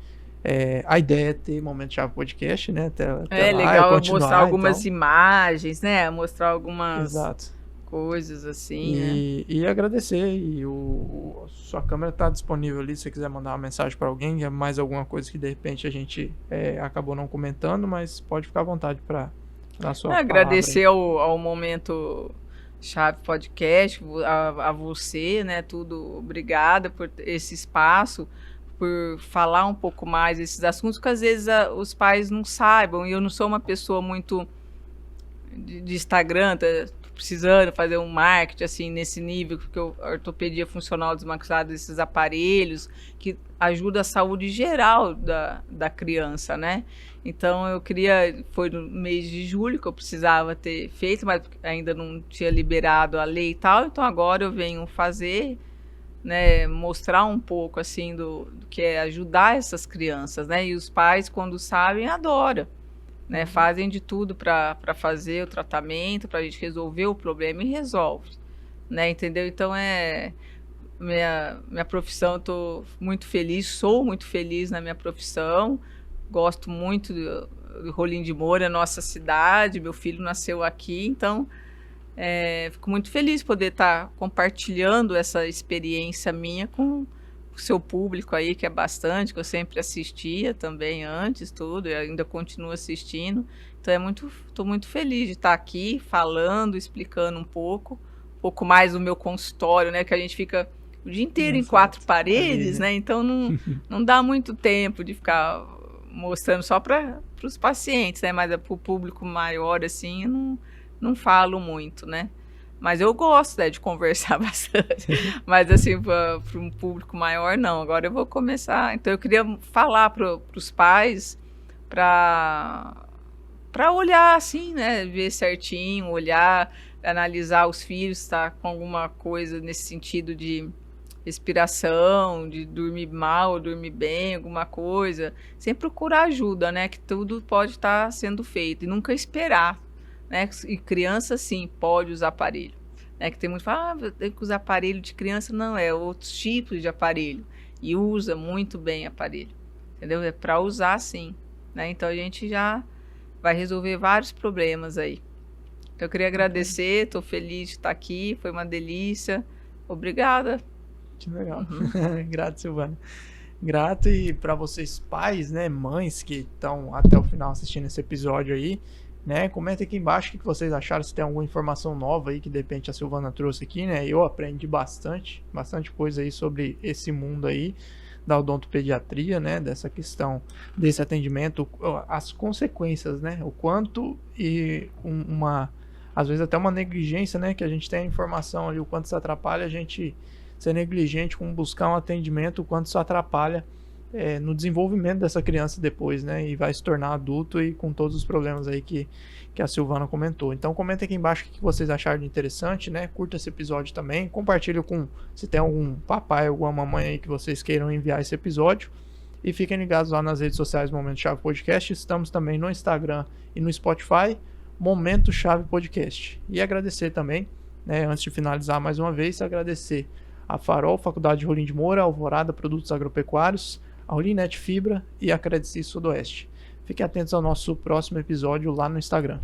A ideia é ter Momento Chave Podcast, né? Até legal mostrar algumas imagens, né? Mostrar algumas coisas assim, né? E agradecer. E sua câmera está disponível ali se você quiser mandar uma mensagem para alguém, mais alguma coisa que de repente a gente acabou não comentando, mas pode ficar à vontade para dar sua palavra. Agradecer ao Momento Chave Podcast, a você, né? Tudo, obrigada por esse espaço, por falar um pouco mais desses assuntos que às vezes os pais não saibam. E eu não sou uma pessoa muito de Instagram, tô precisando fazer um marketing assim nesse nível, porque a ortopedia funcional desmaxilada, esses aparelhos que ajuda a saúde geral da criança, né? Então eu queria, foi no mês de julho que eu precisava ter feito, mas ainda não tinha liberado a lei e tal, então agora eu venho fazer, né, mostrar um pouco assim do que é ajudar essas crianças, né? E os pais, quando sabem, adoram, né? Fazem de tudo para fazer o tratamento, para a gente resolver o problema e resolve, né? Entendeu? Então minha profissão, estou muito feliz, sou muito feliz na minha profissão, gosto muito do Rolim de Moura, nossa cidade, meu filho nasceu aqui, então fico muito feliz de poder estar compartilhando essa experiência minha com o seu público aí, que é bastante, que eu sempre assistia também antes, tudo, e ainda continuo assistindo. Então estou muito feliz de estar aqui falando, explicando um pouco mais do meu consultório, né, que a gente fica o dia inteiro em quatro paredes, né, então não dá muito tempo de ficar mostrando só para os pacientes, né, mas para o público maior, assim, eu não falo muito, né? Mas eu gosto, né, de conversar bastante. Mas, assim, para um público maior, não. Agora eu vou começar. Então, eu queria falar para os pais para olhar, assim, né? Ver certinho, olhar, analisar os filhos, se tá com alguma coisa nesse sentido de respiração, de dormir mal, dormir bem, alguma coisa. Sempre procurar ajuda, né? Que tudo pode estar sendo feito. E nunca esperar. Né? E criança, sim, pode usar aparelho. Né? Que tem muito que fala, tem que usar aparelho de criança. Não, é outros tipos de aparelho. E usa muito bem aparelho. Entendeu? É para usar, sim. Né? Então, a gente já vai resolver vários problemas aí. Então, eu queria agradecer, estou feliz de estar aqui, foi uma delícia. Obrigada. Que legal. Grato, Silvana. Grato, e para vocês pais, né, mães que estão até o final assistindo esse episódio aí, né, comenta aqui embaixo o que vocês acharam, se tem alguma informação nova aí que de repente a Silvana trouxe aqui, né? Eu aprendi bastante coisa aí sobre esse mundo aí da odontopediatria, né, dessa questão desse atendimento, as consequências, né, o quanto e às vezes até uma negligência, né, que a gente tem a informação ali, o quanto isso atrapalha a gente ser negligente com buscar um atendimento, o quanto isso atrapalha no desenvolvimento dessa criança depois, né, e vai se tornar adulto e com todos os problemas aí que a Silvana comentou. Então comenta aqui embaixo o que vocês acharam de interessante, né, curta esse episódio também, compartilha se tem algum papai, alguma mamãe aí que vocês queiram enviar esse episódio, e fiquem ligados lá nas redes sociais Momento Chave Podcast, estamos também no Instagram e no Spotify, Momento Chave Podcast. E agradecer também, né, antes de finalizar mais uma vez, agradecer a Farol, Faculdade de Rolim de Moura, Alvorada Produtos Agropecuários, a Rolinete Fibra e a Credicice Sudoeste. Fiquem atentos ao nosso próximo episódio lá no Instagram.